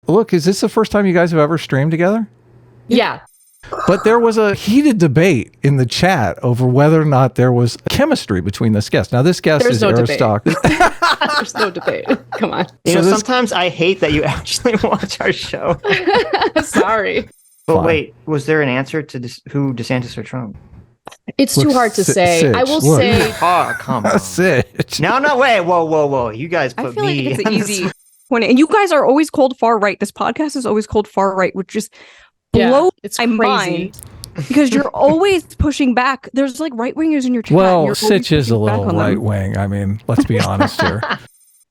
look, is this the first time you guys have ever streamed together? Yeah. But there was a heated debate in the chat over whether or not there was chemistry between this guest. Now, this guest is Aristoc. There's no debate. Come on. Sometimes I hate that you actually watch our show. Sorry. But Fine. wait, was there an answer to who DeSantis or Trump? It's too hard to say. Sitch, I will look. say. Oh, come on. Sitch. No, wait. Whoa. You guys put I feel me like it's on easy. this- And you guys are always called far right. This podcast is always called far right, which just blows it's my crazy. mind. Because you're always pushing back. There's like right wingers in your chat. Well, You're Sitch always is a pushing back little on them. right wing. I mean, let's be honest here.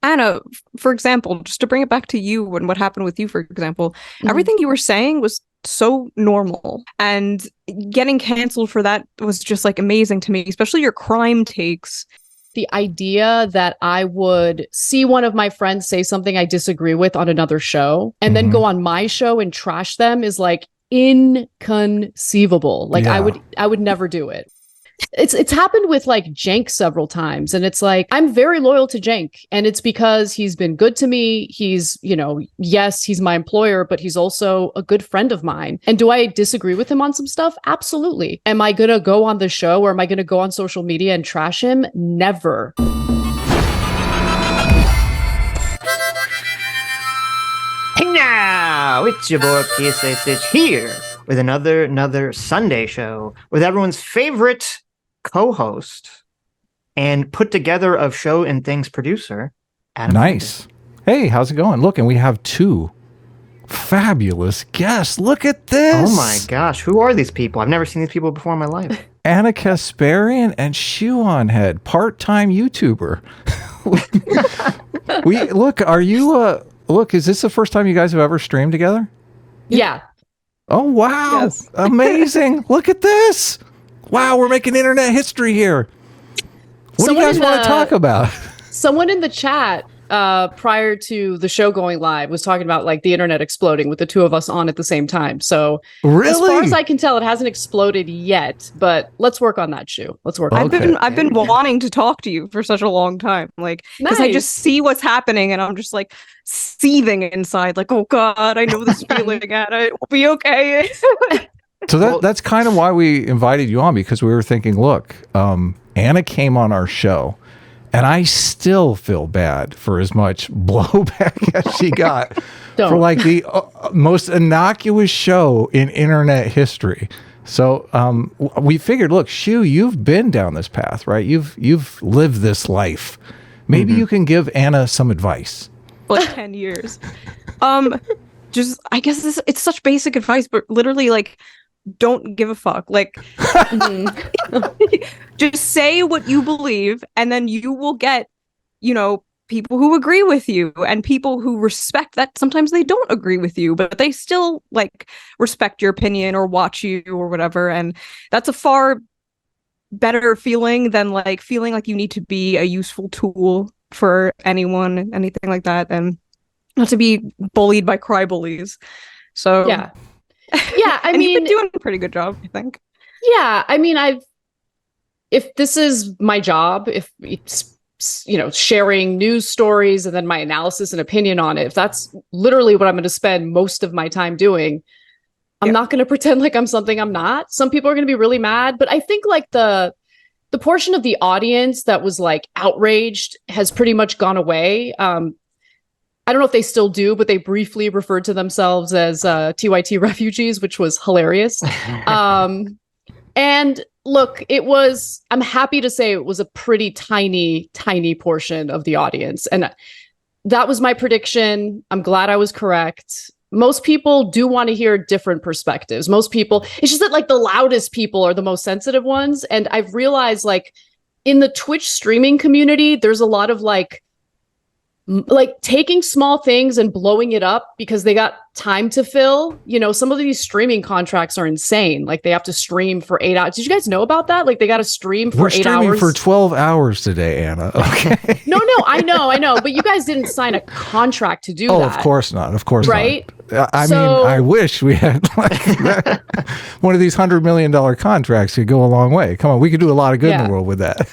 Anna, for example, just to bring it back to you and what happened with you, for example, everything you were saying was so normal, and getting canceled for that was just like amazing to me, especially your crime takes. The idea that I would see one of my friends say something I disagree with on another show and then go on my show and trash them is like inconceivable. Like Yeah. I would never do it. It's happened with like Jenk several times, and it's like I'm very loyal to Jenk, and it's because he's been good to me. He's, yes, he's my employer, but he's also a good friend of mine. And do I disagree with him on some stuff? Absolutely. Am I gonna go on the show, or am I gonna go on social media and trash him? Never. Hey now, it's your boy PSA Sitch here with another Sunday show with everyone's favorite co-host and put together of show and things producer, Adam. Nice. Hey, how's it going? Look, and we have two fabulous guests. Look at this. Oh my gosh, who are these people? I've never seen these people before in my life. Anna Kasparian and ShoeOnHead, part-time YouTuber. Look, is this the first time you guys have ever streamed together? Yeah. Oh, wow. Yes. Amazing. Look at this. Wow, we're making internet history here. What do you guys want to talk about? Someone in the chat prior to the show going live was talking about like the internet exploding with the two of us on at the same time. So Really? as far as I can tell, it hasn't exploded yet, but let's work on that, Shoe. Let's work on Okay. I've been wanting to talk to you for such a long time, like, because I just see what's happening and I'm just like seething inside, like, oh God, I know this feeling, Anna, it will be okay. So that's kind of why we invited you on, because we were thinking, look, Anna came on our show, and I still feel bad for as much blowback as she got for like the most innocuous show in internet history. So we figured, look, Shoe, you've been down this path, right? You've lived this life. Maybe you can give Anna some advice. Like 10 years. Just, I guess it's such basic advice, but literally, like, don't give a fuck. Like, just say what you believe, and then you will get, people who agree with you and people who respect that. Sometimes they don't agree with you, but they still like respect your opinion or watch you or whatever. And that's a far better feeling than like feeling like you need to be a useful tool for anyone, anything like that, and not to be bullied by cry bullies. So Yeah, I and mean, you've been doing a pretty good job, I think. Yeah, I mean, if this is my job, if it's, sharing news stories and then my analysis and opinion on it, if that's literally what I'm going to spend most of my time doing, I'm not going to pretend like I'm something I'm not. Some people are going to be really mad, but I think like the portion of the audience that was like outraged has pretty much gone away. I don't know if they still do, but they briefly referred to themselves as TYT refugees, which was hilarious. And look, I'm happy to say it was a pretty tiny, tiny portion of the audience. And that was my prediction. I'm glad I was correct. Most people do want to hear different perspectives. Most people, it's just that like the loudest people are the most sensitive ones. And I've realized like in the Twitch streaming community, there's a lot of like taking small things and blowing it up because they got time to fill. Some of these streaming contracts are insane. Like they have to stream for 8 hours. Did you guys know about that? Like they got to stream for 8 hours. We're streaming for 12 hours today, Anna. Okay. No, I know. But you guys didn't sign a contract to do that. Oh, of course not. Of course right? not. I mean, I wish we had like one of these $100 million contracts could go a long way. Come on, we could do a lot of good in the world with that.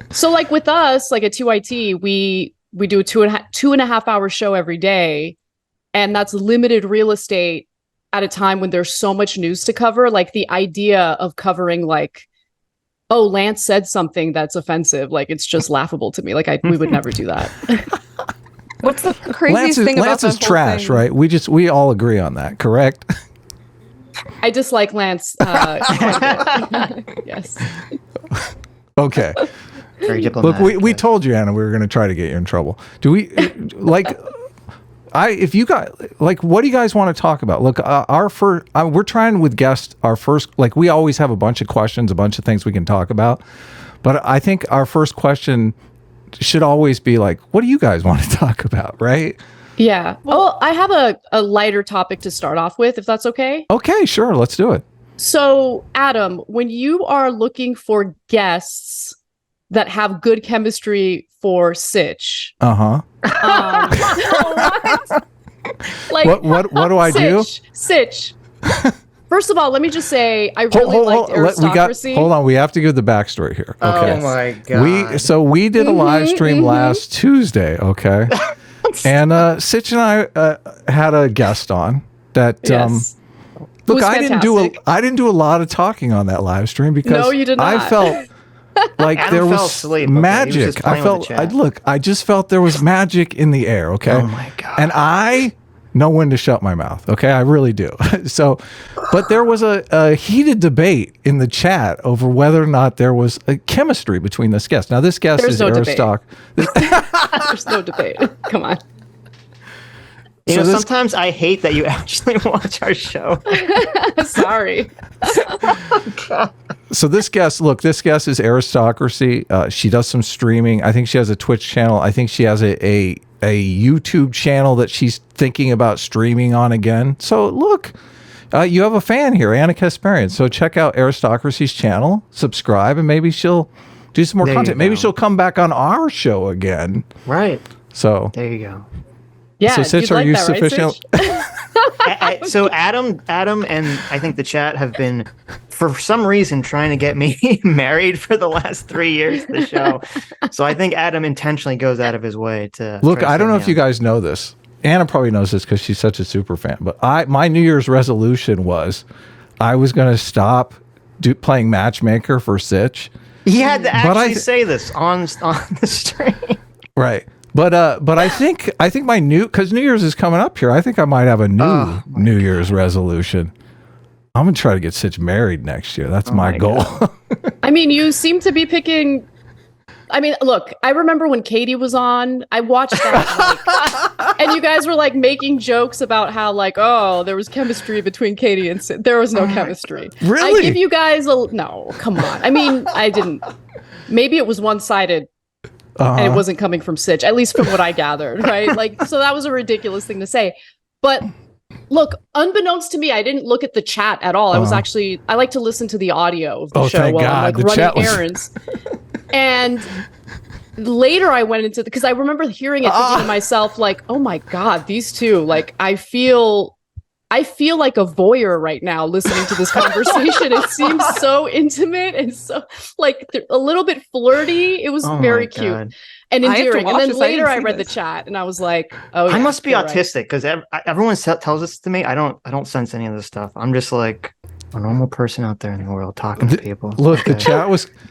So like with us, like at TYT, we do a two and a half hour show every day. And that's limited real estate at a time when there's so much news to cover. Like the idea of covering like, oh, Lance said something that's offensive. Like it's just laughable to me. Like we would never do that. What's the craziest thing about Lance that is whole trash, thing? right? We all agree on that, correct? I dislike Lance. Yes. Okay. Very Look, diplomatic. we told you, Anna, we were going to try to get you in trouble. Do we like? If you got like, what do you guys want to talk about? Look, our first, we're trying with guests. Our first, like, we always have a bunch of questions, a bunch of things we can talk about, but I think our first question should always be like, what do you guys want to talk about, right? Yeah. Well, I have a lighter topic to start off with, if that's okay. Okay, sure, let's do it. So, Adam, when you are looking for guests that have good chemistry for Sitch, like What do I do? Sitch. First of all, let me just say I really liked Aristocracy. Hold on, we have to give the backstory here. Okay. Oh my god. We did a live stream last Tuesday, okay? And Sitch and I had a guest on that Yes. look, was I didn't do a lot of talking on that live stream because No, you did I not. felt like Adam there fell was asleep, okay? He was magic. just I playing with the felt chat. I just felt there was magic in the air, okay? Oh my god. And I know when to shut my mouth, okay? I really do. So, but there was a heated debate in the chat over whether or not there was a chemistry between this guest. Now, this guest There's is no debate. There's no debate. Come on. You So know, this- sometimes I hate that you actually watch our show. Sorry. So this guest is Aristocracy. She does some streaming. I think she has a Twitch channel. I think she has a YouTube channel that she's thinking about streaming on again. So look, you have a fan here, Anna Kasparian. So check out Aristocracy's channel, subscribe, and maybe she'll do some more There you content. Maybe go. she'll come back on our show again. Right. So There you go. Yeah. So, Sitch, you'd are like you that, right, sufficient- Sitch? So Adam and I think the chat have been, for some reason, trying to get me married for the last 3 years of the show. So I think Adam intentionally goes out of his way to look, try to I don't set know me if you up. guys know this. Anna probably knows this because she's such a super fan. But my New Year's resolution was I was going to stop playing matchmaker for Sitch. He had to But actually say this on the stream. Right. But I think my because New Year's is coming up here. I think I might have a new New Year's resolution. I'm gonna try to get Sitch married next year. That's my goal. I mean, you seem to be picking. I mean, look, I remember when Katie was on, I watched that. Like, and you guys were like making jokes about how, like, oh, there was chemistry between Katie and Sid. There was no chemistry. Really? I give you guys no, come on. I mean, I didn't. Maybe it was one-sided. And it wasn't coming from Sitch, at least from what I gathered, right? Like, so that was a ridiculous thing to say. But look, unbeknownst to me, I didn't look at the chat at all. I was actually, I like to listen to the audio of the show thank while God. I'm like The chat running was- errands. And later I went into because I remember hearing it thinking to myself, like, oh my God, these two, like, I feel like a voyeur right now listening to this conversation. It seems so intimate and so like a little bit flirty. It was Oh very my cute God. and I have to endearing. And watch then this. I later didn't I see read the this. chat and I was like, oh, I yeah, must be you're right. autistic because everyone tells this to me. I don't sense any of this stuff. I'm just like a normal person out there in the world talking to people. Look, Okay.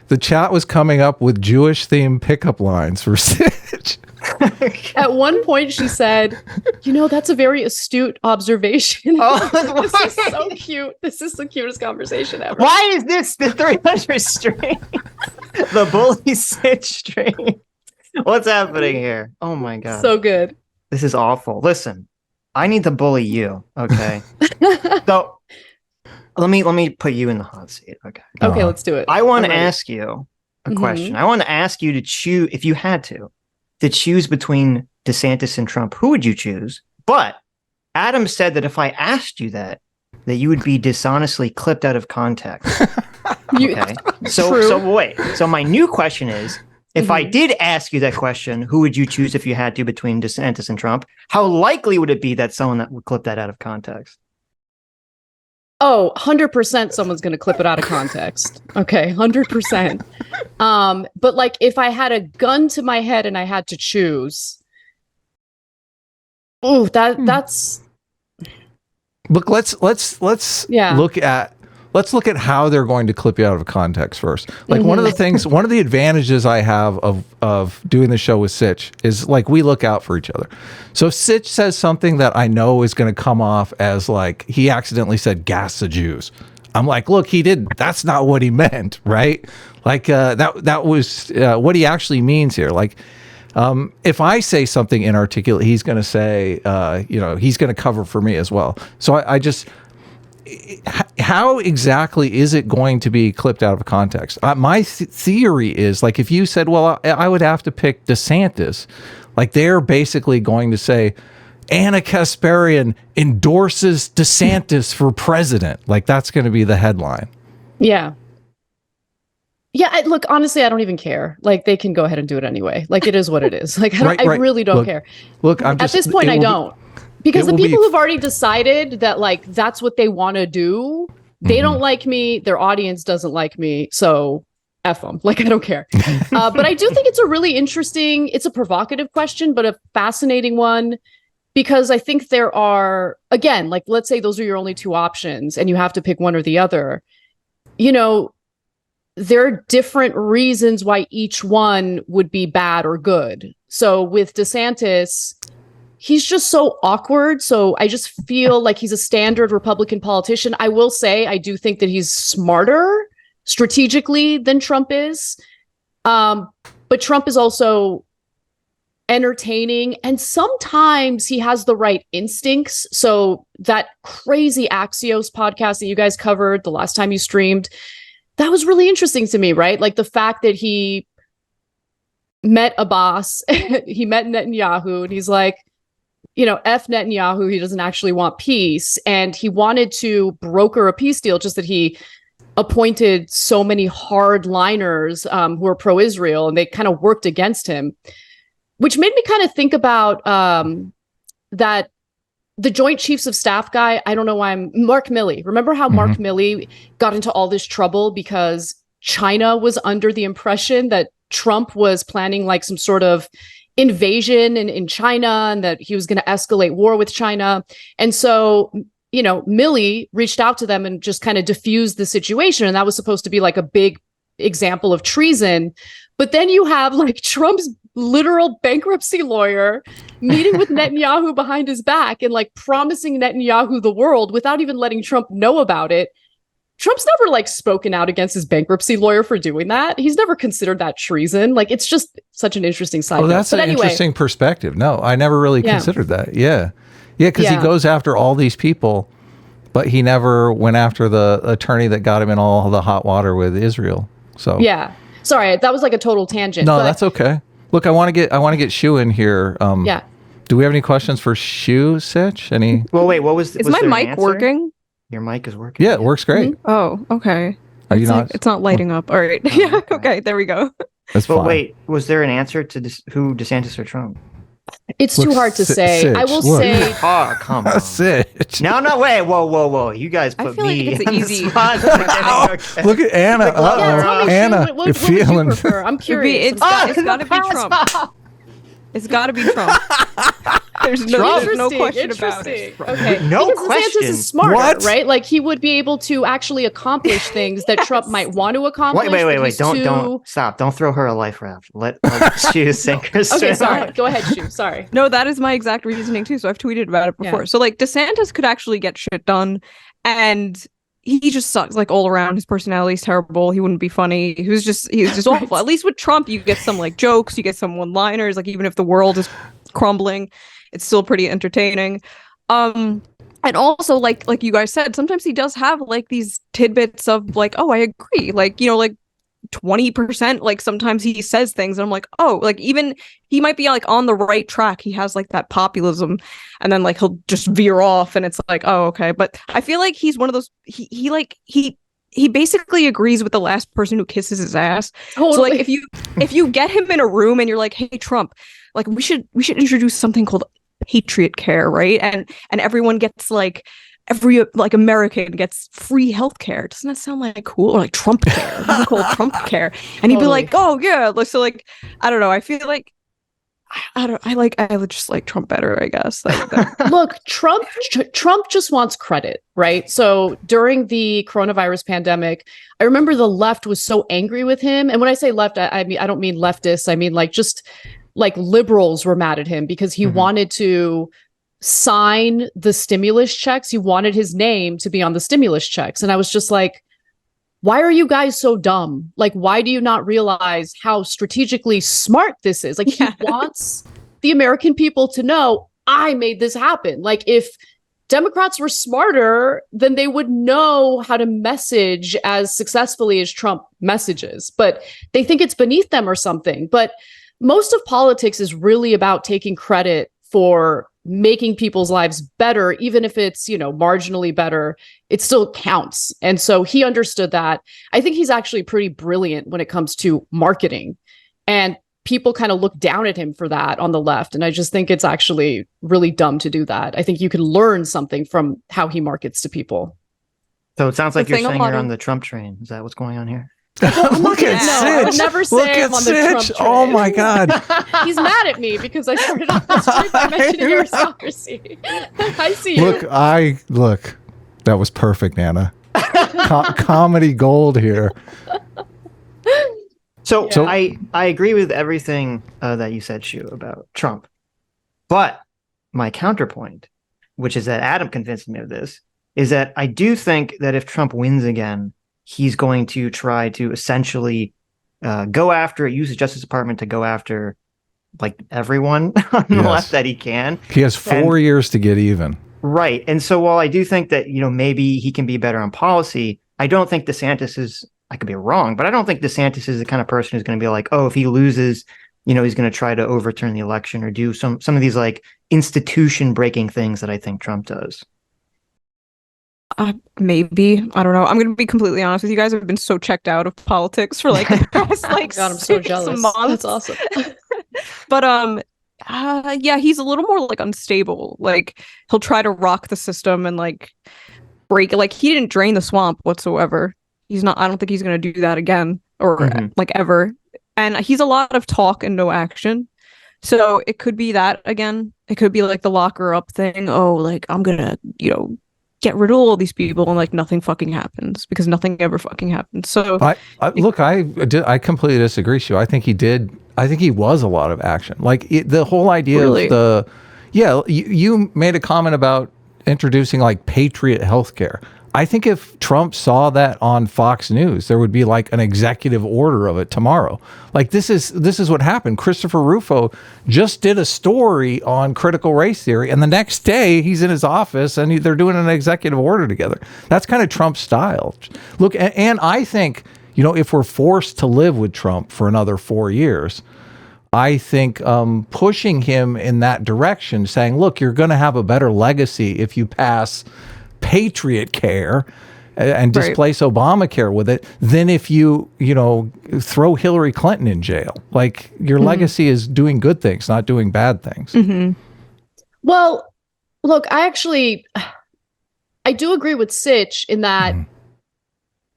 the chat was coming up with Jewish themed pickup lines for Sitch. At one point she said, you know, that's a very astute observation. Oh, This is so cute. This is the cutest conversation ever. Why is this the 300 stream? The bully Sitch stream. What's happening here? Oh my god. So good. This is awful. Listen, I need to bully you, okay? So let me put you in the hot seat, okay? Okay, let's do it. I want I'm to ready. ask you a Mhm. question. I want to ask you to choose, if you had to choose between DeSantis and Trump, who would you choose? But Adam said that if I asked you that you would be dishonestly clipped out of context. You- Okay. True. So wait. So my new question is, if I Mhm. did ask you that question, who would you choose if you had to between DeSantis and Trump? How likely would it be that someone that would clip that out of context? Oh, 100% someone's going to clip it out of context. Okay, 100%. But like if I had a gun to my head and I had to choose, ooh, that's Look, let's Yeah. look at how they're going to clip you out of context first. Like one of the advantages I have of doing the show with Sitch is like we look out for each other. So if Sitch says something that I know is going to come off as like he accidentally said gas the Jews, I'm like, look, he didn't. That's not what he meant, right? Like that was what he actually means here. Like if I say something inarticulate, he's going to say, he's going to cover for me as well. So I just. How exactly is it going to be clipped out of context? My theory is like if you said, well, I would have to pick DeSantis, like they're basically going to say Anna Kasparian endorses DeSantis for president. Like that's going to be the headline. Yeah. Yeah, look, honestly, I don't even care. Like they can go ahead and do it anyway. Like it is what it is. Like I really don't care. Look, at this point, I don't. Because the people who've already decided that like that's what they want to do, they don't like me, their audience doesn't like me, so F them. Like I don't care. But I do think it's a really interesting, it's a provocative question, but a fascinating one, because I think there are, again, like let's say those are your only two options and you have to pick one or the other. You know, there are different reasons why each one would be bad or good. So with DeSantis, he's just so awkward. So I just feel like he's a standard Republican politician. I will say, I do think that he's smarter strategically than Trump is. But Trump is also entertaining. And sometimes he has the right instincts. So that crazy Axios podcast that you guys covered the last time you streamed, that was really interesting to me, right? Like the fact that he met Abbas, he met Netanyahu, and he's like, F Netanyahu, he doesn't actually want peace. And he wanted to broker a peace deal, just that he appointed so many hardliners who are pro-Israel, and they kind of worked against him, which made me kind of think about that the Joint Chiefs of Staff guy, I don't know why Mark Milley. Remember how Mark Milley got into all this trouble because China was under the impression that Trump was planning like some sort of invasion in China and that he was going to escalate war with China. And so, Milley reached out to them and just kind of diffused the situation. And that was supposed to be like a big example of treason. But then you have like Trump's literal bankruptcy lawyer meeting with Netanyahu behind his back and like promising Netanyahu the world without even letting Trump know about it. Trump's never like spoken out against his bankruptcy lawyer for doing that. He's never considered that treason. Like it's just such an interesting side. Oh, that's an interesting perspective. No, I never really considered that. Yeah. Yeah, because he goes after all these people, but he never went after the attorney that got him in all the hot water with Israel. So yeah. Sorry, that was like a total tangent. No, that's okay. Look, I want to get Shue in here. Yeah. Do we have any questions for Shue, Sitch? Any? Well, wait. What was? Is my mic working? Your mic is working. Yeah, it works great. Oh, okay. Are you not? It's not lighting up. All right. Yeah. Okay. There we go. That's fine. But wait, was there an answer to who DeSantis or Trump? It's too hard to say. Sitch, I will say. Oh, come on. Sitch. No, wait. Whoa. You guys put I feel me like it's on the easy. spot. Okay. Look at Anna. Tell me, Anna, Shue, what you're would you feeling. prefer? I'm curious. It's got to be Trump. It's got to be Trump. There's no question about it. Okay. No because question. DeSantis is smarter, What? right? Like he would be able to actually accomplish things that Trump might want to accomplish. Wait. Don't stop. Don't throw her a life raft. Let Shue sink her. Okay, sorry. Go ahead, Shue. Sorry. No, that is my exact reasoning too. So I've tweeted about it before. Yeah. So like DeSantis could actually get shit done, and he just sucks like all around. His personality is terrible. He wouldn't be funny. He's just awful. At least with Trump, you get some like jokes, you get some one-liners. Like even if the world is crumbling, it's still pretty entertaining. And also like you guys said, sometimes he does have like these tidbits of like, oh, I agree. Like, like 20%, like sometimes he says things and I'm like, oh, like even he might be like on the right track. He has like that populism and then like he'll just veer off and it's like, oh, okay. But I feel like he's one of those, he basically agrees with the last person who kisses his ass. Totally. So like if you get him in a room and you're like, hey Trump, like we should introduce something called Patriot Care, right? And everyone gets like every like American gets free healthcare. Doesn't that sound like cool? Or like Trump Care. It's called Trump Care. And he'd be like, oh yeah. So like I don't know. I feel like I just like Trump better, I guess. Look, Trump just wants credit, right? So during the coronavirus pandemic, I remember the left was so angry with him. And when I say left, I mean, I don't mean leftists. I mean, like, just like liberals were mad at him because he wanted to sign the stimulus checks. He wanted his name to be on the stimulus checks. And I was just like, why are you guys so dumb? Like, why do you not realize how strategically smart this is? Like, he wants the American people to know, I made this happen. Like, if Democrats were smarter, then they would know how to message as successfully as Trump messages. But they think it's beneath them or something. But most of politics is really about taking credit for making people's lives better, even if it's, marginally better, it still counts. And so he understood that. I think he's actually pretty brilliant when it comes to marketing. And people kind of look down at him for that on the left. And I just think it's actually really dumb to do that. I think you can learn something from how he markets to people. So it sounds like you're saying you're on the Trump train. Is that what's going on here? Look at Sitch. I would never say I'm on the Trump train. Oh my God. He's mad at me because I started off this trip by mentioning aristocracy. I see you. Look, that was perfect, Anna. Comedy gold here. So I agree with everything that you said, Shue, about Trump. But my counterpoint, which is that Adam convinced me of this, is that I do think that if Trump wins again, he's going to try to essentially use the Justice Department to go after like everyone on the left that he can. He has 4 years to get even. Right. And so while I do think that, maybe he can be better on policy, I don't think DeSantis is, I could be wrong, but I don't think DeSantis is the kind of person who's going to be like, oh, if he loses, he's going to try to overturn the election or do some of these like institution breaking things that I think Trump does. Maybe. I don't know. I'm going to be completely honest with you guys. I've been so checked out of politics for like the past God, I'm so jealous. Months. That's awesome. But yeah, he's a little more like unstable. Like he'll try to rock the system and like break it. Like he didn't drain the swamp whatsoever. I don't think he's going to do that again or like ever. And he's a lot of talk and no action. So it could be that again. It could be like the locker up thing. Oh, like I'm going to, get rid of all these people and like nothing fucking happens because nothing ever fucking happens. So I completely disagree, Shue. I think he was a lot of action. Like the whole idea of you made a comment about introducing like Patriot healthcare. I think if Trump saw that on Fox News, there would be like an executive order of it tomorrow. Like this is what happened. Christopher Rufo just did a story on critical race theory, and the next day he's in his office and they're doing an executive order together. That's kind of Trump's style. Look, and I think, if we're forced to live with Trump for another 4 years, I think pushing him in that direction, saying, look, you're going to have a better legacy if you pass Patriot Care and displace Obamacare with it than if you throw Hillary Clinton in jail. Like your legacy is doing good things, not doing bad things. Well, look, I do agree with Sitch in that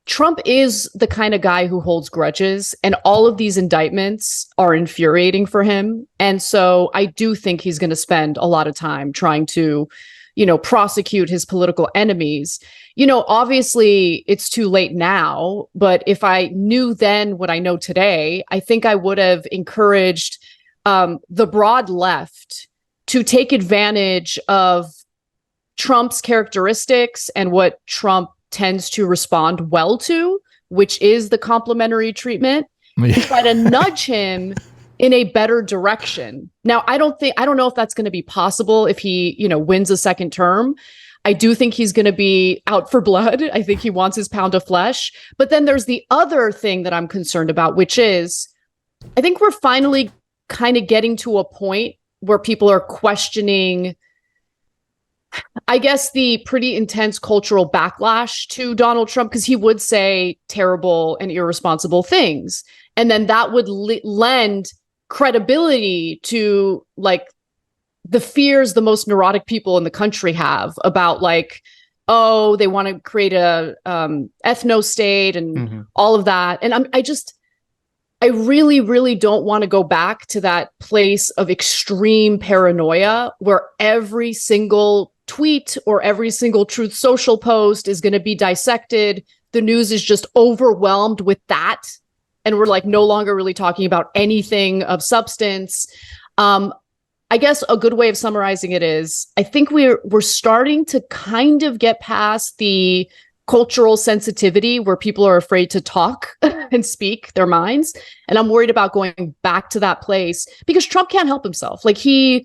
Trump is the kind of guy who holds grudges, and all of these indictments are infuriating for him. And so I do think he's going to spend a lot of time trying to prosecute his political enemies. Obviously it's too late now, but if I knew then what I know today, I think I would have encouraged the broad left to take advantage of Trump's characteristics and what Trump tends to respond well to, which is the complimentary treatment, to try to nudge him in a better direction. Now, I don't know if that's going to be possible if he, wins a second term. I do think he's going to be out for blood. I think he wants his pound of flesh. But then there's the other thing that I'm concerned about, which is I think we're finally kind of getting to a point where people are questioning, I guess, the pretty intense cultural backlash to Donald Trump, because he would say terrible and irresponsible things. And then that would lend credibility to like the fears the most neurotic people in the country have about like, oh, they want to create a ethno state and all of that. And I really, really don't want to go back to that place of extreme paranoia where every single tweet or every single Truth Social post is going to be dissected. The news is just overwhelmed with that. And we're like no longer really talking about anything of substance. I guess a good way of summarizing it is, I think we're starting to kind of get past the cultural sensitivity where people are afraid to talk and speak their minds. And I'm worried about going back to that place because Trump can't help himself. Like the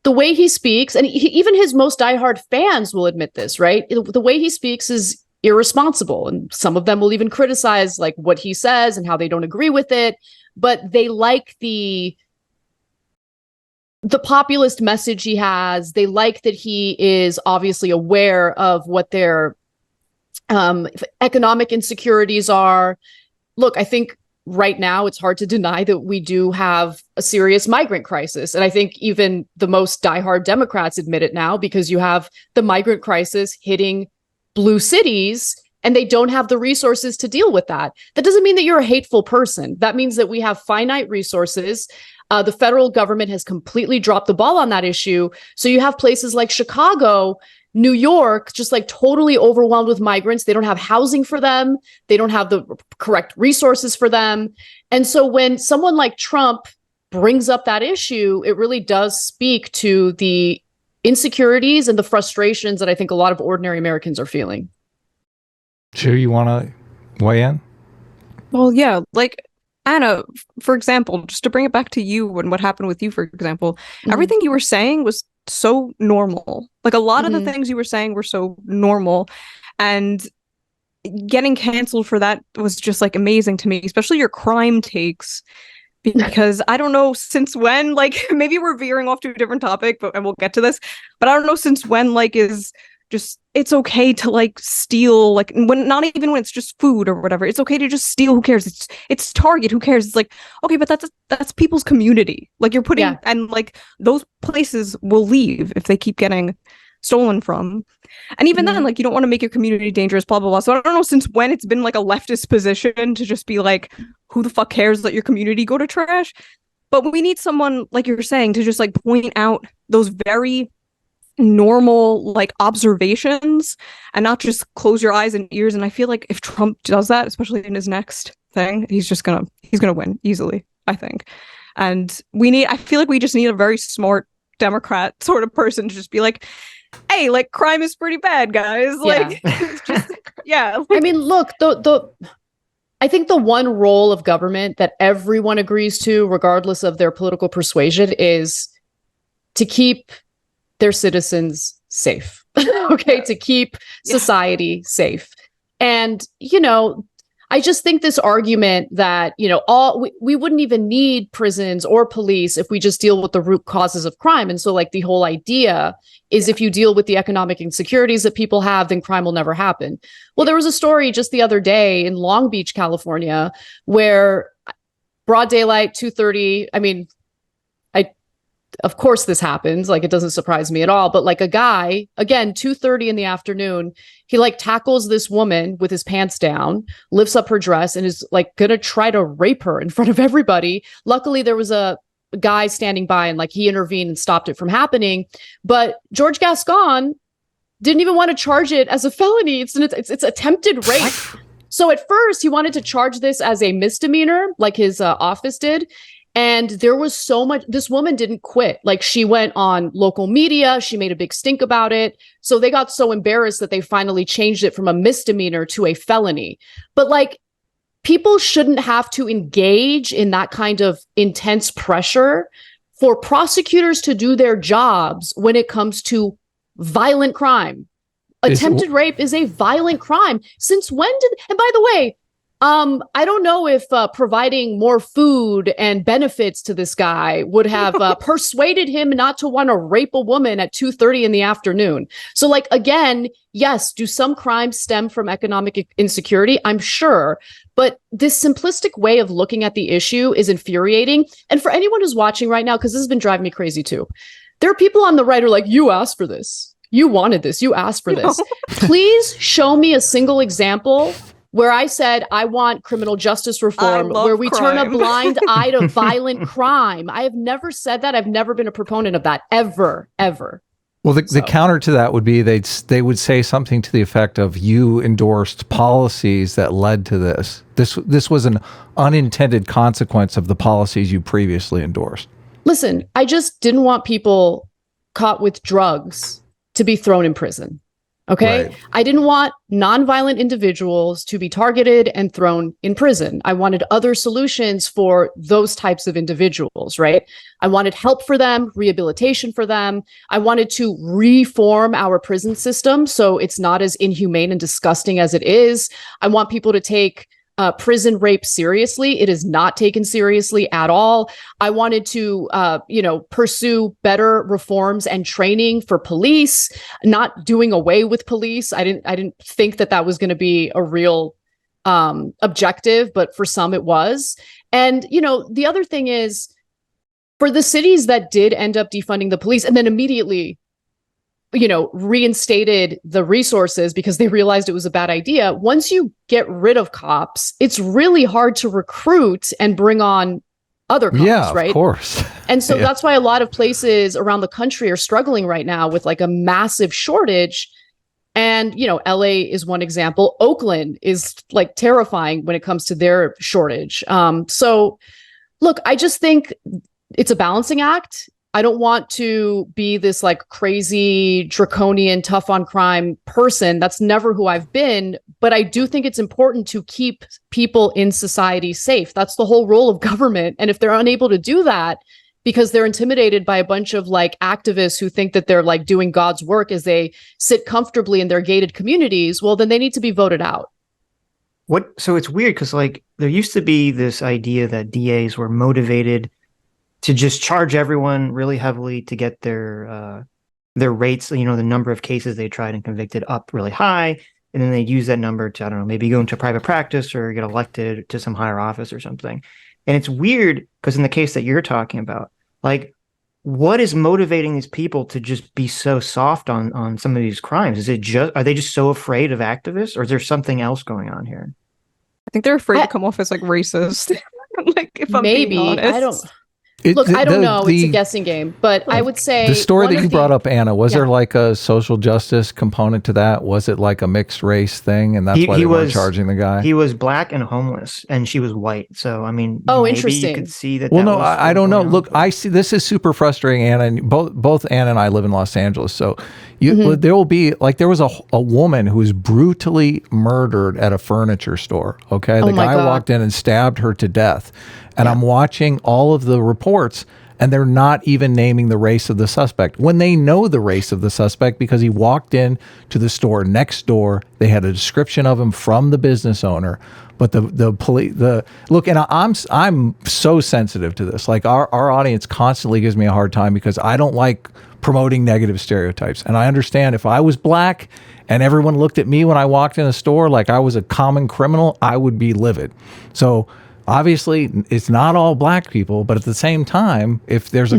way he speaks, and even his most diehard fans will admit this, right? The way he speaks is irresponsible. And some of them will even criticize like what he says and how they don't agree with it. But they like the populist message he has. They like that he is obviously aware of what their economic insecurities are. Look, I think right now it's hard to deny that we do have a serious migrant crisis. And I think even the most diehard Democrats admit it now because you have the migrant crisis hitting blue cities and they don't have the resources to deal with that. That doesn't mean that you're a hateful person. That means that we have finite resources. The federal government has completely dropped the ball on that issue. So you have places like Chicago, New York, just like totally overwhelmed with migrants. They don't have housing for them. They don't have the correct resources for them. And so when someone like Trump brings up that issue, it really does speak to the insecurities and the frustrations that I think a lot of ordinary Americans are feeling. Sure, you want to weigh in? Well, yeah, like Anna, for example, just to bring it back to you and what happened with you, for example, everything you were saying was so normal. Like a lot of the things you were saying were so normal, and getting canceled for that was just like amazing to me, especially your crime takes, because I don't know since when, like maybe we're veering off to a different topic, and we'll get to this, but I don't know since when like is just it's okay to like steal, like when not even when it's just food or whatever, it's okay to just steal. Who cares? It's Target. Who cares? It's like, okay, but that's people's community. Like you're putting and like those places will leave if they keep getting stolen from. And even then, like you don't want to make your community dangerous, blah blah blah. So I don't know since when it's been like a leftist position to just be like, who the fuck cares that your community go to trash? But we need someone like you're saying to just like point out those very normal like observations and not just close your eyes and ears. And I feel like if Trump does that, especially in his next thing, he's gonna win easily, I think. And I feel like we just need a very smart Democrat sort of person to just be like, hey, like crime is pretty bad, guys. Like just, I mean, look, I think the one role of government that everyone agrees to, regardless of their political persuasion, is to keep their citizens safe, to keep society safe. And, I just think this argument that, we wouldn't even need prisons or police if we just deal with the root causes of crime. And so like the whole idea is if you deal with the economic insecurities that people have, then crime will never happen. Well, there was a story just the other day in Long Beach, California, where broad daylight, 2:30, I mean, of course this happens, like it doesn't surprise me at all, but like a guy, again, 2:30 in the afternoon, he like tackles this woman with his pants down, lifts up her dress and is like gonna try to rape her in front of everybody. Luckily there was a guy standing by and like he intervened and stopped it from happening. But George Gascon didn't even want to charge it as a felony. It's attempted rape. So at first he wanted to charge this as a misdemeanor, like his office did. And there was so much, this woman didn't quit. Like she went on local media, she made a big stink about it. So they got so embarrassed that they finally changed it from a misdemeanor to a felony. But like people shouldn't have to engage in that kind of intense pressure for prosecutors to do their jobs when it comes to violent crime. Attempted rape is a violent crime. Since when and by the way, I don't know if providing more food and benefits to this guy would have persuaded him not to want to rape a woman at 2:30 in the afternoon. So like, again, yes, do some crimes stem from economic insecurity? I'm sure. But this simplistic way of looking at the issue is infuriating. And for anyone who's watching right now, because this has been driving me crazy too, there are people on the right who are like, you asked for this. You wanted this. You asked for this. Please show me a single example where I said I want criminal justice reform love where we turn a crime. blind eye to violent crime. I have never said that. I've never been a proponent of that ever. Well, the counter to that would be they would say something to the effect of, you endorsed policies that led to this. This was an unintended consequence of the policies you previously endorsed. Listen, I just didn't want people caught with drugs to be thrown in prison. Okay. Right. I didn't want nonviolent individuals to be targeted and thrown in prison. I wanted other solutions for those types of individuals, right? I wanted help for them, rehabilitation for them. I wanted to reform our prison system so it's not as inhumane and disgusting as it is. I want people to take prison rape seriously. It is not taken seriously at all. I wanted to, pursue better reforms and training for police, not doing away with police. I didn't think that was going to be a real objective, but for some it was. And, the other thing is, for the cities that did end up defunding the police and then immediately reinstated the resources because they realized it was a bad idea. Once you get rid of cops, it's really hard to recruit and bring on other cops, right? Of course. And so that's why a lot of places around the country are struggling right now with like a massive shortage. And, LA is one example. Oakland is like terrifying when it comes to their shortage. So look, I just think it's a balancing act. I don't want to be this like crazy, draconian, tough on crime person. That's never who I've been. But I do think it's important to keep people in society safe. That's the whole role of government. And if they're unable to do that because they're intimidated by a bunch of like activists who think that they're like doing God's work as they sit comfortably in their gated communities, well, then they need to be voted out. So it's weird because like there used to be this idea that DAs were motivated to just charge everyone really heavily to get their rates, the number of cases they tried and convicted up really high. And then they'd use that number to, I don't know, maybe go into private practice or get elected to some higher office or something. And it's weird because in the case that you're talking about, like, what is motivating these people to just be so soft on some of these crimes? Are they just so afraid of activists, or is there something else going on here? I think they're afraid to come off as like racist. Like, if I'm being honest. I don't. Look, I don't know. It's a guessing game, but I would say the story that you brought up, Anna, was there like a social justice component to that? Was it like a mixed race thing, and that's why they weren't charging the guy? He was black and homeless, and she was white. So I mean, maybe interesting. You could see that. Well, no, I don't know. Look, I see this is super frustrating, Anna. And both Anna and I live in Los Angeles, so there will be like there was a woman who was brutally murdered at a furniture store. Okay, the guy walked in and stabbed her to death. And I'm watching all of the reports, and they're not even naming the race of the suspect when they know the race of the suspect because he walked in to the store next door. They had a description of him from the business owner, but the police, look, and I'm so sensitive to this. Like our audience constantly gives me a hard time because I don't like promoting negative stereotypes. And I understand if I was black and everyone looked at me when I walked in a store like I was a common criminal, I would be livid. So obviously, it's not all black people, but at the same time, if there's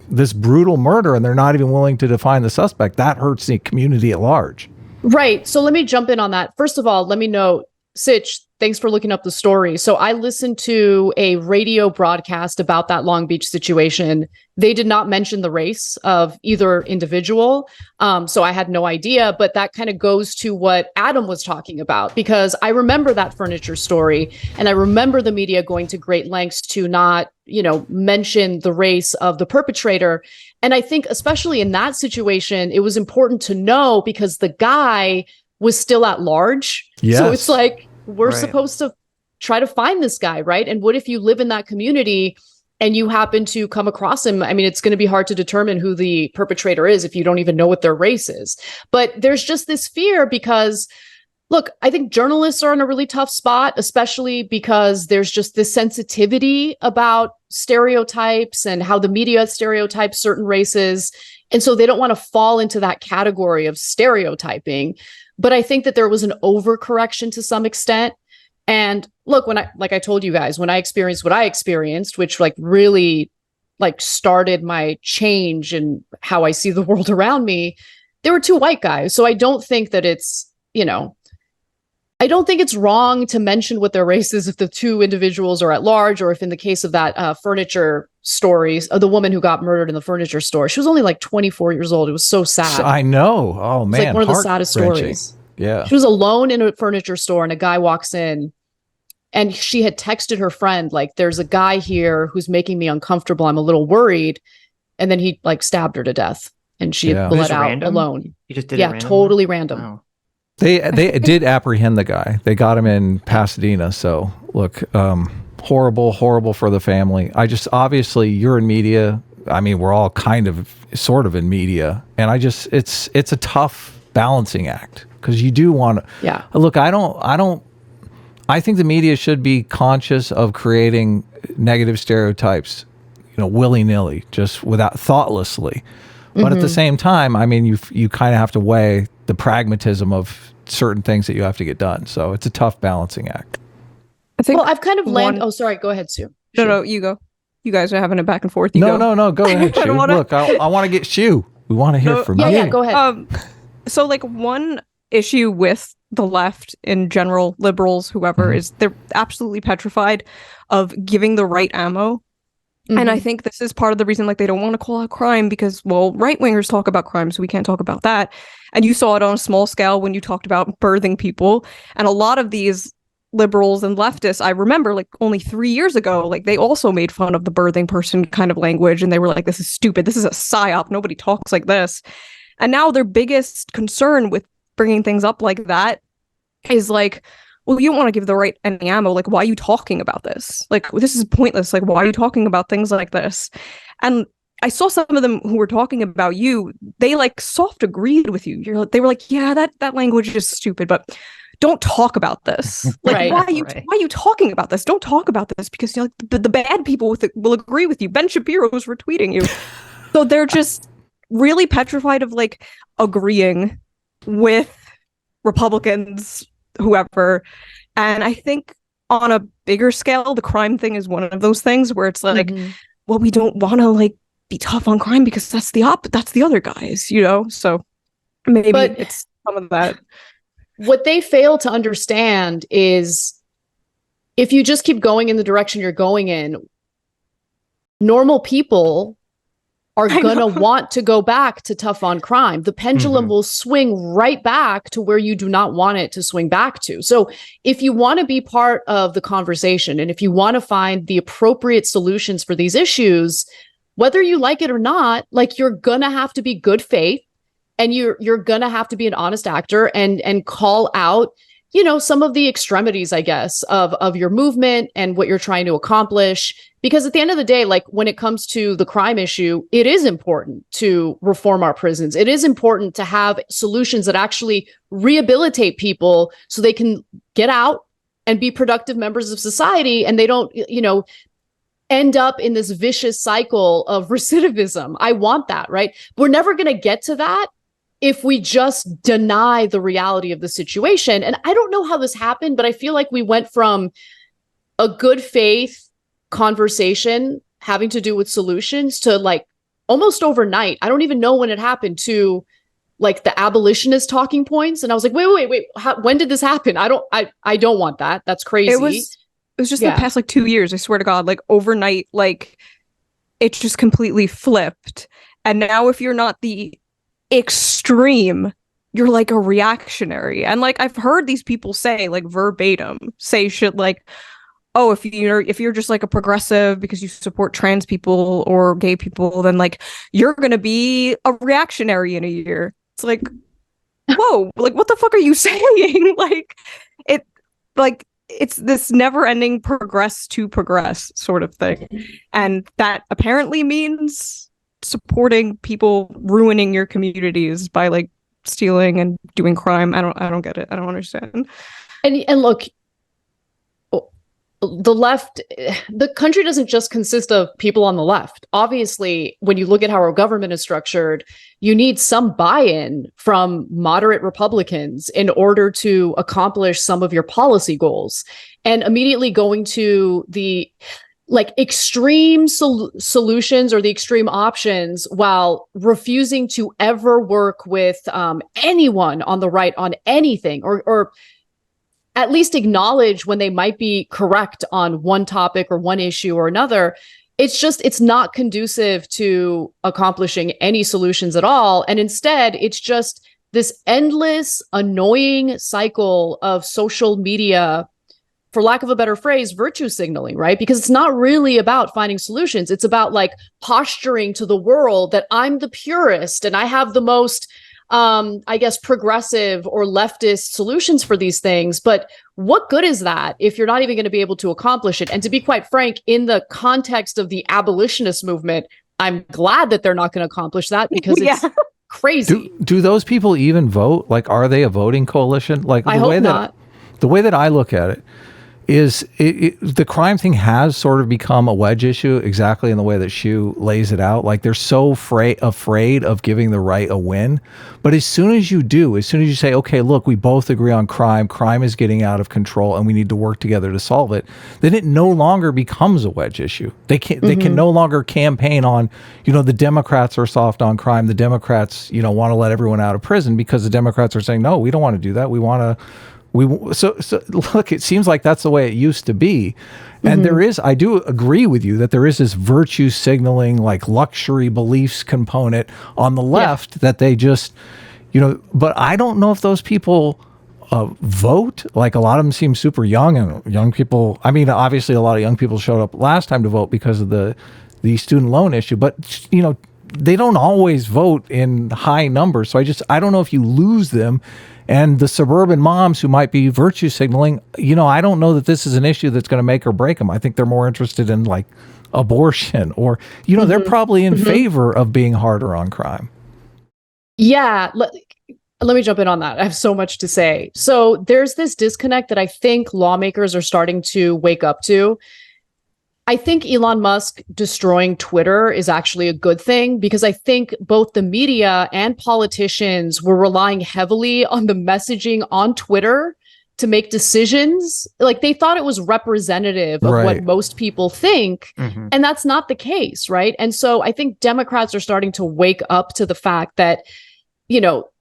this brutal murder and they're not even willing to define the suspect, that hurts the community at large. Right. So let me jump in on that. First of all, let me know, Sitch, thanks for looking up the story. So I listened to a radio broadcast about that Long Beach situation. They did not mention the race of either individual. So I had no idea, but that kind of goes to what Adam was talking about, because I remember that furniture story and I remember the media going to great lengths to not, mention the race of the perpetrator. And I think especially in that situation, it was important to know because the guy was still at large. Yes. So it's like, we're supposed to try to find this guy, right? And what if you live in that community and you happen to come across him? I mean, it's going to be hard to determine who the perpetrator is if you don't even know what their race is. But there's just this fear because, look, I think journalists are in a really tough spot, especially because there's just this sensitivity about stereotypes and how the media stereotypes certain races. And so they don't want to fall into that category of stereotyping. But I think that there was an overcorrection to some extent. And look, like I told you guys, when I experienced what I experienced, which like really like started my change in how I see the world around me, there were two white guys. So I don't think that it's, I don't think it's wrong to mention what their race is if the two individuals are at large, or if in the case of that furniture stories, the woman who got murdered in the furniture store, she was only like 24 years old. It was so sad. I know. Oh, man. It's like one of the saddest stories. Yeah. She was alone in a furniture store and a guy walks in and she had texted her friend, like, there's a guy here who's making me uncomfortable. I'm a little worried. And then he like stabbed her to death and she had bled out random? alone. You just did it randomly? Totally random. Wow. They did apprehend the guy. They got him in Pasadena. So look, horrible for the family. Obviously you're in media. I mean, we're all sort of in media, and it's a tough balancing act because you do want to. Yeah. Look, I think the media should be conscious of creating negative stereotypes, willy nilly, just thoughtlessly. But at the same time, I mean, you kind of have to weigh the pragmatism of certain things that you have to get done. So it's a tough balancing act. I think. Well, I've kind of landed. Oh, sorry. Go ahead, Sue. No, you go. You guys are having it back and forth. No. Go ahead, Shue. Look, I want to get Shue. We want to hear from you. Yeah, go ahead. So, like, one issue with the left in general, liberals, whoever, is they're absolutely petrified of giving the right ammo. And I think this is part of the reason, like, they don't want to call out crime because, well, right-wingers talk about crime, so we can't talk about that. And you saw it on a small scale when you talked about birthing people. And a lot of these liberals and leftists, I remember, like, only 3 years ago, like, they also made fun of the birthing person kind of language. And they were like, this is stupid. This is a psyop. Nobody talks like this. And now their biggest concern with bringing things up like that is like, well, you don't want to give the right any ammo. Like, why are you talking about this? Like, this is pointless. Like, why are you talking about things like this? And I saw some of them who were talking about you. They like soft agreed with you. They were like, yeah, that language is stupid, but don't talk about this. Like, why are you talking about this? Don't talk about this because like the bad people will agree with you. Ben Shapiro was retweeting you. So they're just really petrified of like agreeing with Republicans, whoever. And I think on a bigger scale, the crime thing is one of those things where it's like, well, we don't want to like be tough on crime because that's the other guys, so maybe it's some of that. What they fail to understand is if you just keep going in the direction you're going in, normal people are going to want to go back to tough on crime. The pendulum will swing right back to where you do not want it to swing back to. So if you want to be part of the conversation and if you want to find the appropriate solutions for these issues, whether you like it or not, like you're going to have to be good faith and you're going to have to be an honest actor and call out, some of the extremities, I guess, of your movement and what you're trying to accomplish. Because at the end of the day, like when it comes to the crime issue, it is important to reform our prisons. It is important to have solutions that actually rehabilitate people so they can get out and be productive members of society and they don't, end up in this vicious cycle of recidivism. I want that, right? We're never going to get to that if we just deny the reality of the situation. And I don't know how this happened, but I feel like we went from a good faith conversation having to do with solutions to like almost overnight. I don't even know when it happened to like the abolitionist talking points. And I was like, wait. When did this happen? I don't want that. That's crazy. It was just the past like 2 years. I swear to God, like overnight, like it just completely flipped. And now if you're not the extreme, you're like a reactionary. And like I've heard these people say like verbatim say shit like, oh, if you're just like a progressive because you support trans people or gay people, then like you're gonna be a reactionary in a year. It's like, whoa, like what the fuck are you saying? It's this never-ending progress sort of thing. And that apparently means supporting people ruining your communities by like stealing and doing crime. I don't get it. I don't understand. And look, the left, the country doesn't just consist of people on the left. Obviously, when you look at how our government is structured, you need some buy-in from moderate Republicans in order to accomplish some of your policy goals. And immediately going to the like extreme solutions or the extreme options while refusing to ever work with anyone on the right on anything or at least acknowledge when they might be correct on one topic or one issue or another. It's not conducive to accomplishing any solutions at all. And instead, it's just this endless, annoying cycle of social media, for lack of a better phrase, virtue signaling, right? Because it's not really about finding solutions. It's about like posturing to the world that I'm the purist and I have the most, I guess, progressive or leftist solutions for these things. But what good is that if you're not even going to be able to accomplish it? And to be quite frank, in the context of the abolitionist movement, I'm glad that they're not going to accomplish that because it's crazy. Do those people even vote? Like, are they a voting coalition? Like, I hope not. The way that I look at it is the crime thing has sort of become a wedge issue, exactly in the way that Shoe lays it out. Like, they're so afraid of giving the right a win. But as soon as you say, okay, look, we both agree on crime is getting out of control and we need to work together to solve it, then it no longer becomes a wedge issue. They can no longer campaign on, the Democrats are soft on crime. The Democrats, want to let everyone out of prison, because the Democrats are saying, no, we don't want to do that. So look, it seems like that's the way it used to be. And I do agree with you that there is this virtue signaling, like luxury beliefs component on the left that they just, but I don't know if those people vote. Like, a lot of them seem super young, and young people, I mean, obviously a lot of young people showed up last time to vote because of the student loan issue, but they don't always vote in high numbers. So I don't know if you lose them. And the suburban moms who might be virtue signaling, I don't know that this is an issue that's going to make or break them. I think they're more interested in like abortion or, they're probably in favor of being harder on crime. Yeah. Let me jump in on that. I have so much to say. So there's this disconnect that I think lawmakers are starting to wake up to. I think Elon Musk destroying Twitter is actually a good thing, because I think both the media and politicians were relying heavily on the messaging on Twitter to make decisions. Like, they thought it was representative of what most people think. And that's not the case, right? And so I think Democrats are starting to wake up to the fact that,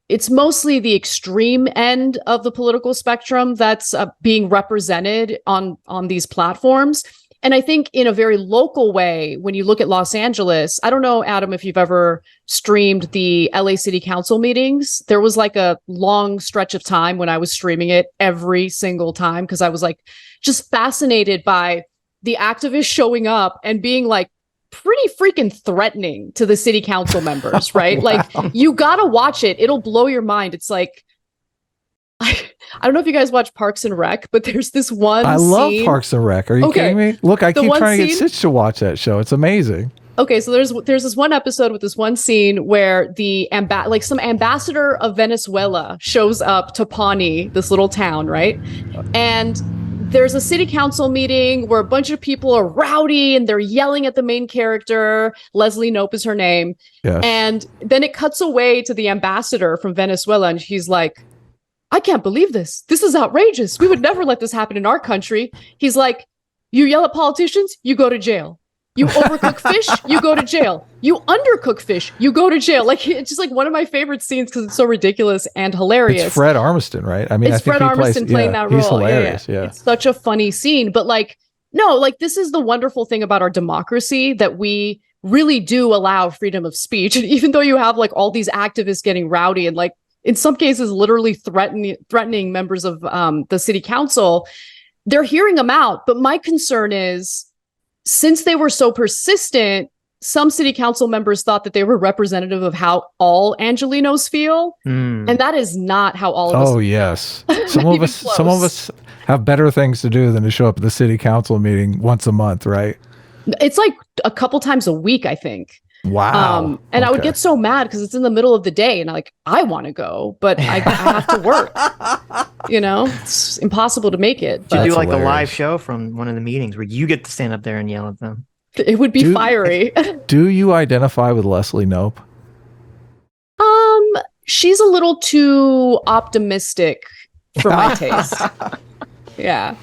it's mostly the extreme end of the political spectrum that's being represented on these platforms. And I think in a very local way, when you look at Los Angeles, I don't know, Adam, if you've ever streamed the LA City Council meetings. There was like a long stretch of time when I was streaming it every single time, because I was like just fascinated by the activists showing up and being like pretty freaking threatening to the city council members, right? Wow. Like, you got to watch it. It'll blow your mind. It's like, I don't know if you guys watch Parks and Rec, but there's this one I love Parks and Rec. Are you kidding me? Look, I keep trying to get Sitch to watch that show. It's amazing. Okay, so there's this one episode with this one scene where the some ambassador of Venezuela shows up to Pawnee, this little town, right? And there's a city council meeting where a bunch of people are rowdy and they're yelling at the main character. Leslie Knope is her name. Yes. And then it cuts away to the ambassador from Venezuela, and she's like, I can't believe this. This is outrageous. We would never let this happen in our country. He's like, you yell at politicians, you go to jail. You overcook fish, you go to jail. You undercook fish, you go to jail. Like, it's just like one of my favorite scenes because it's so ridiculous and hilarious. It's Fred Armiston, right? I mean, it's Fred Armiston playing that role. He's hilarious. Yeah. It's such a funny scene. But this is the wonderful thing about our democracy, that we really do allow freedom of speech. And even though you have like all these activists getting rowdy and like, in some cases, literally threatening members of the city council, they're hearing them out. But my concern is, since they were so persistent, some city council members thought that they were representative of how all Angelenos feel. And that is not how all of us feel. Yes. Some of us have better things to do than to show up at the city council meeting once a month, right? It's like a couple times a week, I think. Wow. And I would get so mad because it's in the middle of the day and I want to go, but I have to work. It's impossible to make it. You do like a live show from one of the meetings where you get to stand up there and yell at them. It would be fiery. Do you identify with Leslie Knope? She's a little too optimistic for my taste. Yeah.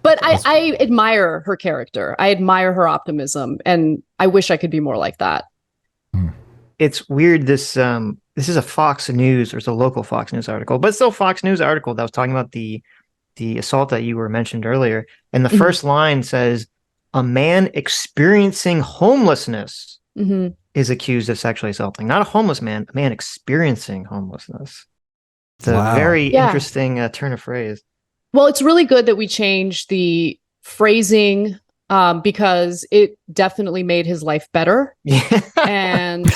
But I admire her character. I admire her optimism, and I wish I could be more like that. It's weird. This is a Fox News, or it's a local Fox News article, but it's still a Fox News article that was talking about the the assault that you were mentioned earlier. And the first line says, a man experiencing homelessness is accused of sexually assaulting. Not a homeless man, a man experiencing homelessness. It's a very interesting turn of phrase. Well, it's really good that we changed the phrasing because it definitely made his life better. Yeah. And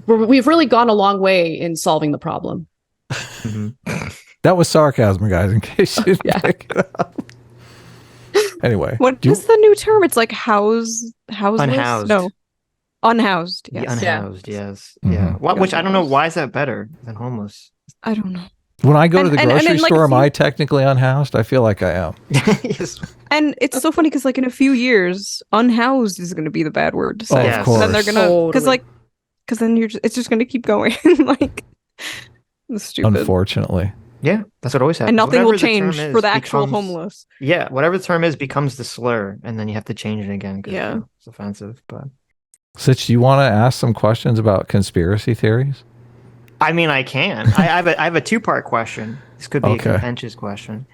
we've really gone a long way in solving the problem. That was sarcasm, guys, in case you didn't pick it up. Anyway. What is the new term? It's like houseless? Unhoused. No. Unhoused. Yes. Unhoused, yes. Yeah. Which I don't know, why is that better than homeless? I don't know. When I go to the grocery store, am I technically unhoused? I feel like I am. Yes. And it's so funny because, like, in a few years, unhoused is going to be the bad word to say. Oh, of course. And then they're going to, because then it's just going to keep going. Like, it's stupid. Unfortunately. Yeah, that's what always happens. And nothing Whatever will change for the actual homeless. Yeah, whatever the term is becomes the slur, and then you have to change it again because it's offensive. But Sitch, do you want to ask some questions about conspiracy theories? I mean, I can. I have a two-part question. This could be a contentious question.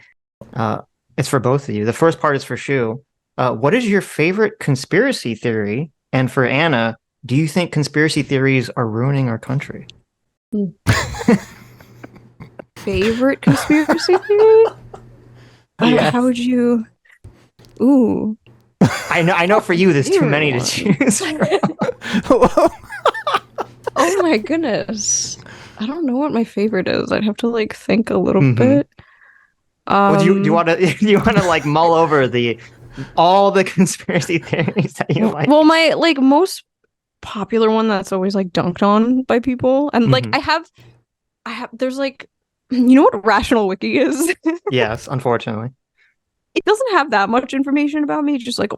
It's for both of you. The first part is for Shue. What is your favorite conspiracy theory? And for Anna, do you think conspiracy theories are ruining our country? Favorite conspiracy theory? How would you? Ooh. I know for you, there's too many to choose. Oh my goodness. I don't know what my favorite is. I'd have to like think a little bit. Well, do you want to like mull over all the conspiracy theories that you like? Well, my like most popular one that's always like dunked on by people, and like I have there's like, you know what Rational Wiki is? Yes, unfortunately. It doesn't have that much information about me, just like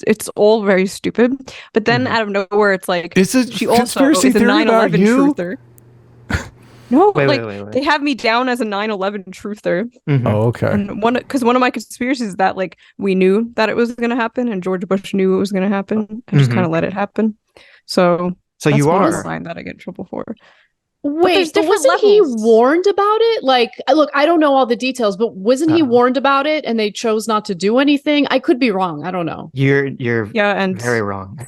it's all very stupid. But then out of nowhere, it's like she also is a 9/11 truther. No, wait. They have me down as a 9/11 truther. Oh, okay. And one of my conspiracies is that like we knew that it was going to happen, and George Bush knew it was going to happen, and just kind of let it happen. So that's you are a sign that I get in trouble for. Wait, but wasn't he warned about it? Like, look, I don't know all the details, but wasn't he warned about it and they chose not to do anything? I could be wrong. I don't know. You're very wrong.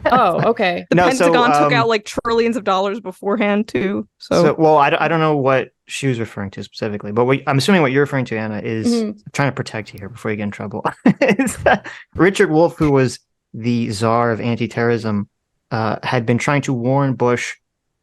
Oh, okay. The Pentagon took out like trillions of dollars beforehand too. So well, I don't know what Shue's referring to specifically, but I'm assuming what you're referring to, Anna, is I'm trying to protect you here before you get in trouble. Is that Richard Wolff, who was the czar of anti-terrorism, had been trying to warn Bush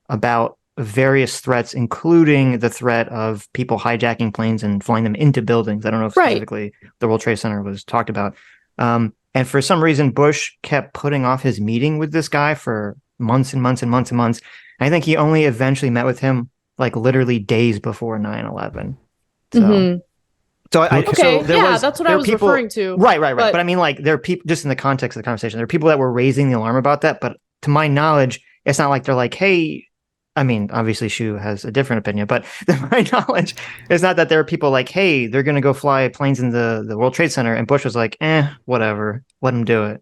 about various threats, including the threat of people hijacking planes and flying them into buildings. I don't know if specifically the World Trade Center was talked about. And for some reason, Bush kept putting off his meeting with this guy for months and months and months and months. And I think he only eventually met with him like literally days before 9/11. So, that's what I was referring to. Right. But I mean, like, there are people, just in the context of the conversation, there are people that were raising the alarm about that. But to my knowledge, it's not like they're like, hey, I mean, obviously Shue has a different opinion, but to my knowledge, it's not that there are people like, hey, they're going to go fly planes in the World Trade Center. And Bush was like, whatever, let them do it.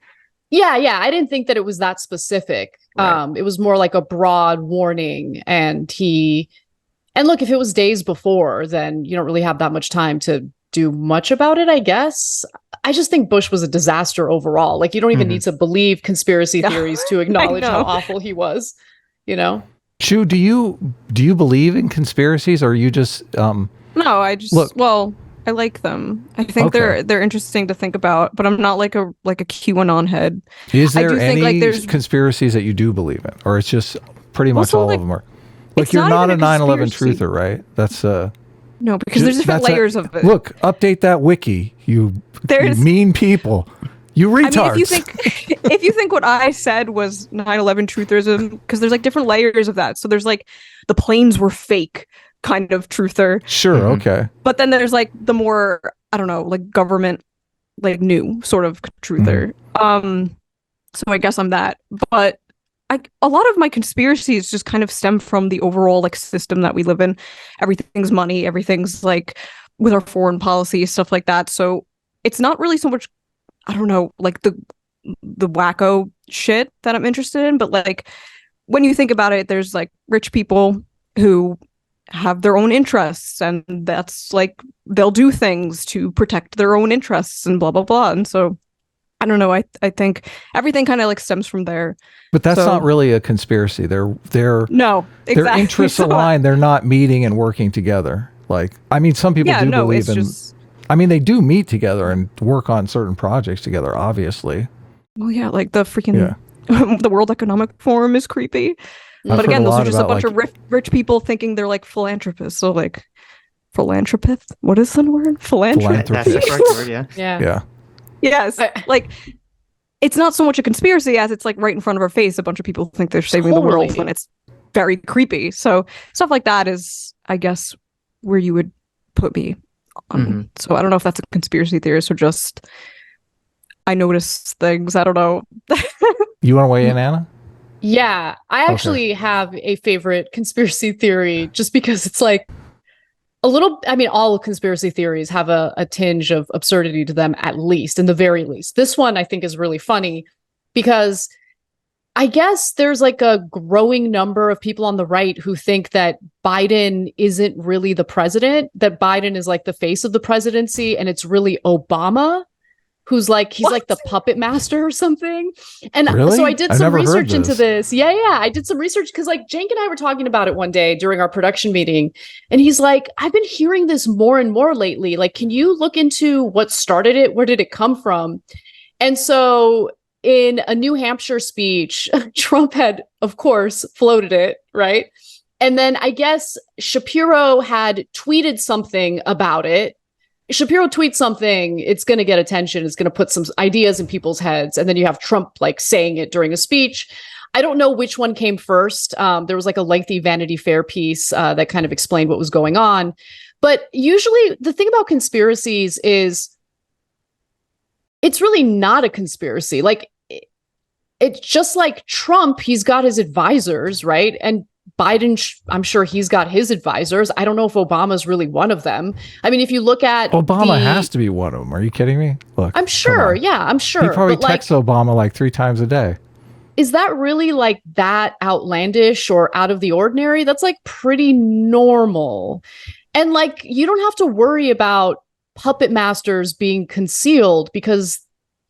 Yeah. I didn't think that it was that specific. Right. It was more like a broad warning. And look, if it was days before, then you don't really have that much time to do much about it, I guess. I just think Bush was a disaster overall. Like, you don't even need to believe conspiracy theories to acknowledge how awful he was, you know? Shue, do you believe in conspiracies, or are you just No, I just I like them. I think they're interesting to think about, but I'm not like a QAnon head. Is there any conspiracies that you do believe in, or it's just pretty much all of them are? Like, you're not a 9/11 truther, right? That's no, because there's different layers of it. Look, update that wiki, you mean people. You retards. I mean, if you think what I said was 9/11 trutherism, because there's like different layers of that. So there's like the planes were fake kind of truther. Sure, okay. But then there's like the more, I don't know, like government, like new sort of truther. So I guess I'm that. But a lot of my conspiracies just kind of stem from the overall like system that we live in. Everything's money. Everything's like with our foreign policy, stuff like that. So it's not really so much, I don't know, like the wacko shit that I'm interested in, but like when you think about it, there's like rich people who have their own interests, and that's like they'll do things to protect their own interests and blah blah blah. And so I don't know, I think everything kind of like stems from there. But that's not really a conspiracy. They're no, exactly. Their interests align. They're not meeting and working together. Like, I mean, some people do believe in. I mean, they do meet together and work on certain projects together, obviously. Well, yeah, like the freaking the World Economic Forum is creepy. But again, those are just a bunch of rich people thinking they're like philanthropists. So like, philanthropist? What is the word? Philanthropist. That's the correct word, yeah. Yeah. Yes. Like, it's not so much a conspiracy as it's like right in front of our face. A bunch of people think they're saving the world when it's very creepy. So stuff like that is, I guess, where you would put me on. So I don't know if that's a conspiracy theorist or just I notice things. I don't know. You want to weigh in, Anna? Yeah, I actually have a favorite conspiracy theory just because it's like a little, I mean, all conspiracy theories have a tinge of absurdity to them, at least, in the very least. This one I think is really funny because I guess there's like a growing number of people on the right who think that Biden isn't really the president, that Biden is like the face of the presidency, and it's really Obama who's like, he's like the puppet master or something. And so I did some research into this. Yeah. I did some research because like Jank and I were talking about it one day during our production meeting. And he's like, I've been hearing this more and more lately. Like, can you look into what started it? Where did it come from? And so in a New Hampshire speech, Trump had, of course, floated it, right? And then I guess Shapiro had tweeted something about it. Shapiro tweets something, it's going to get attention. It's going to put some ideas in people's heads. And then you have Trump like saying it during a speech. I don't know which one came first. There was like a lengthy Vanity Fair piece that kind of explained what was going on. But usually the thing about conspiracies is it's really not a conspiracy. Like it's just like Trump, he's got his advisors, right? And Biden, I'm sure he's got his advisors. I don't know if Obama's really one of them. I mean, if you look at Obama has to be one of them. Are you kidding me? Look, I'm sure. Yeah, I'm sure. He probably texts Obama like 3 times a day. Is that really like that outlandish or out of the ordinary? That's like pretty normal. And like, you don't have to worry about puppet masters being concealed because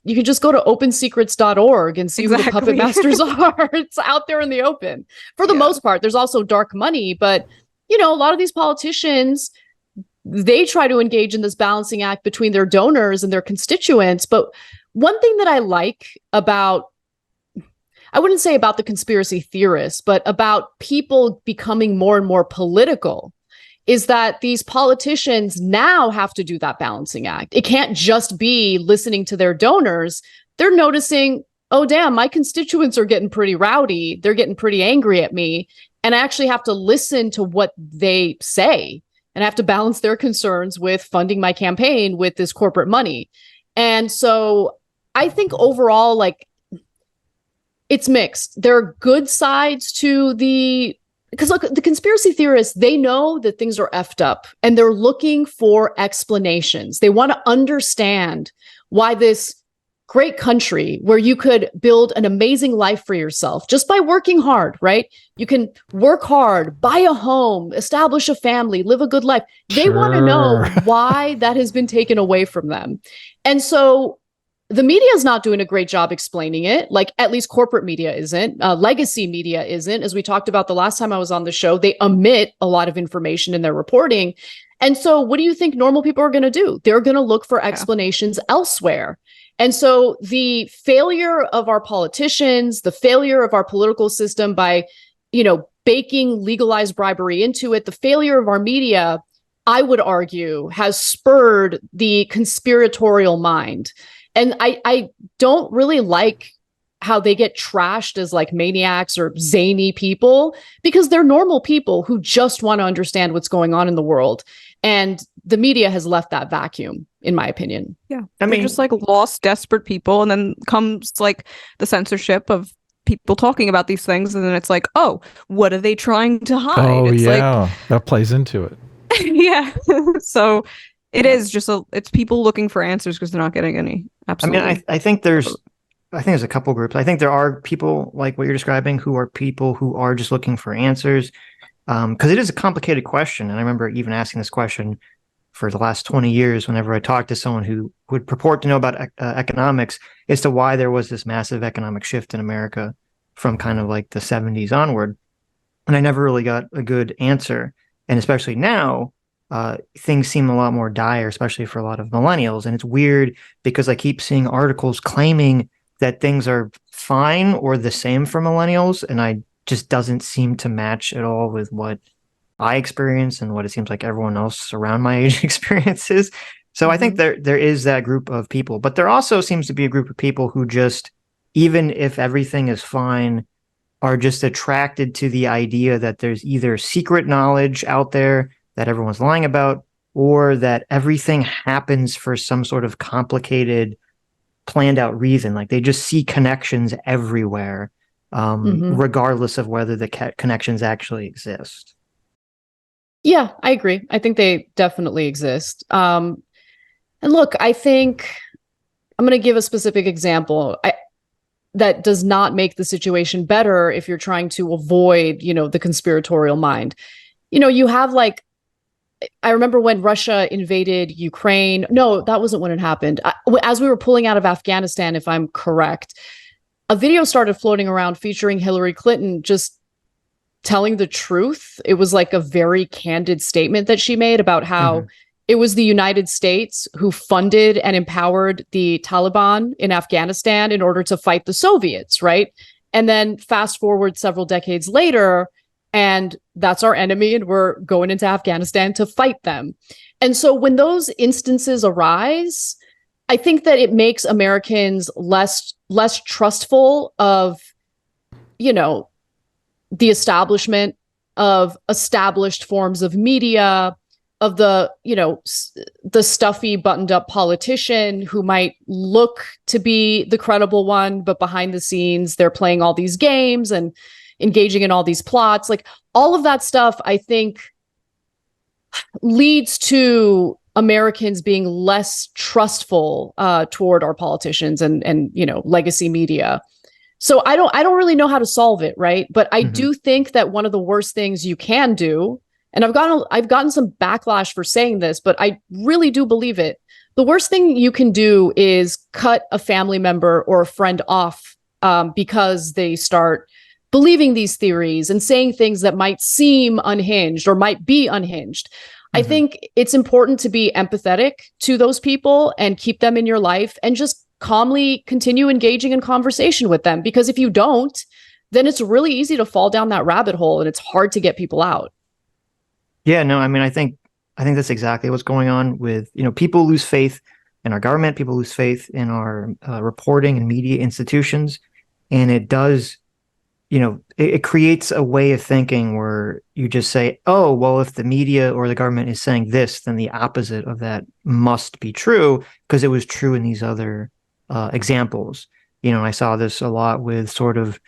you can just go to opensecrets.org and see who the puppet masters are. It's out there in the open. For the most part, there's also dark money. But, you know, a lot of these politicians, they try to engage in this balancing act between their donors and their constituents. But one thing that I like about, I wouldn't say about the conspiracy theorists, but about people becoming more and more political, is that these politicians now have to do that balancing act. It can't just be listening to their donors. They're noticing, oh, damn, my constituents are getting pretty rowdy. They're getting pretty angry at me. And I actually have to listen to what they say. And I have to balance their concerns with funding my campaign with this corporate money. And so I think overall, like, it's mixed. There are good sides to because look, the conspiracy theorists, they know that things are effed up and they're looking for explanations. They want to understand why this great country where you could build an amazing life for yourself just by working hard, right? You can work hard, buy a home, establish a family, live a good life. They want to know why that has been taken away from them. And so the media is not doing a great job explaining it. Like, at least corporate media isn't. Legacy media isn't. As we talked about the last time I was on the show, they omit a lot of information in their reporting. And so what do you think normal people are going to do? They're going to look for explanations elsewhere. And so the failure of our politicians, the failure of our political system by, you know, baking legalized bribery into it, the failure of our media, I would argue, has spurred the conspiratorial mind. And I don't really like how they get trashed as like maniacs or zany people, because they're normal people who just want to understand what's going on in the world. And the media has left that vacuum, in my opinion. Yeah. I mean, just like lost, desperate people. And then comes like the censorship of people talking about these things. And then it's like, oh, what are they trying to hide? Oh, it's that plays into it. Yeah. So it is just it's people looking for answers because they're not getting any. Absolutely. I mean, I think there's a couple groups. I think there are people like what you're describing who are people who are just looking for answers. because it is a complicated question. And I remember even asking this question for the last 20 years whenever I talked to someone who would purport to know about economics as to why there was this massive economic shift in America from kind of like the 70s onward. And I never really got a good answer. And especially now, things seem a lot more dire, especially for a lot of millennials. And it's weird because I keep seeing articles claiming that things are fine or the same for millennials. And I just doesn't seem to match at all with what I experience and what it seems like everyone else around my age experiences. So I think there is that group of people, but there also seems to be a group of people who just, even if everything is fine, are just attracted to the idea that there's either secret knowledge out there that everyone's lying about, or that everything happens for some sort of complicated, planned out reason. Like they just see connections everywhere, regardless of whether the connections actually exist. Yeah, I agree. I think they definitely exist. And look, I think I'm going to give a specific example. That does not make the situation better if you're trying to avoid, the conspiratorial mind. You have like, I remember when Russia invaded Ukraine. No, that wasn't when it happened. As we were pulling out of Afghanistan, if I'm correct, a video started floating around featuring Hillary Clinton just telling the truth. It was like a very candid statement that she made about how it was the United States who funded and empowered the Taliban in Afghanistan in order to fight the Soviets, right? And then fast forward several decades later, and that's our enemy, and we're going into Afghanistan to fight them. And so when those instances arise, I think that it makes Americans less trustful of, the establishment, of established forms of media, of the stuffy buttoned up politician who might look to be the credible one, but behind the scenes, they're playing all these games and engaging in all these plots. Like all of that stuff, I think leads to Americans being less trustful toward our politicians and legacy media. So I don't really know how to solve it, right? But I do think that one of the worst things you can do, and I've gotten some backlash for saying this, but I really do believe it. The worst thing you can do is cut a family member or a friend off because they start believing these theories and saying things that might seem unhinged or might be unhinged. I think it's important to be empathetic to those people and keep them in your life and just calmly continue engaging in conversation with them. Because if you don't, then it's really easy to fall down that rabbit hole and it's hard to get people out. Yeah, no, I mean, I think that's exactly what's going on with, people lose faith in our government, people lose faith in our reporting and media institutions. And it does, it creates a way of thinking where you just say, oh, well, if the media or the government is saying this, then the opposite of that must be true because it was true in these other examples. I saw this a lot with sort of,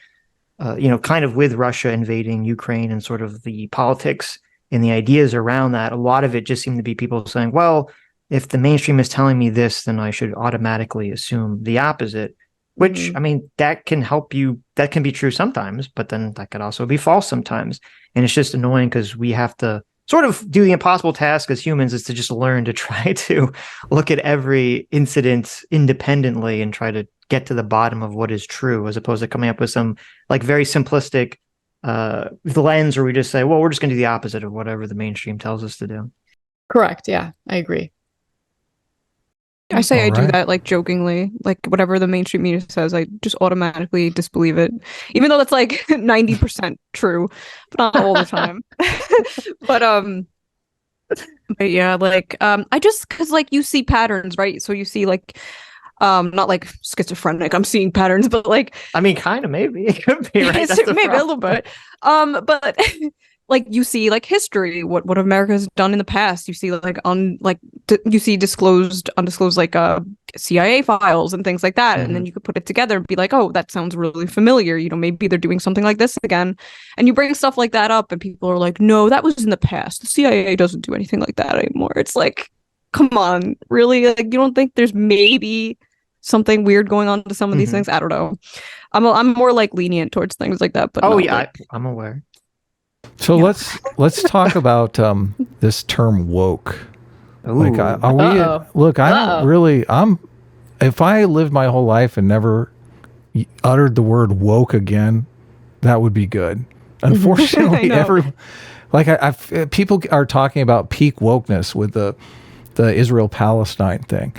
kind of with Russia invading Ukraine and sort of the politics and the ideas around that. A lot of it just seemed to be people saying, well, if the mainstream is telling me this, then I should automatically assume the opposite, which, I mean, that can help you. That can be true sometimes, but then that could also be false sometimes. And it's just annoying because we have to sort of do the impossible task as humans, is to just learn to try to look at every incident independently and try to get to the bottom of what is true, as opposed to coming up with some like very simplistic lens where we just say, well, we're just going to do the opposite of whatever the mainstream tells us to do. Correct. Yeah, I agree. I say I do that like jokingly, like whatever the mainstream media says, I just automatically disbelieve it, even though that's like 90% true, but not all the time. but yeah, like I just, because like you see patterns, right? So you see like not like schizophrenic, I'm seeing patterns, but like, I mean, kind of, maybe it could be, right? Maybe a little bit, but like you see like history, what America has done in the past. You see like you see undisclosed like CIA files and things like that, and then you could put it together and be like, oh, that sounds really familiar. Maybe they're doing something like this again, and you bring stuff like that up, and people are like, no, that was in the past. The CIA doesn't do anything like that anymore. It's like, come on, really? Like, you don't think there's maybe something weird going on to some of these things? I don't know. I'm more like lenient towards things like that, but oh yeah, I'm aware. So let's talk about this term woke. Ooh. Like, are we? Look, if I lived my whole life and never uttered the word woke again, that would be good. Unfortunately, people are talking about peak wokeness with the Israel-Palestine thing,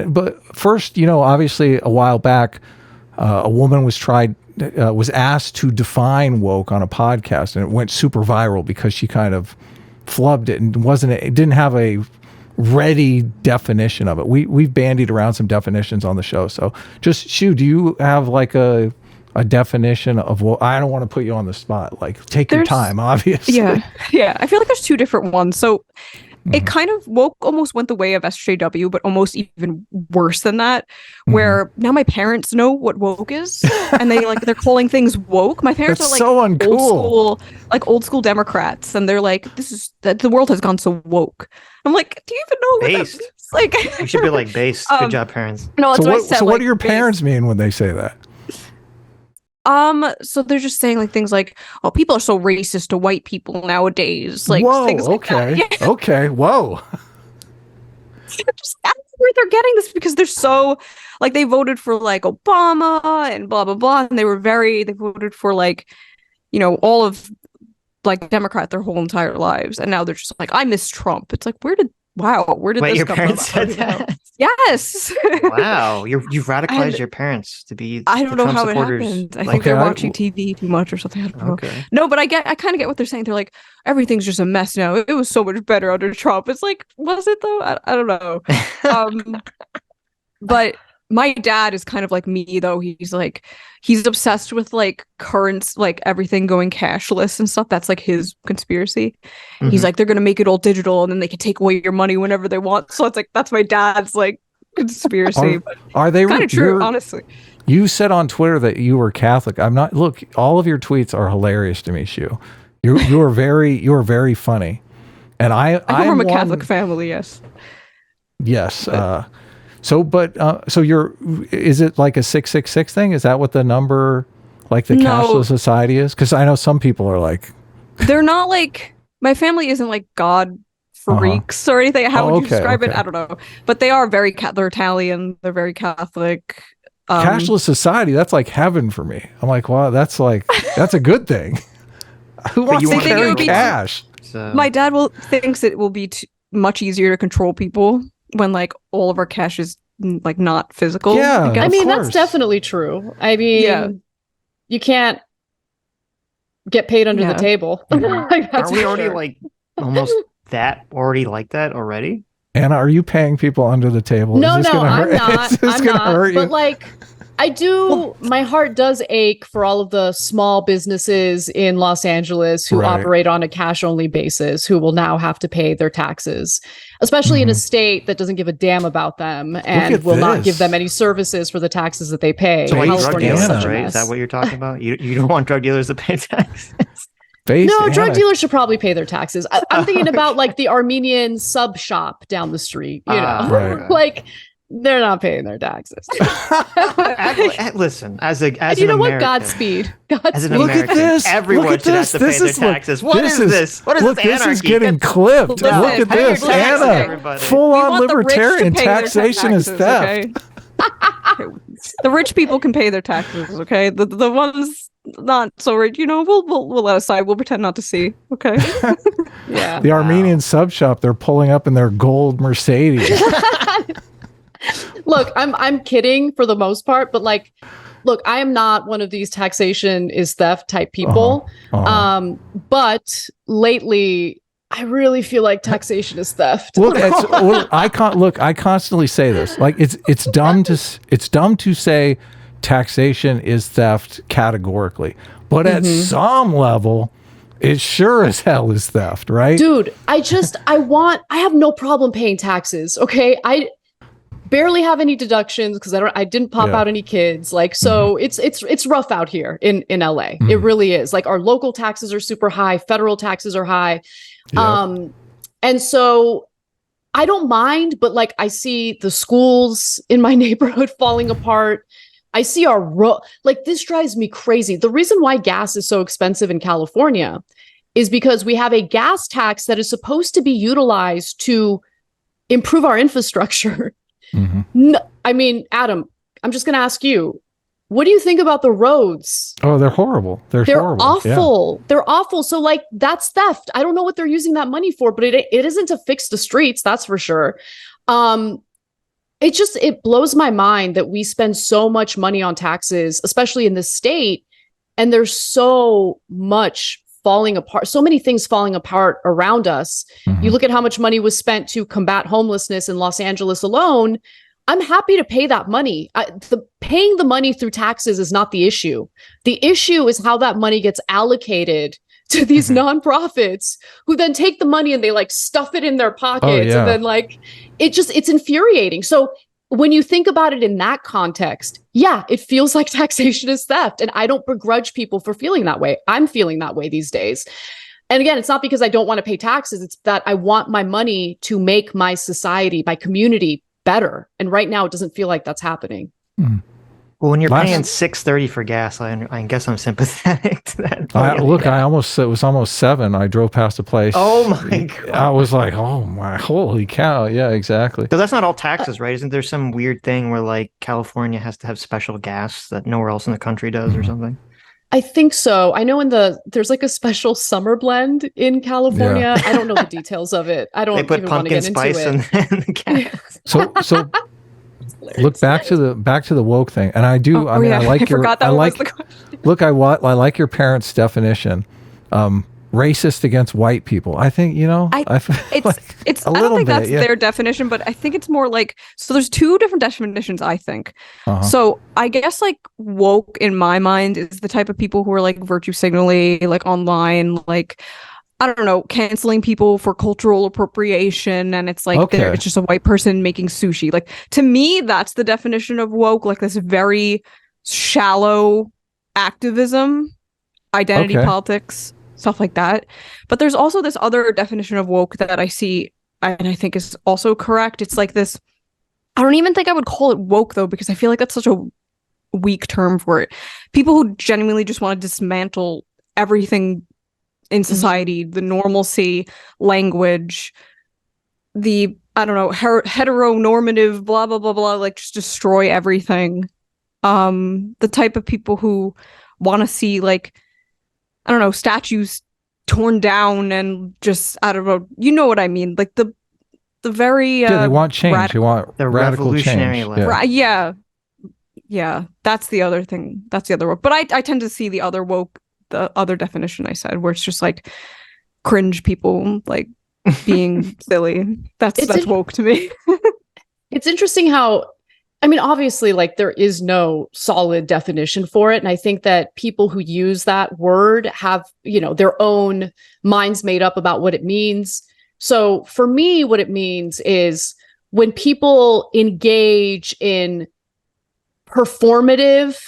but first, obviously, a while back, a woman was asked to define woke on a podcast, and it went super viral because she kind of flubbed it and didn't have a ready definition of it. We've bandied around some definitions on the show. So just Shue, do you have like a definition of what? I don't want to put you on the spot. Like, take your time, obviously. Yeah. I feel like there's two different ones. So it kind of woke almost went the way of SJW, but almost even worse than that, where now my parents know what woke is, and they're calling things woke. My parents That's are like so uncool. old school Democrats, and they're like, the world has gone so woke. I'm like, do you even know what Based. that means? Like, You should be like based. Good job, parents. No, that's what I said. So what like, do your parents mean when they say that? So they're just saying like things like, "Oh, people are so racist to white people nowadays." Like, whoa, things like okay, that. Yeah. okay, whoa. Just I don't know where they're getting this because they're so like they voted for like Obama and blah blah blah, and they voted for like, all of like Democrat their whole entire lives, and now they're just like, I miss Trump. It's like, where did Wait, this your come parents from? said that? Yes. Wow, you've radicalized your parents to be. I don't know Trump how supporters. it happened. I Like, think they're watching TV too much or something. I don't know. Okay. No, but I kind of get what they're saying. They're like, everything's just a mess now. It was so much better under Trump. It's like, was it though? I don't know. But my dad is kind of like me though. He's obsessed with like currents, like everything going cashless and stuff. That's like his conspiracy. He's like, they're gonna make it all digital and then they can take away your money whenever they want. So it's like that's my dad's like conspiracy. Are they kind of true, honestly? You said on Twitter that you were Catholic. I'm not. Look, all of your tweets are hilarious to me, Shue. You are very funny, and I come from a Catholic family. Yes. Yes. So is it like a 666 thing? Is that what the number, like the cashless society is? Because I know some people are like, they're not like, my family isn't like God freaks or anything. How would you describe it? I don't know. But they are they're Italian. They're very Catholic. Cashless society, that's like heaven for me. I'm like, wow, that's a good thing. Who wants to carry cash? My dad thinks it will be much easier to control people when like all of our cash is like not physical. Yeah, I mean, that's definitely true. I mean, you can't get paid under the table. Aren't we already like almost already like that already? Anna, are you paying people under the table? No, I'm not. Is this gonna hurt you? But like, I do. My heart does ache for all of the small businesses in Los Angeles who operate on a cash-only basis, who will now have to pay their taxes, especially in a state that doesn't give a damn about them and will not give them any services for the taxes that they pay. So California drug dealers, is right? Is that what you're talking about? You don't want drug dealers to pay taxes? Drug dealers should probably pay their taxes. I'm thinking about like the Armenian sub shop down the street, like they're not paying their taxes. Listen, as an American, what? Godspeed. As an American, look at this. Everyone should have to pay their taxes. What is this? What is this anarchy? This is getting clipped. Listen, look at this, Anna. Full-on libertarian taxation is theft. Okay? The rich people can pay their taxes. Okay, the ones not so rich, we'll let aside. We'll pretend not to see. Okay. Yeah. The Armenian sub shop, they're pulling up in their gold Mercedes. Look, I'm kidding for the most part, but like, look, I am not one of these taxation is theft type people. But lately, I really feel like taxation is theft. I constantly say this. Like, it's dumb to say taxation is theft categorically, but at some level, it sure as hell is theft, right? Dude, I have no problem paying taxes. Okay, I barely have any deductions because I didn't pop out any kids. Like, so it's rough out here in LA. It really is. Like, our local taxes are super high, federal taxes are high. Yep. And so I don't mind, but like, I see the schools in my neighborhood falling apart. I see our like, this drives me crazy. The reason why gas is so expensive in California is because we have a gas tax that is supposed to be utilized to improve our infrastructure. Mm-hmm. No, I mean, Adam, I'm just going to ask you, what do you think about the roads? Oh, they're horrible. They're horrible. Awful. Yeah. They're awful. So like, that's theft. I don't know what they're using that money for, but it isn't to fix the streets. That's for sure. It blows my mind that we spend so much money on taxes, especially in this state. And there's so much falling apart, so many things falling apart around us. Mm-hmm. You look at how much money was spent to combat homelessness in Los Angeles alone. I'm happy to pay that money. Paying the money through taxes is not the issue. The issue is how that money gets allocated to these nonprofits who then take the money and they like stuff it in their pockets. And then like, it's infuriating. So when you think about it in that context, yeah, it feels like taxation is theft. And I don't begrudge people for feeling that way. I'm feeling that way these days. And again, it's not because I don't want to pay taxes. It's that I want my money to make my society, my community better. And right now it doesn't feel like that's happening. Mm. Well, when you're paying $6.30 for gas, I guess I'm sympathetic to that. It was almost 7. I drove past a place. Oh my God. I was like, oh my, holy cow. Yeah, exactly. So that's not all taxes, right? Isn't there some weird thing where like California has to have special gas that nowhere else in the country does or something? I think so. I know there's like a special summer blend in California. Yeah. I don't know the details of it. I don't even want to get into it. They put pumpkin spice in the gas. So look back to the woke thing, and I do. I like your. Forgot that was the question. Look, I like your parents' definition. Racist against white people. I think it's. I don't think that's their definition, but I think it's more like, so there's 2 different definitions. I think. So I guess like woke in my mind is the type of people who are like virtue signaling, like online, like, I don't know, canceling people for cultural appropriation. And it's like, it's just a white person making sushi. Like, to me, that's the definition of woke, like this very shallow activism, identity politics, stuff like that. But there's also this other definition of woke that I see, and I think is also correct. It's like this, I don't even think I would call it woke though, because I feel like that's such a weak term for it. People who genuinely just want to dismantle everything in society, the normalcy, language, the, I don't know, heteronormative, blah, blah, blah, blah, like just destroy everything. The type of people who want to see, like, I don't know, statues torn down and just, I don't know, you know what I mean? Like the very... they want change. They want the radical revolutionary change. Yeah, that's the other thing. That's the other woke. But I tend to see the other woke, the other definition I said, where it's just like cringe people like being silly. That's woke to me. It's interesting how, I mean, obviously, like there is no solid definition for it. And I think that people who use that word have, their own minds made up about what it means. So for me, what it means is when people engage in performative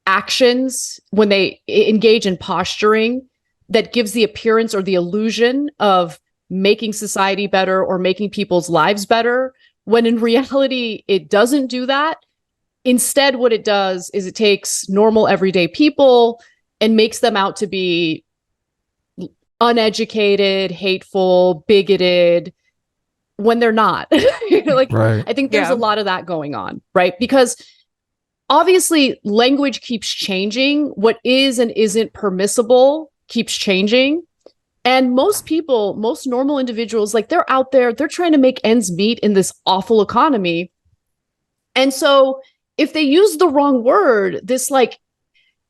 actions, when they engage in posturing that gives the appearance or the illusion of making society better or making people's lives better, when in reality it doesn't do that. Instead, what it does is it takes normal everyday people and makes them out to be uneducated, hateful, bigoted, when they're not. Right. I think there's a lot of that going on, right? Because obviously, language keeps changing. What is and isn't permissible keeps changing. And most people, most normal individuals, like they're out there, they're trying to make ends meet in this awful economy. And so if they use the wrong word, this like,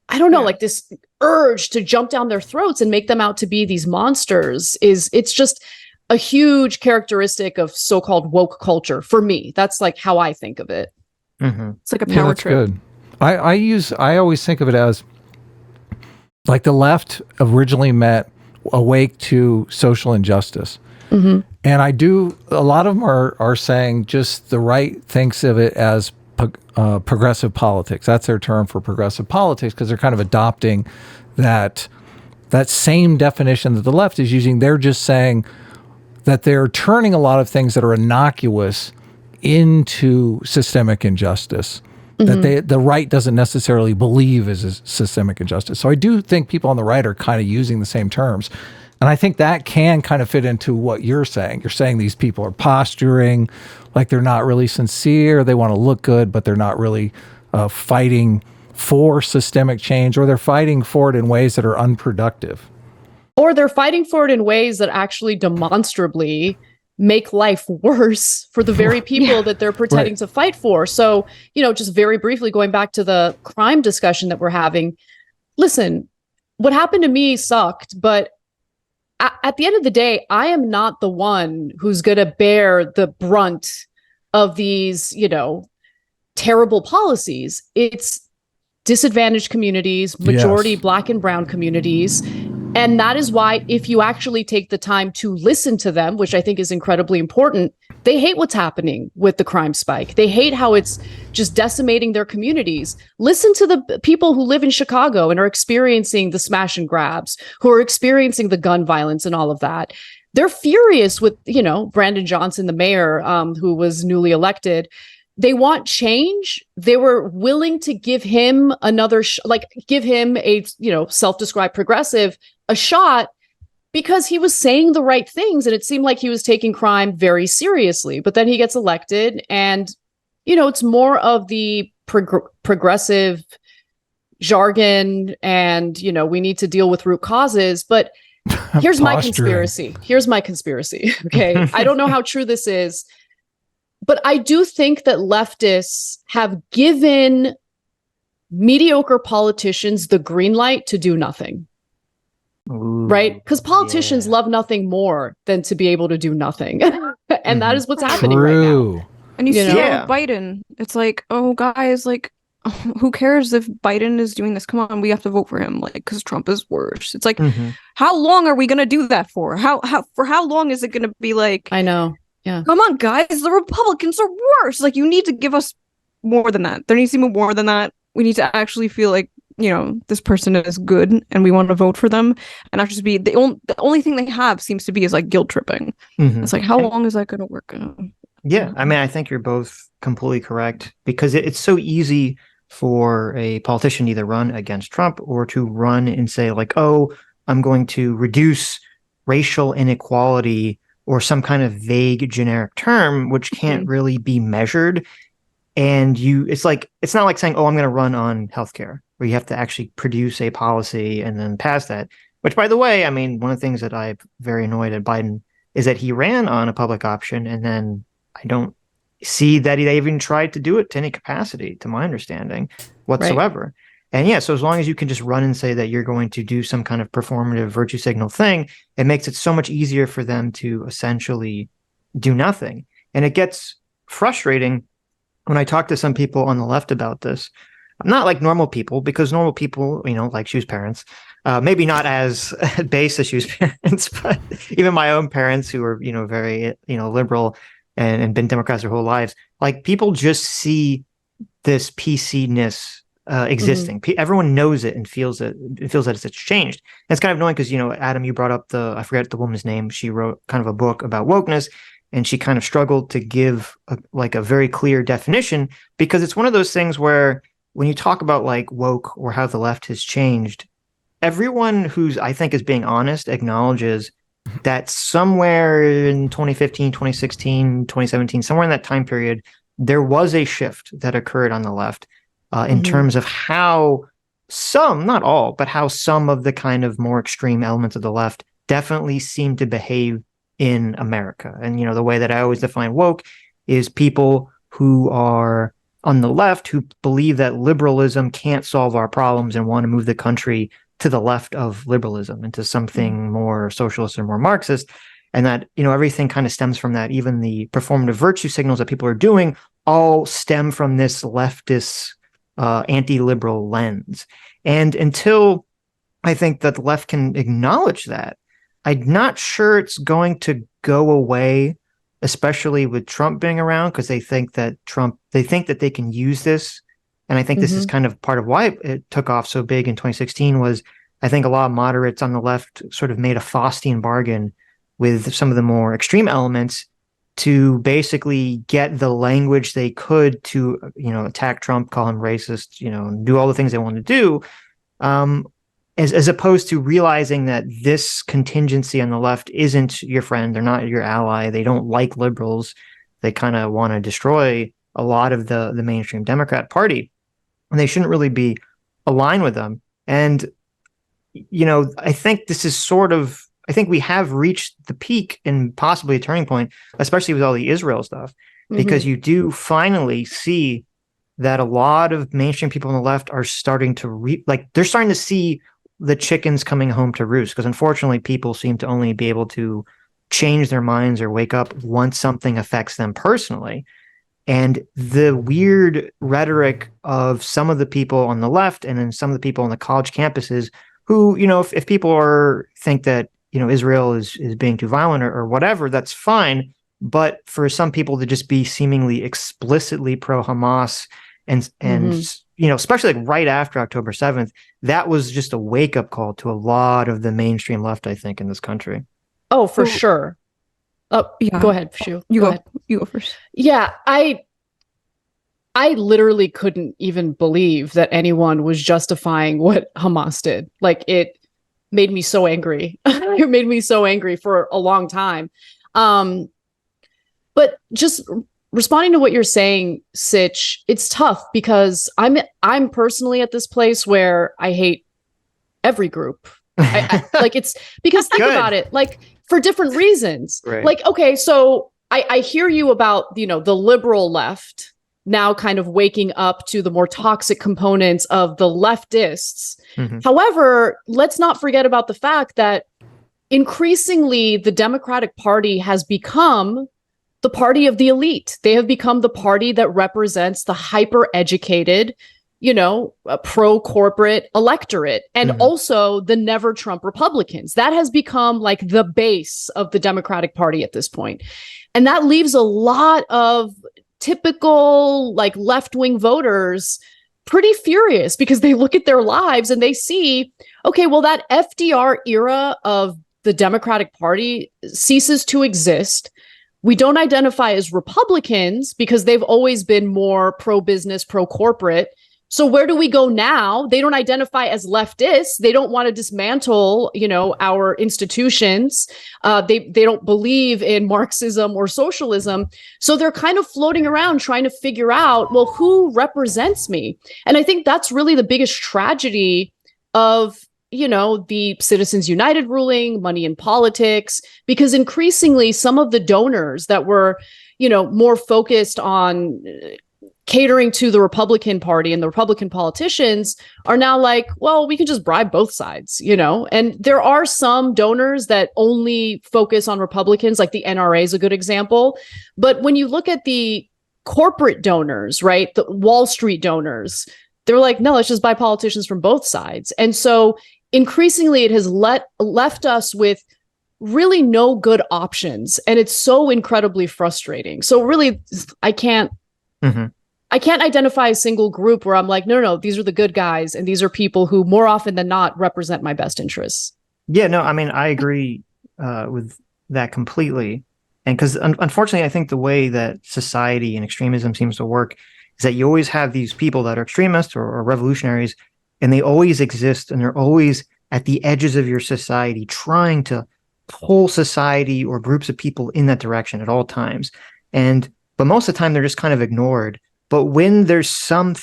I don't know, like this urge to jump down their throats and make them out to be these monsters it's just a huge characteristic of so-called woke culture for me. That's like how I think of it. Mm-hmm. It's like a power trip. Good. I always think of it as like the left originally meant awake to social injustice. Mm-hmm. And a lot of them are saying just the right thinks of it as progressive politics. That's their term for progressive politics, because they're kind of adopting that same definition that the left is using. They're just saying that they're turning a lot of things that are innocuous into systemic injustice. that the right doesn't necessarily believe is a systemic injustice. So I do think people on the right are kind of using the same terms. And I think that can kind of fit into what you're saying. You're saying these people are posturing, like they're not really sincere. They want to look good, but they're not really fighting for systemic change, or they're fighting for it in ways that are unproductive. Or they're fighting for it in ways that actually demonstrably make life worse for the very people that they're pretending to fight for. So, just very briefly going back to the crime discussion that we're having, listen, what happened to me sucked, but at the end of the day, I am not the one who's going to bear the brunt of these, terrible policies. It's disadvantaged communities, majority Black and brown communities. And that is why, if you actually take the time to listen to them, which I think is incredibly important, they hate what's happening with the crime spike. They hate how it's just decimating their communities. Listen to the people who live in Chicago and are experiencing the smash and grabs, who are experiencing the gun violence and all of that. They're furious with, Brandon Johnson, the mayor, who was newly elected. They want change. They were willing to give him another, give him a, self-described progressive a shot because he was saying the right things. And it seemed like he was taking crime very seriously. But then he gets elected and, it's more of the progressive jargon and, we need to deal with root causes. But here's my conspiracy. Okay. I don't know how true this is. But I do think that leftists have given mediocre politicians the green light to do nothing. Ooh, right? Because politicians love nothing more than to be able to do nothing. And that is what's happening right now. And you see Biden. It's like, oh, guys, who cares if Biden is doing this? Come on, we have to vote for him, because Trump is worse. It's like, how long are we going to do that for? For how long is it going to be like? I know. Yeah. Come on, guys, the Republicans are worse. You need to give us more than that. There needs to be more than that. We need to actually feel like, this person is good and we want to vote for them, and not just be the only thing they have seems to be is guilt tripping. It's like, how long is that going to work? Yeah. I mean, I think you're both completely correct, because it's so easy for a politician to either run against Trump or to run and say oh, I'm going to reduce racial inequality or some kind of vague generic term, which can't really be measured. And it's not like saying, oh, I'm going to run on healthcare, where you have to actually produce a policy and then pass that. Which, by the way, I mean, one of the things that I'm very annoyed at Biden is that he ran on a public option, and then I don't see that he even tried to do it to any capacity, to my understanding, whatsoever. Right. And so as long as you can just run and say that you're going to do some kind of performative virtue signal thing, it makes it so much easier for them to essentially do nothing. And it gets frustrating when I talk to some people on the left about this. Not like normal people, because normal people, like Shue's parents, maybe not as base as Shue's parents, but even my own parents who are, very, liberal and been Democrats their whole lives, people just see this PC-ness existing. Everyone knows it and feels it. It feels that it's changed. And it's kind of annoying because, Adam, you brought up I forget the woman's name. She wrote kind of a book about wokeness, and she kind of struggled to give a very clear definition, because it's one of those things where when you talk about woke or how the left has changed, everyone who's, I think, is being honest acknowledges that somewhere in 2015, 2016, 2017, somewhere in that time period, there was a shift that occurred on the left in terms of how some, not all, but how some of the kind of more extreme elements of the left definitely seem to behave in America. And, the way that I always define woke is people who are on the left who believe that liberalism can't solve our problems and want to move the country to the left of liberalism into something more socialist or more Marxist. And that, everything kind of stems from that. Even the performative virtue signals that people are doing all stem from this leftist anti-liberal lens. And until I think that the left can acknowledge that, I'm not sure it's going to go away, especially with Trump being around, because they think that they can use this. And I think this is kind of part of why it took off so big in 2016 was, I think a lot of moderates on the left sort of made a Faustian bargain with some of the more extreme elements to basically get the language they could to, attack Trump, call him racist, do all the things they want to do, as opposed to realizing that this contingency on the left isn't your friend. They're not your ally. They don't like liberals. They kind of want to destroy a lot of the mainstream Democrat Party, and they shouldn't really be aligned with them. And, I think this is I think we have reached the peak and possibly a turning point, especially with all the Israel stuff, because you do finally see that a lot of mainstream people on the left are starting to they're starting to see the chickens coming home to roost, because unfortunately people seem to only be able to change their minds or wake up once something affects them personally. And the weird rhetoric of some of the people on the left and then some of the people on the college campuses who, if people think that, Israel is being too violent or whatever, that's fine. But for some people to just be seemingly explicitly pro-Hamas and especially like right after October 7th, that was just a wake-up call to a lot of the mainstream left, I think, in this country. Oh, for sure. Oh, yeah. Go ahead, Shue. You go ahead. You go first. Yeah, I literally couldn't even believe that anyone was justifying what Hamas did. Like, it made me so angry. It made me so angry for a long time. But just responding to what you're saying, Sitch, it's tough because I'm personally at this place where I hate every group. Like, it's because think about it, like, for different reasons. Right. Like, okay, so I hear you about, the liberal left now kind of waking up to the more toxic components of the leftists. However, let's not forget about the fact that increasingly the Democratic Party has become the party of the elite. They have become the party that represents the hyper-educated, pro-corporate electorate, and also the never Trump Republicans. That has become like the base of the Democratic Party at this point. And that leaves a lot of typical like left-wing voters pretty furious because they look at their lives and they see, okay, well, that FDR era of the Democratic Party ceases to exist. We don't identify as Republicans because they've always been more pro-business, pro-corporate. So where do we go now? They don't identify as leftists. They don't want to dismantle, our institutions. They don't believe in Marxism or socialism. So they're kind of floating around trying to figure out, well, who represents me? And I think that's really the biggest tragedy of, the Citizens United ruling, money in politics, because increasingly some of the donors that were, more focused on catering to the Republican Party and the Republican politicians are now like, well, we can just bribe both sides, and there are some donors that only focus on Republicans, like the NRA is a good example. But when you look at the corporate donors, right, the Wall Street donors, they're like, no, let's just buy politicians from both sides. And so increasingly it has left us with really no good options. And it's so incredibly frustrating. So really, I can't identify a single group where I'm like, no, these are the good guys. And these are people who more often than not represent my best interests. Yeah, no, I mean, I agree with that completely. And because unfortunately, I think the way that society and extremism seems to work is that you always have these people that are extremists or revolutionaries, and they always exist, and they're always at the edges of your society trying to pull society or groups of people in that direction at all times. But most of the time, they're just kind of ignored. But when there's some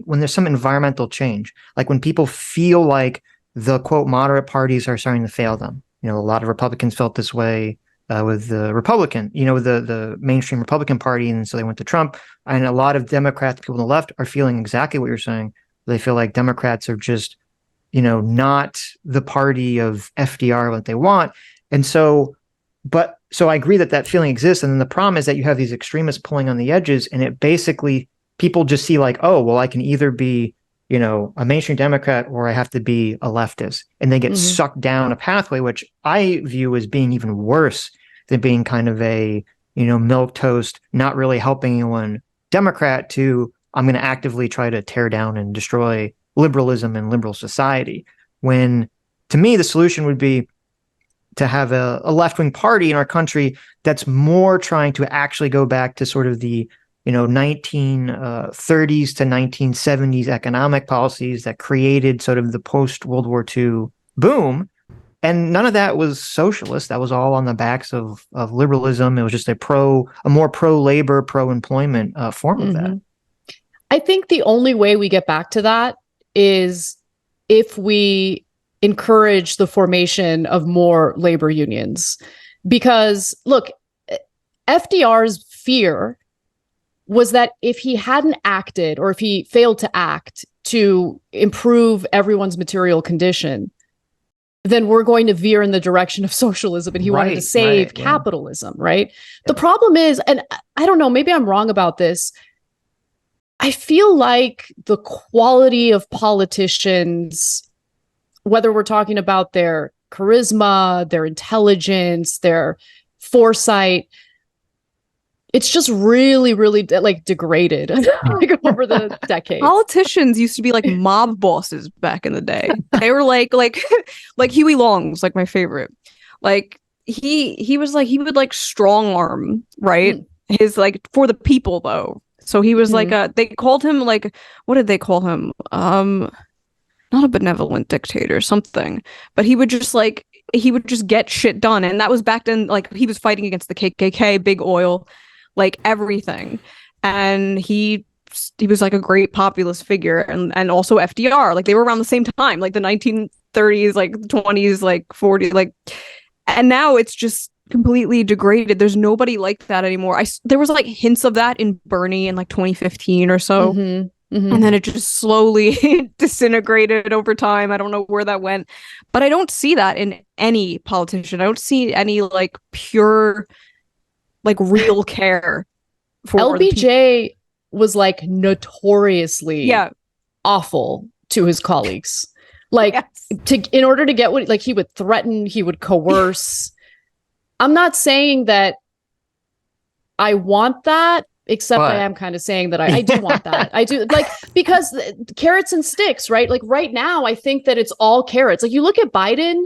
environmental change, like when people feel like the quote moderate parties are starting to fail them, a lot of Republicans felt this way with the the mainstream Republican Party, and so they went to Trump. And a lot of Democrats, people on the left, are feeling exactly what you're saying. They feel like Democrats are just, not the party of FDR what they want, and so I agree that feeling exists. And then the problem is that you have these extremists pulling on the edges, and it basically, people just see like, oh, well, I can either be, a mainstream Democrat or I have to be a leftist. And they get sucked down a pathway, which I view as being even worse than being kind of a, milquetoast, not really helping anyone Democrat to, I'm going to actively try to tear down and destroy liberalism and liberal society. When to me, the solution would be, to have a left-wing party in our country that's more trying to actually go back to sort of the 1930s to 1970s economic policies that created sort of the post-World War II boom. And none of that was socialist. That was all on the backs of liberalism. It was just a more pro-labor, pro-employment form of that. I think the only way we get back to that is if we encourage the formation of more labor unions. Because, look, FDR's fear was that if he hadn't acted, or if he failed to act to improve everyone's material condition, then we're going to veer in the direction of socialism, and he wanted to save capitalism, right? The problem is, and I don't know, maybe I'm wrong about this, I feel like the quality of politicians, whether we're talking about their charisma, their intelligence, their foresight, it's just really, really like degraded like over the decades. Politicians used to be like mob bosses back in the day. They were like Huey Long was like my favorite. Like he was like, he would like strong arm, right? His like for the people though. So he was like they called him like, what did they call him? Not a benevolent dictator, something. But he would just get shit done. And that was back then, like he was fighting against the KKK, big oil, like everything. And he was like a great populist figure, and also FDR, like they were around the same time, like the 1930s, like 20s, like 40s, like, and now it's just completely degraded. There's nobody like that anymore. There was like hints of that in Bernie in like 2015 or so. And then it just slowly disintegrated over time. I don't know where that went, but I don't see that in any politician. I don't see any like pure, like real care for LBJ was like notoriously awful to his colleagues. Like in order to get what, like he would threaten, he would coerce. I'm not saying that I want that, except I am kind of saying that I do want that. I do, like, because carrots and sticks, right? Like right now, I think that it's all carrots. Like you look at Biden,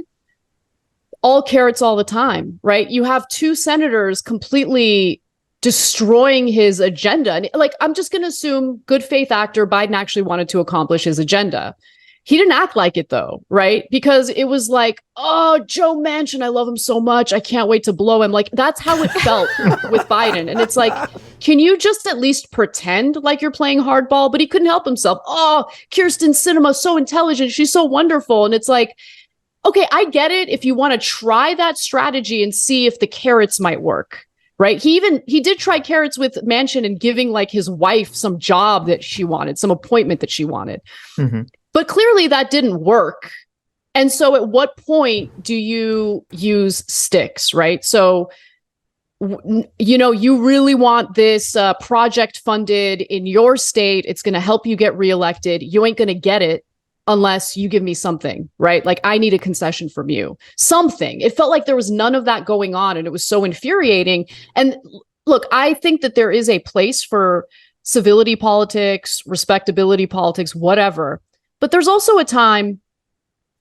all carrots all the time, right? You have two senators completely destroying his agenda. And like, I'm just going to assume good faith actor Biden actually wanted to accomplish his agenda. He didn't act like it though, right? Because it was like, oh, Joe Manchin, I love him so much. I can't wait to blow him. Like that's how it felt with Biden. And it's like, can you just at least pretend like you're playing hardball? But he couldn't help himself. Oh, Kirsten Sinema, so intelligent. She's so wonderful. And it's like, okay, I get it. If you want to try that strategy and see if the carrots might work, right? He did try carrots with Manchin and giving like his wife some job that she wanted, some appointment that she wanted. But clearly that didn't work. And so at what point do you use sticks, right? So, you really want this project funded in your state. It's going to help you get reelected. You ain't going to get it unless you give me something, right? Like I need a concession from you, something. It felt like there was none of that going on, and it was so infuriating. And look, I think that there is a place for civility politics, respectability politics, whatever. But there's also a time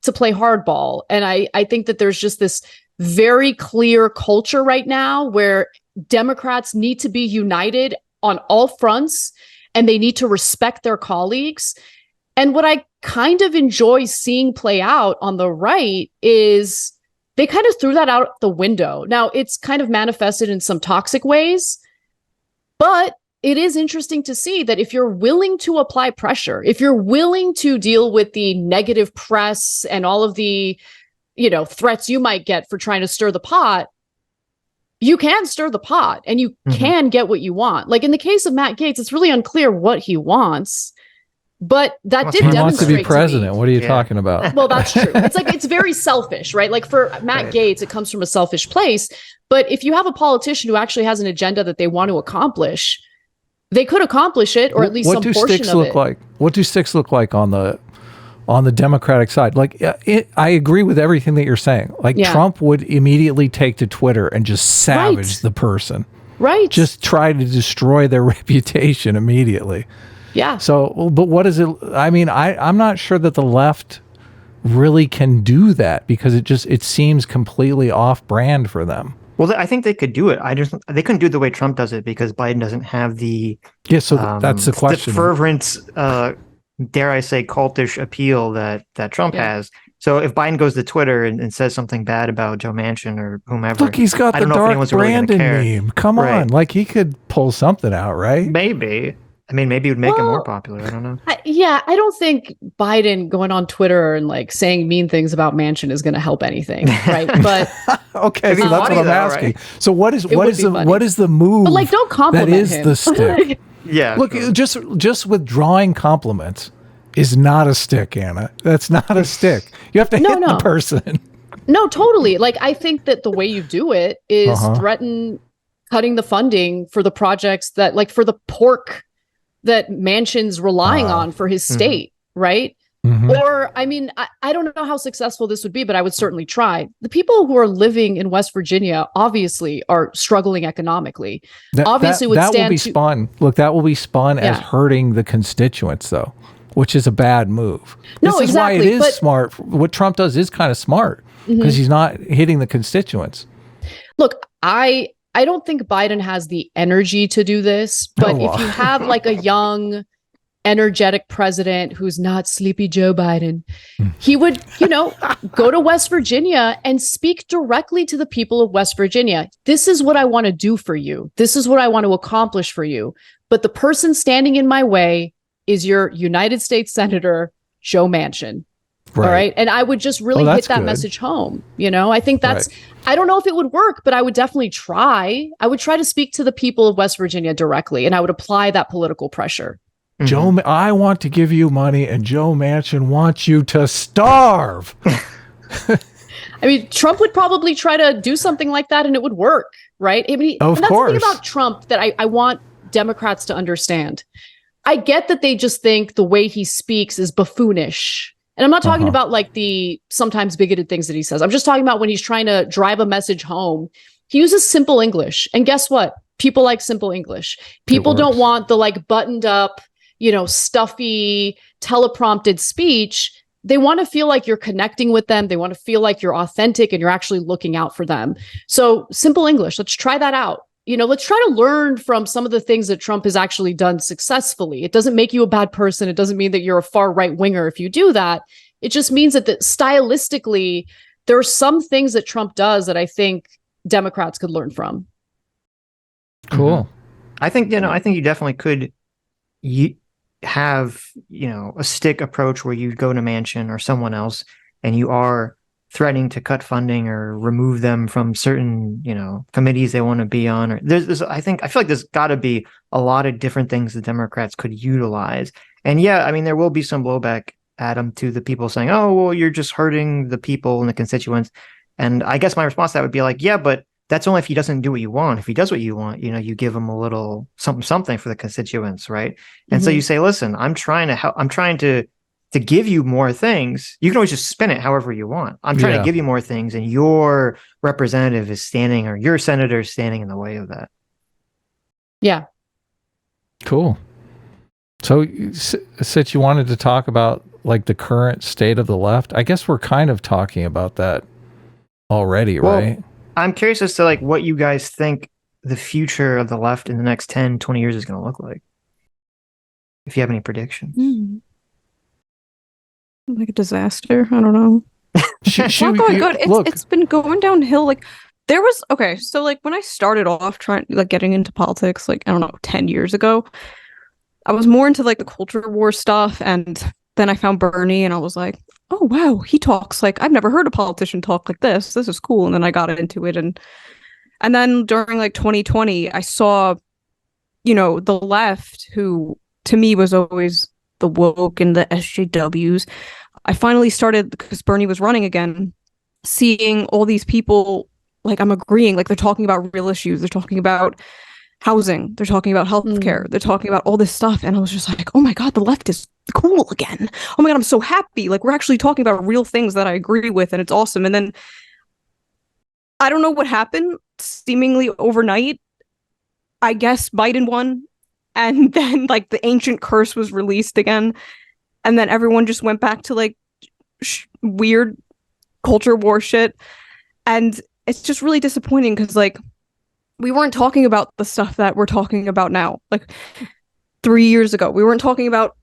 to play hardball. And I think that there's just this very clear culture right now where Democrats need to be united on all fronts, and they need to respect their colleagues. And what I kind of enjoy seeing play out on the right is they kind of threw that out the window. Now, it's kind of manifested in some toxic ways, but it is interesting to see that if you're willing to apply pressure, if you're willing to deal with the negative press and all of the, threats you might get for trying to stir the pot, you can stir the pot and you can get what you want. Like in the case of Matt Gaetz, it's really unclear what he wants, but that did demonstrate. He wants to be president. What are you talking about? Well, that's true. It's like, it's very selfish, right? Like for Matt Gaetz, it comes from a selfish place. But if you have a politician who actually has an agenda that they want to accomplish, they could accomplish it, or at least some portion of it. What do sticks look like on the Democratic side? Like, I agree with everything that you're saying. Like, Trump would immediately take to Twitter and just savage the person. Right. Just try to destroy their reputation immediately. Yeah. So, but what is it? I mean, I'm not sure that the left really can do that because it seems completely off brand for them. Well, I think they could do it. They couldn't do it the way Trump does it because Biden doesn't have the that's the question. The fervent, dare I say, cultish appeal that Trump has. So if Biden goes to Twitter and says something bad about Joe Manchin or whomever, look, he's got the dark Brandon meme. Come on, like he could pull something out, right? Maybe. I mean, maybe it would make him more popular. I don't know. I don't think Biden going on Twitter and like saying mean things about Manchin is going to help anything, right? But okay, so that's what I'm asking. Right? So what is the move? But like, don't compliment that is him. The stick. Yeah. Look, just withdrawing compliments is not a stick, Anna. That's not a stick. You have to hit the person. No, totally. Like, I think that the way you do it is threaten cutting the funding for the projects that, like, for the pork that Manchin's relying on for his state, right? Or, I mean, I don't know how successful this would be, but I would certainly try. The people who are living in West Virginia obviously are struggling economically. That will be spun. Look, that will be spun as hurting the constituents, though, which is a bad move. No, this is why it is smart. What Trump does is kind of smart because he's not hitting the constituents. Look, I don't think Biden has the energy to do this, but if you have like a young, energetic president who's not sleepy Joe Biden, he would, go to West Virginia and speak directly to the people of West Virginia. This is what I want to do for you. This is what I want to accomplish for you. But the person standing in my way is your United States Senator, Joe Manchin. Right. All right. And I would just really hit that message home. I think that's, I don't know if it would work, but I would definitely try. I would try to speak to the people of West Virginia directly, and I would apply that political pressure. Joe, I want to give you money, and Joe Manchin wants you to starve. I mean, Trump would probably try to do something like that, and it would work, right? I mean, of that's course. The thing about Trump that I want Democrats to understand. I get that they just think the way he speaks is buffoonish. And I'm not talking about like the sometimes bigoted things that he says. I'm just talking about when he's trying to drive a message home. He uses simple English. And guess what? People like simple English. People don't want the like buttoned up, stuffy, teleprompted speech. They want to feel like you're connecting with them. They want to feel like you're authentic and you're actually looking out for them. So simple English, let's try that out. Let's try to learn from some of the things that Trump has actually done successfully. It doesn't make you a bad person. It doesn't mean that you're a far right winger if you do that. It just means that stylistically, there are some things that Trump does that I think Democrats could learn from. Cool. I think, I think you definitely could have, a stick approach where you go to Manchin or someone else and you are threatening to cut funding or remove them from certain, committees they want to be on. Or I feel like there's got to be a lot of different things the Democrats could utilize. And I mean, there will be some blowback at them to the people saying, oh, well, you're just hurting the people and the constituents. And I guess my response to that would be like, yeah, but that's only if he doesn't do what you want. If he does what you want, you give him a little something for the constituents, right? And so you say, listen, I'm trying to help. I'm trying to give you more things. You can always just spin it however you want. I'm trying to give you more things, and your representative is standing, or your senator is standing in the way of that. Yeah. Cool. So, Sitch, you wanted to talk about like the current state of the left. I guess we're kind of talking about that already, right? I'm curious as to like what you guys think the future of the left in the next 10, 20 years is going to look like. If you have any predictions. Like a disaster. I don't know. It's not going good. It's been going downhill. Like there was so like when I started off getting into politics, like I don't know, 10 years ago, I was more into like the culture war stuff, and then I found Bernie and I was like, oh wow, he talks like I've never heard a politician talk like this. This is cool. And then I got into it, and then during like 2020, I saw, the left, who to me was always the woke and the SJWs. I finally started, because Bernie was running again, seeing all these people, like I'm agreeing, like they're talking about real issues. They're talking about housing. They're talking about healthcare. They're talking about all this stuff. And I was just like, oh my God, the left is cool again. Oh my God, I'm so happy. Like we're actually talking about real things that I agree with, and it's awesome. And then I don't know what happened, seemingly overnight. I guess Biden won. And then like the ancient curse was released again. And then everyone just went back to like weird culture war shit. And it's just really disappointing because, like, we weren't talking about the stuff that we're talking about now. Like 3 years ago, we weren't talking about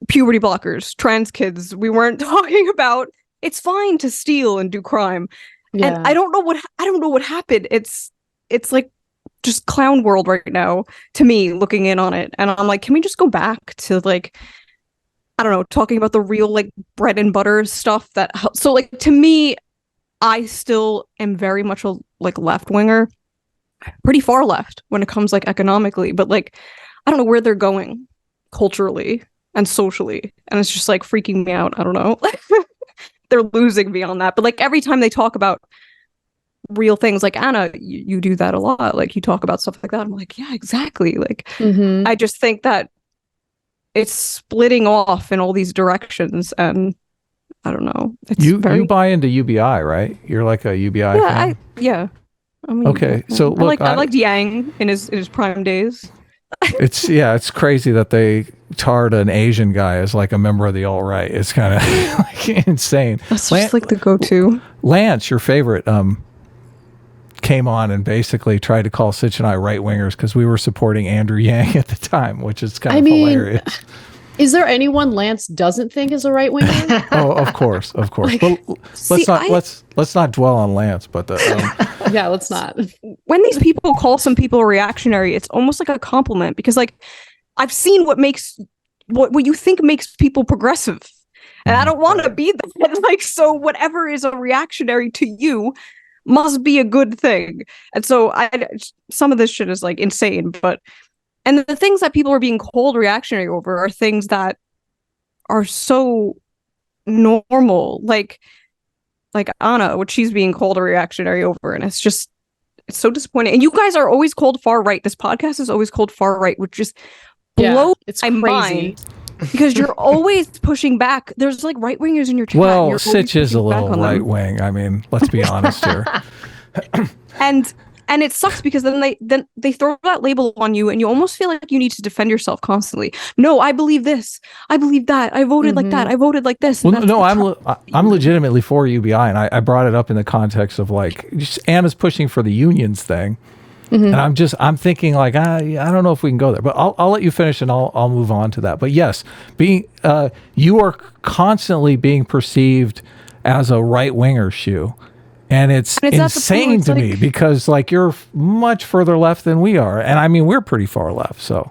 puberty blockers, trans kids. We weren't talking about it's fine to steal and do crime. Yeah. And I don't know what happened. It's like just clown world right now to me looking in on it. And I'm like, can we just go back to, like, I don't know, talking about the real, like, bread and butter stuff that so, like, to me, I still am very much a, like, left winger, pretty far left when it comes, like, economically, but, like, I don't know where they're going culturally and socially, and it's just, like, freaking me out. I don't know. They're losing me on that. But, like, every time they talk about real things, like, Anna, you do that a lot. Like, you talk about stuff like that. I'm like, yeah, exactly. Like, I just think that it's splitting off in all these directions, and I don't know. It's you buy into UBI, right? You're like a UBI fan? I mean, okay, so look, I liked Yang in his prime days. It's crazy that they tarred an Asian guy as, like, a member of the alt-right. It's kind of like insane. That's just like the go-to. Lance, your favorite, came on and basically tried to call Sitch and I right-wingers because we were supporting Andrew Yang at the time, which is kind of hilarious. Is there anyone Lance doesn't think is a right winger? Oh, of course. Like, But let's not dwell on Lance. But yeah, let's not. When these people call some people reactionary, it's almost like a compliment because, like, I've seen what you think makes people progressive, and I don't want to be that. Like, so whatever is a reactionary to you must be a good thing. And so some of this shit is, like, insane, but. And the things that people are being called reactionary over are things that are so normal, like Anna, what she's being called a reactionary over, and it's so disappointing. And you guys are always called far right. This podcast is always called far right, which just blows my mind because you're always pushing back. There's, like, right wingers in your chat. Well, Sitch is a little right wing. I mean, let's be honest here. And it sucks because then they throw that label on you and you almost feel like you need to defend yourself constantly. No, I believe this. I believe that. I voted like that. I voted like this. Well, no, I'm legitimately for UBI, and I brought it up in the context of, like, just Anna's pushing for the unions thing, and I'm thinking, like, I don't know if we can go there, but I'll let you finish and I'll move on to that. But yes, you are constantly being perceived as a right winger, Shoe. And it's insane to me because, like, you're much further left than we are. And I mean, we're pretty far left. So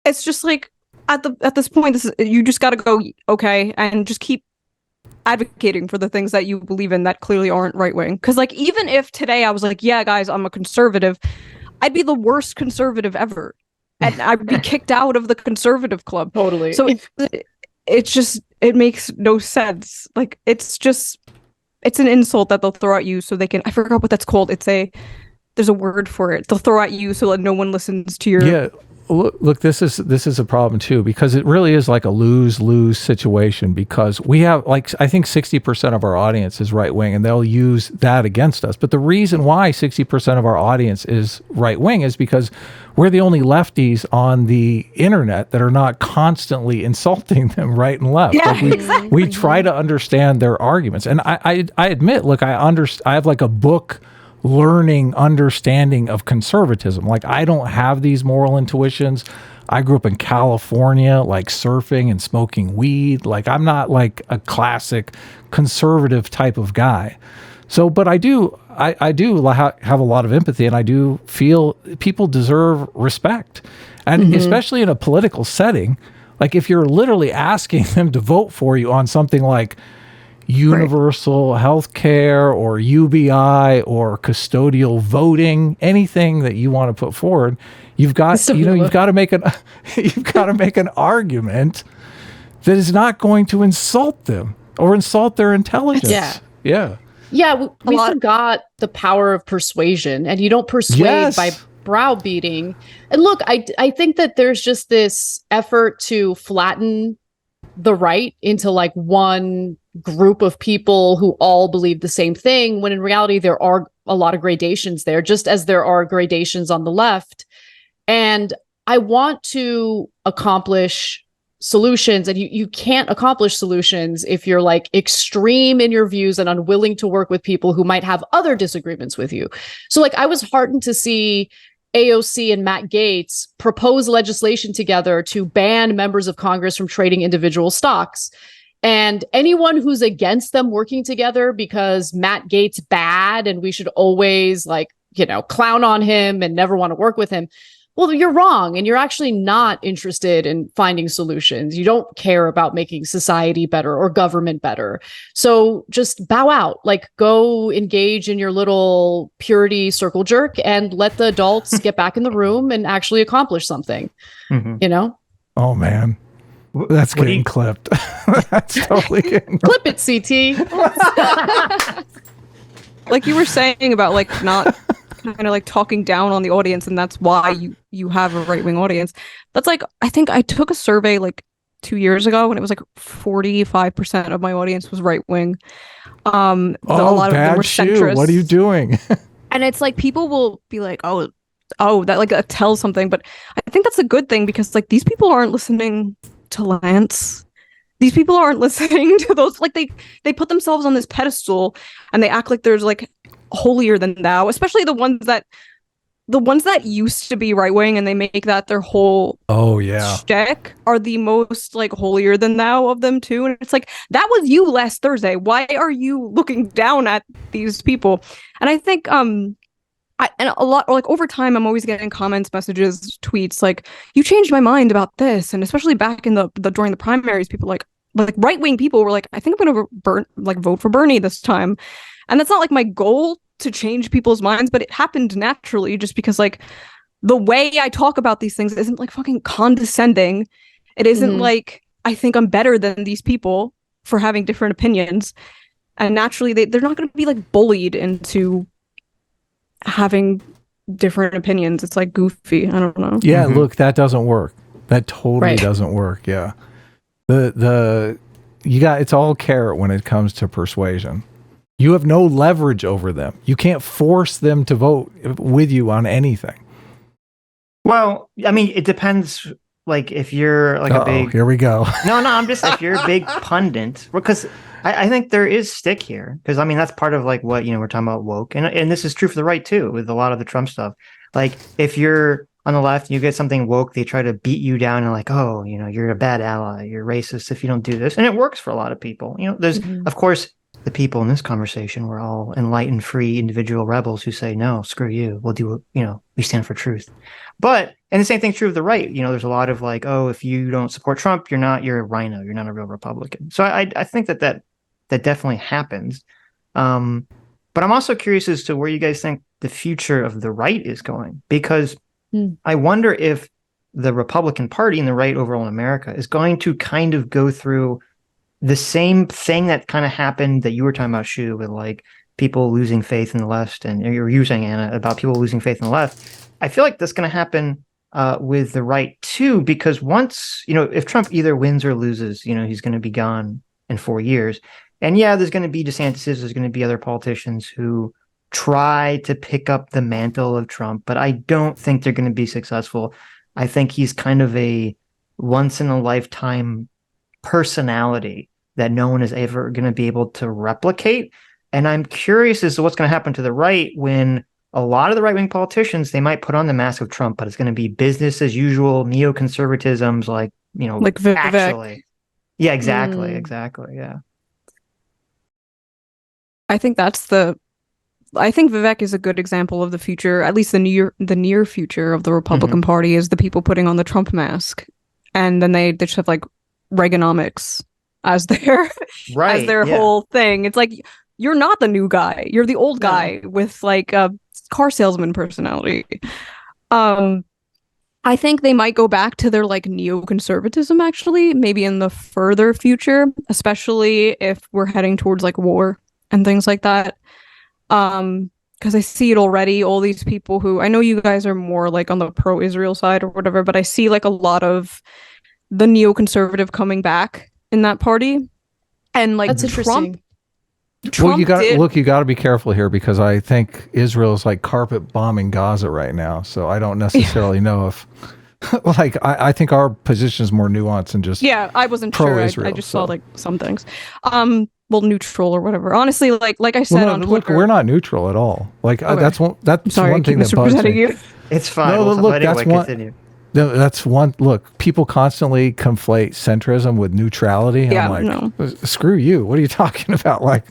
it's just like at this point, you just got to go, okay, and just keep advocating for the things that you believe in that clearly aren't right wing. Because, like, even if today I was like, yeah, guys, I'm a conservative, I'd be the worst conservative ever. And I'd be kicked out of the conservative club. Totally. So it makes no sense. Like, it's an insult that they'll throw at you so they can, I forgot what that's called. There's a word for it. They'll throw at you so that no one listens to your. Yeah. Look, this is a problem too, because it really is like a lose-lose situation, because we have, like, I think 60% of our audience is right wing and they'll use that against us. But the reason why 60% of our audience is right wing is because we're the only lefties on the internet that are not constantly insulting them right and left. Yeah, like exactly. We try to understand their arguments. And I admit, look, I have, like, a book learning understanding of conservatism. Like, I don't have these moral intuitions. I grew up in California, like, surfing and smoking weed. Like, I'm not, like, a classic conservative type of guy. So, but I do have a lot of empathy, and I do feel people deserve respect. And especially in a political setting, like, if you're literally asking them to vote for you on something like universal health care or UBI or custodial voting, anything that you want to put forward, you've got to make an argument that is not going to insult them or insult their intelligence. Yeah. We forgot the power of persuasion, and you don't persuade by browbeating. And look, I think that there's just this effort to flatten the right into, like, one group of people who all believe the same thing, when in reality there are a lot of gradations there, just as there are gradations on the left. And I want to accomplish solutions, and you can't accomplish solutions if you're like extreme in your views and unwilling to work with people who might have other disagreements with you. So like I was heartened to see AOC and Matt Gaetz propose legislation together to ban members of Congress from trading individual stocks. And anyone who's against them working together because Matt Gaetz bad and we should always like, clown on him and never want to work with him. Well, you're wrong. And you're actually not interested in finding solutions. You don't care about making society better or government better. So just bow out, like go engage in your little purity circle jerk and let the adults get back in the room and actually accomplish something, Oh, man. That's getting clipped. That's totally getting clip it, CT. Like you were saying about like not kind of like talking down on the audience, and that's why you have a right-wing audience. That's like, I think I took a survey like 2 years ago and it was like 45% of my audience was right-wing. A lot of them were centrist. What are you doing? And it's like people will be like, oh, that like that tells something. But I think that's a good thing because like these people aren't listening to Lance. These people aren't listening to those, like they put themselves on this pedestal and they act like there's like holier than thou, especially the ones that used to be right wing and they make that their whole shtick are the most like holier than thou of them too. And it's like, that was you last Thursday. Why are you looking down at these people? And I think and a lot, like over time, I'm always getting comments, messages, tweets like, you changed my mind about this. And especially back in the during the primaries, people like right-wing people were like, I think I'm going to vote for Bernie this time. And that's not like my goal to change people's minds, but it happened naturally just because like the way I talk about these things isn't like fucking condescending. It isn't like, I think I'm better than these people for having different opinions. And naturally they're not going to be like bullied into having different opinions. It's like goofy. I don't know. Yeah, look, that doesn't work. That totally doesn't work. Yeah. It's all carrot when it comes to persuasion. You have no leverage over them. You can't force them to vote with you on anything. Well, I mean, it depends. Like if you're like a big, here we go. No, I'm just if you're a big pundit, because I think there is stick here. Because I mean, that's part of like what, we're talking about woke. And this is true for the right too, with a lot of the Trump stuff. Like if you're on the left and you get something woke, they try to beat you down and like, oh, you're a bad ally. You're racist if you don't do this. And it works for a lot of people. There's, of course, the people in this conversation were all enlightened, free individual rebels who say, no, screw you. We'll do, we stand for truth. But, and the same thing's true of the right. There's a lot of like, oh, if you don't support Trump, you're a rhino. You're not a real Republican. So I think that definitely happens. But I'm also curious as to where you guys think the future of the right is going, because I wonder if the Republican Party and the right overall in America is going to kind of go through the same thing that kind of happened that you were talking about, Shue, with like people losing faith in the left, and you were saying, Anna, about people losing faith in the left. I feel like that's going to happen with the right too, because once, if Trump either wins or loses, he's going to be gone in 4 years. And yeah, there's going to be DeSantis, there's going to be other politicians who try to pick up the mantle of Trump, but I don't think they're going to be successful. I think he's kind of a once in a lifetime personality that no one is ever going to be able to replicate. And I'm curious as to what's going to happen to the right when a lot of the right-wing politicians, they might put on the mask of Trump, but it's going to be business as usual, neoconservatisms, like, like Vivek. Actually. Yeah, exactly. Yeah. I think Vivek is a good example of the future, at least the near future of the Republican Party, is the people putting on the Trump mask. And then they just have like Reaganomics as their whole thing. It's like, you're not the new guy. You're the old guy with like a car salesman personality. I think they might go back to their like neoconservatism actually, maybe in the further future, especially if we're heading towards like war and things like that. Because I see it already, all these people who, I know you guys are more like on the pro-Israel side or whatever, but I see like a lot of the neoconservative coming back in that party. And like that's interesting. Well, you got to be careful here, because I think Israel is like carpet bombing Gaza right now. So I don't necessarily know if Like I think our position is more nuanced than just Yeah, I wasn't sure. pro-Israel, I just saw like some things. Well, neutral or whatever. Honestly, like I said well, no, on look, Twitter. we're not neutral at all. Like Okay. that's one Sorry, I one keep thing that bugs misrepresenting me. you. It's fine. No, Well, look, but anyway, that's one. continue. No, that's one. Look, people constantly conflate centrism with neutrality. And Yeah, I'm like, screw you. What are you talking about? Like,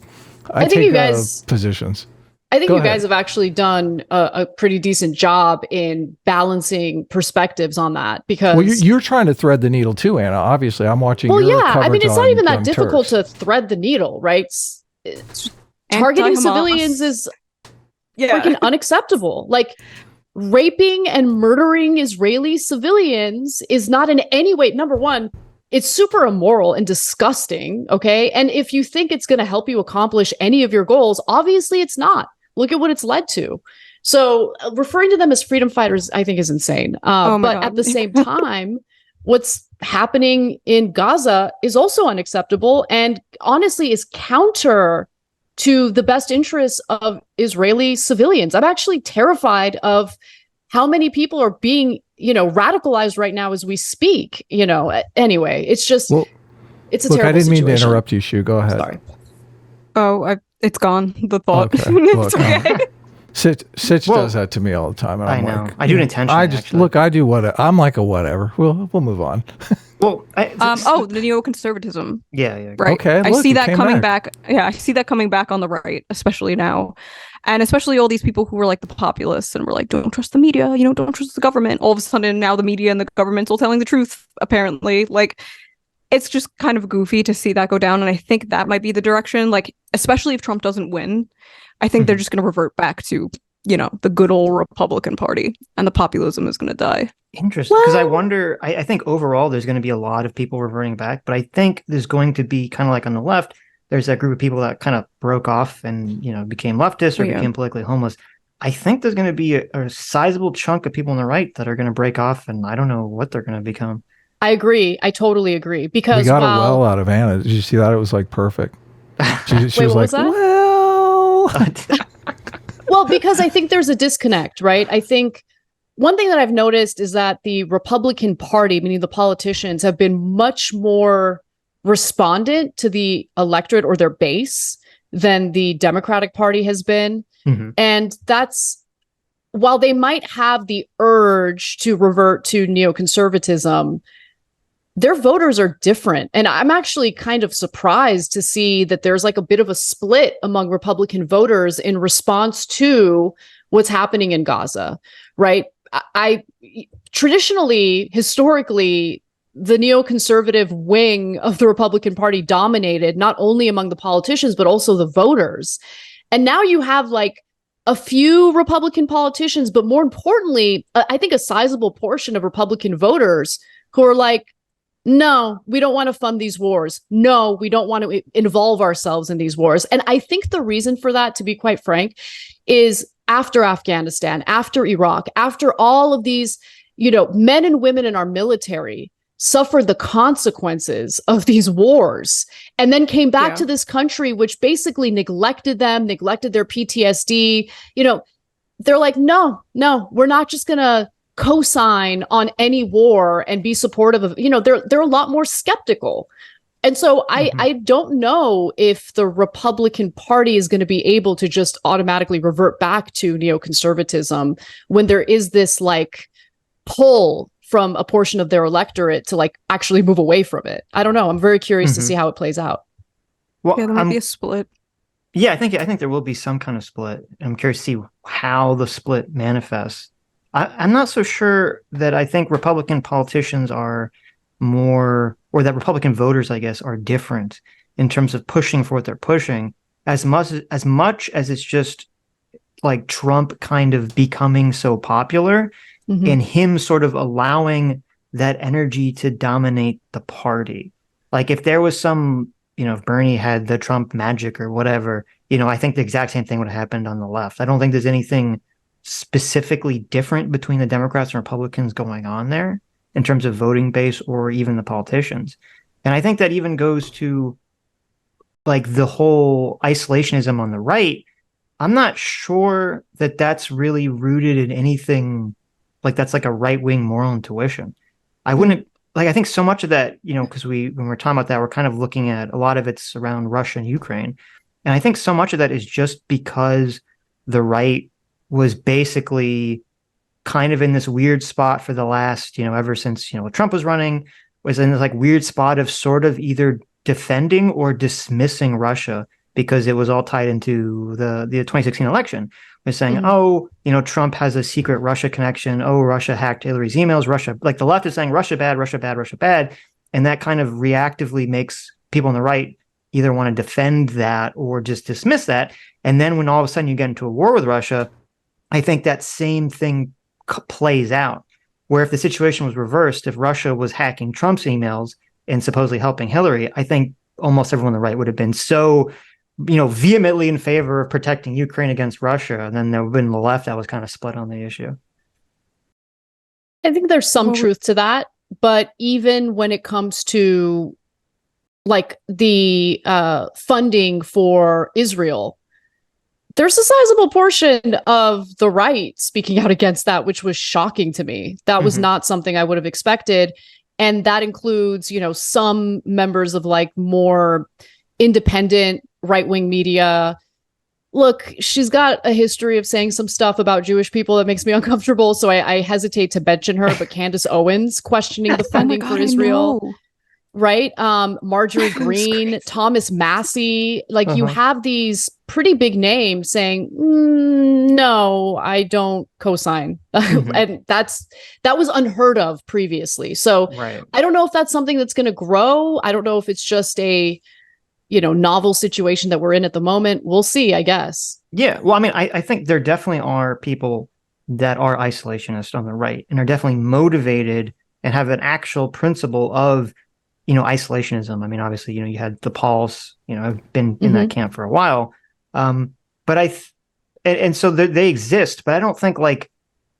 I think take you guys positions. I think Go you ahead. guys have actually done a pretty decent job in balancing perspectives on that because. Well, you're trying to thread the needle too, Anna. Obviously, I'm watching. Well, your yeah. I mean, coverage it's not on even that Young difficult Turks. to thread the needle, right? Targeting Anti-Hamas. civilians is Yeah. freaking unacceptable. Like, raping and murdering Israeli civilians is not in any way, number one, it's super immoral and disgusting, okay? And if you think it's going to help you accomplish any of your goals, obviously it's not. Look at what it's led to. So referring to them as freedom fighters, I think is insane. But God. at the same time, what's happening in Gaza is also unacceptable and honestly is counter to the best interests of Israeli civilians. I'm actually terrified of how many people are being, radicalized right now as we speak. Anyway, it's just, it's a look, terrible I didn't mean to situation. interrupt you, Shue. Go ahead. Sorry. Oh, it's gone. The thought. Okay. It's Look, okay. Sitch does that to me all the time. And I I'm know. like, I do it intentionally. I just actually. look. I do what I'm like a whatever. We'll move on. Well, The neoconservatism. yeah. Right. Okay, I look, see it that came coming back. Yeah, I see that coming back on the right, especially now. And especially all these people who were like the populists and were like, don't trust the media, don't trust the government. All of a sudden now the media and the government's all telling the truth, apparently. Like, it's just kind of goofy to see that go down. And I think that might be the direction, like, especially if Trump doesn't win, I think they're just going to revert back to, the good old Republican Party, and the populism is going to die. Interesting. Because I wonder, I think overall there's going to be a lot of people reverting back, but I think there's going to be kind of like on the left, there's that group of people that kind of broke off and, became leftists or became politically homeless. I think there's going to be a sizable chunk of people on the right that are going to break off, and I don't know what they're going to become. I agree. I totally agree. Because We got a well out of Anna. Did you see that? It was like perfect. She Wait, was what like, was that? well. Well, because I think there's a disconnect, right? I think one thing that I've noticed is that the Republican Party, meaning the politicians, have been much more respondent to the electorate or their base than the Democratic Party has been. Mhm. And that's, while they might have the urge to revert to neoconservatism, their voters are different. And I'm actually kind of surprised to see that there's like a bit of a split among Republican voters in response to what's happening in Gaza, right? I traditionally, historically, the neoconservative wing of the Republican Party dominated not only among the politicians, but also the voters. And now you have like a few Republican politicians, but more importantly, I think a sizable portion of Republican voters who are like, no, we don't want to fund these wars. No, we don't want to involve ourselves in these wars. And I think the reason for that, to be quite frank, is after Afghanistan, after Iraq, after all of these, men and women in our military suffered the consequences of these wars and then came back to this country, which basically neglected them, neglected their PTSD. They're like, no, we're not just going to co-sign on any war and be supportive of, they're a lot more skeptical. And so I don't know if the Republican Party is going to be able to just automatically revert back to neoconservatism when there is this like pull from a portion of their electorate to like actually move away from it. I don't know. I'm very curious to see how it plays out. Well, Yeah, there might be a split. Yeah, I think there will be some kind of split. I'm curious to see how the split manifests. I'm not so sure that I think Republican politicians are more, or that Republican voters, I guess, are different in terms of pushing for what they're pushing, as much as it's just like Trump kind of becoming so popular and him sort of allowing that energy to dominate the party. Like if there was some, if Bernie had the Trump magic or whatever, I think the exact same thing would have happened on the left. I don't think there's anything specifically different between the Democrats and Republicans going on there in terms of voting base or even the politicians. And I think that even goes to like the whole isolationism on the right. I'm not sure that that's really rooted in anything like that's like a right-wing moral intuition. I wouldn't like, I think so much of that, because when we're talking about that, we're kind of looking at a lot of it's around Russia and Ukraine. And I think so much of that is just because the right was basically kind of in this weird spot for the last, ever since, Trump was running, was in this like weird spot of sort of either defending or dismissing Russia because it was all tied into the 2016 election. Was saying, Trump has a secret Russia connection. Oh, Russia hacked Hillary's emails. Russia, like the left is saying Russia bad, Russia bad, Russia bad. And that kind of reactively makes people on the right either want to defend that or just dismiss that. And then when all of a sudden you get into a war with Russia, I think that same thing plays out, where if the situation was reversed, if Russia was hacking Trump's emails and supposedly helping Hillary, I think almost everyone on the right would have been so vehemently in favor of protecting Ukraine against Russia. And then there would have been the left that was kind of split on the issue. I think there's some truth to that. But even when it comes to like the funding for Israel, there's a sizable portion of the right speaking out against that, which was shocking to me. That was not something I would have expected. And that includes, some members of like more independent right-wing media. Look, she's got a history of saying some stuff about Jewish people that makes me uncomfortable. So I hesitate to mention her, but Candace Owens questioning the funding for Israel. Right? Marjorie Green, Thomas Massey, like you have these pretty big names saying, no, I don't co-sign. And that was unheard of previously. So I don't know if that's something that's going to grow. I don't know if it's just a, novel situation that we're in at the moment. We'll see, I guess. Yeah. Well, I mean, I think there definitely are people that are isolationist on the right and are definitely motivated and have an actual principle of isolationism. I mean, obviously, you had the Pauls, I've been in that camp for a while. But and so they exist, but I don't think like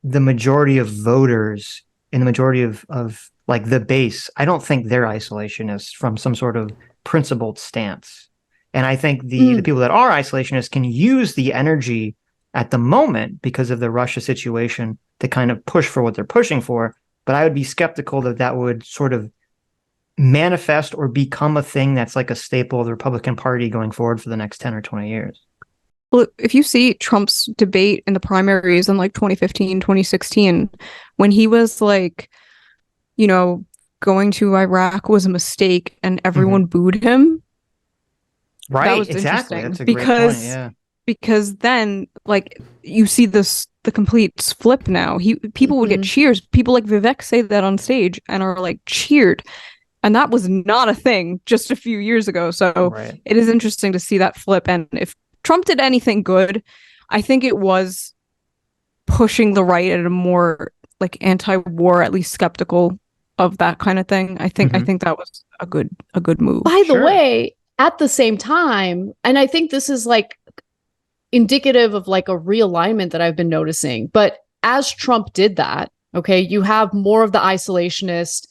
the majority of voters and the majority of like the base, I don't think they're isolationists from some sort of principled stance. And I think the people that are isolationists can use the energy at the moment because of the Russia situation to kind of push for what they're pushing for. But I would be skeptical that would sort of manifest or become a thing that's like a staple of the Republican Party going forward for the next 10 or 20 years. Well, if you see Trump's debate in the primaries in like 2015, 2016, when he was like, going to Iraq was a mistake and everyone booed him. Right, that was exactly. Interesting that's a great point, yeah. Because then like you see the complete flip now. People would get cheers. People like Vivek say that on stage and are like cheered. And that was not a thing just a few years ago. So It is interesting to see that flip. And if Trump did anything good, I think it was pushing the right at a more like anti-war, at least skeptical of that kind of thing. I think that was a good move. By the way, at the same time, and I think this is like indicative of like a realignment that I've been noticing, but as Trump did that, okay, you have more of the isolationist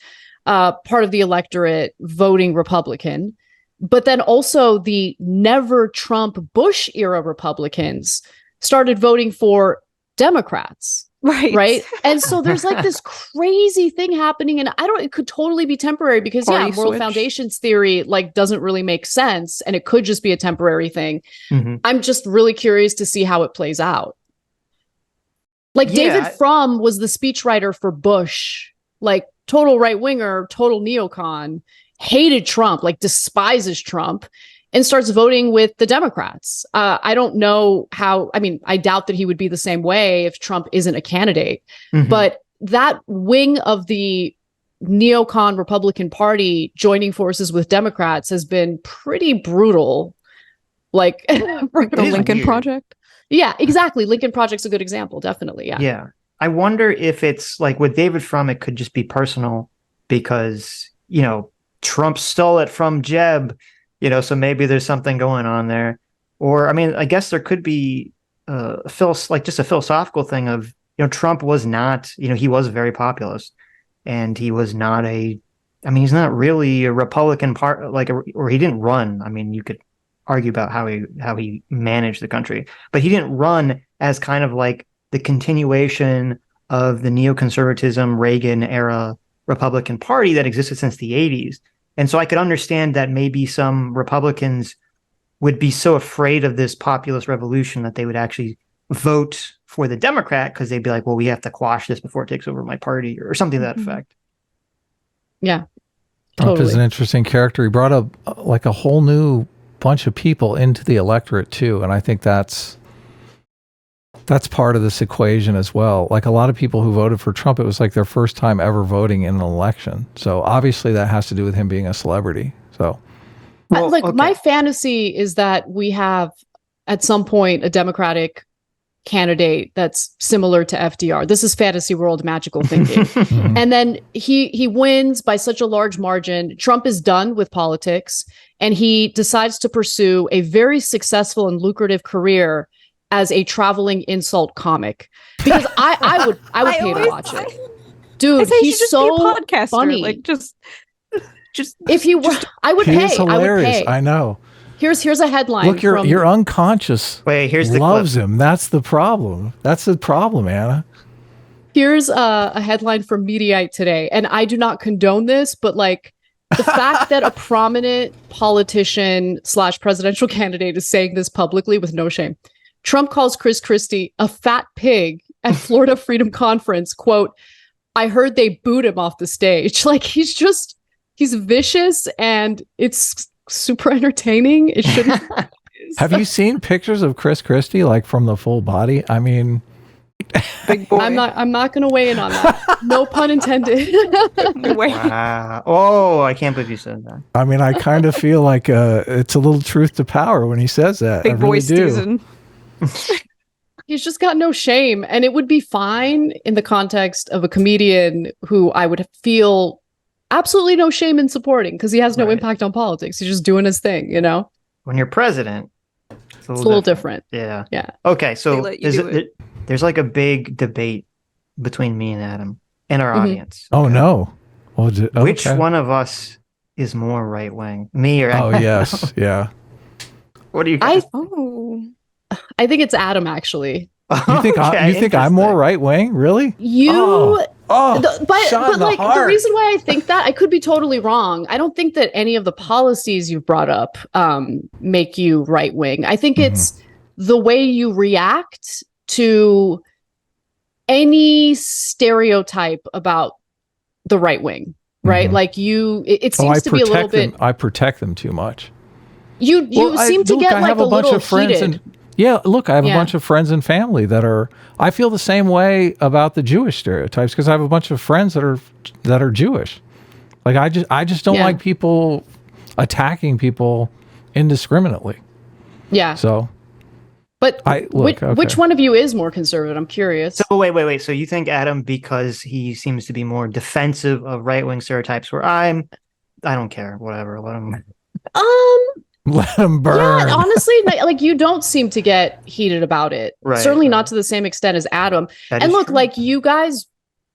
part of the electorate voting Republican, but then also the never Trump Bush era Republicans started voting for Democrats. Right. And so there's like this crazy thing happening. And it could totally be temporary because moral foundations theory like doesn't really make sense. And it could just be a temporary thing. I'm just really curious to see how it plays out. Like David Frum was the speechwriter for Bush, like total right winger, total neocon, hated Trump, like despises Trump, and starts voting with the Democrats. I don't know how, I doubt that he would be the same way if Trump isn't a candidate, but that wing of the neocon Republican Party joining forces with Democrats has been pretty brutal. Like the Lincoln Project. Yeah, exactly. Lincoln Project's a good example. Definitely. Yeah. Yeah. I wonder if it's like with David Frum, it could just be personal because, Trump stole it from Jeb. So maybe there's something going on there. Or, I guess there could be just a philosophical thing of, Trump was not, he was very populist and he was not he's not really a Republican or he didn't run. You could argue about how he managed the country, but he didn't run as kind of like the continuation of the neoconservatism Reagan era Republican Party that existed since the 80s. And so I could understand that maybe some Republicans would be so afraid of this populist revolution that they would actually vote for the Democrat because they'd be like, well, we have to quash this before it takes over my party or something to that effect. Yeah. Trump is Totally. an interesting character. He brought up like a whole new bunch of people into the electorate too, and I think that's part of this equation as well. Like a lot of people who voted for Trump, it was like their first time ever voting in an election. So obviously that has to do with him being a celebrity. So Well, like okay. my fantasy is that we have at some point a Democratic candidate that's similar to FDR. This is fantasy world magical thinking. And then he wins by such a large margin. Trump is done with politics and he decides to pursue a very successful and lucrative career as a traveling insult comic. Because I would pay to watch it. Dude, he's so podcaster. funny. Like just if he were, I would he pay. is hilarious. I would pay. I know. Here's a headline. Look, your unconscious Wait, here's the loves clip. him. That's the problem. That's the problem, Anna. Here's a headline from Mediaite today, and I do not condone this, but like the fact that a prominent politician / presidential candidate is saying this publicly with no shame. Trump calls Chris Christie a fat pig at Florida Freedom Conference. Quote, I heard they booed him off the stage. Like he's vicious and it's super entertaining. It shouldn't. Have you seen pictures of Chris Christie like from the full body? I mean, big boy. I'm not going to weigh in on that. No pun intended. Wow. Oh, I can't believe you said that. I mean, I kind of feel like it's a little truth to power when he says that. I Big boy really do. season. He's just got no shame, and it would be fine in the context of a comedian who I would feel absolutely no shame in supporting because he has no Right. impact on politics. He's just doing his thing, you know? When you're president, it's It's a little different. Yeah. Yeah. Okay, so They let you do there's like a big debate between me and Adam and our Mhm. audience. Oh okay? no. Well, Which okay. one of us is more right wing? Me or Oh Adam? yes, yeah. What do you I guys? I think it's Adam, actually. You think Okay, you think I'm more interesting. right wing? Really? You Oh, but shot in the like the heart. reason why I think that, I could be totally wrong. I don't think that any of the policies you've brought up make you right wing. I think it's the way you react to any stereotype about the right wing, right? Mhm. Like it Oh, I seems to be a little protect them. bit. I protect them too much. You Well, seem to look, get I like have a bunch little of friends heated. and yeah, look, I have a Yeah. bunch of friends and family that are. I feel the same way about the Jewish stereotypes because I have a bunch of friends that are Jewish. Like I just don't Yeah. like people attacking people indiscriminately. Yeah, So but which which one of you is more conservative? I'm curious. So wait. So you think Adam, because he seems to be more defensive of right wing stereotypes, where I don't care, whatever. Let him. let them burn. Yeah, honestly, like you don't seem to get heated about it. Right, Certainly right. not to the same extent as Adam. That And is look, true. like you guys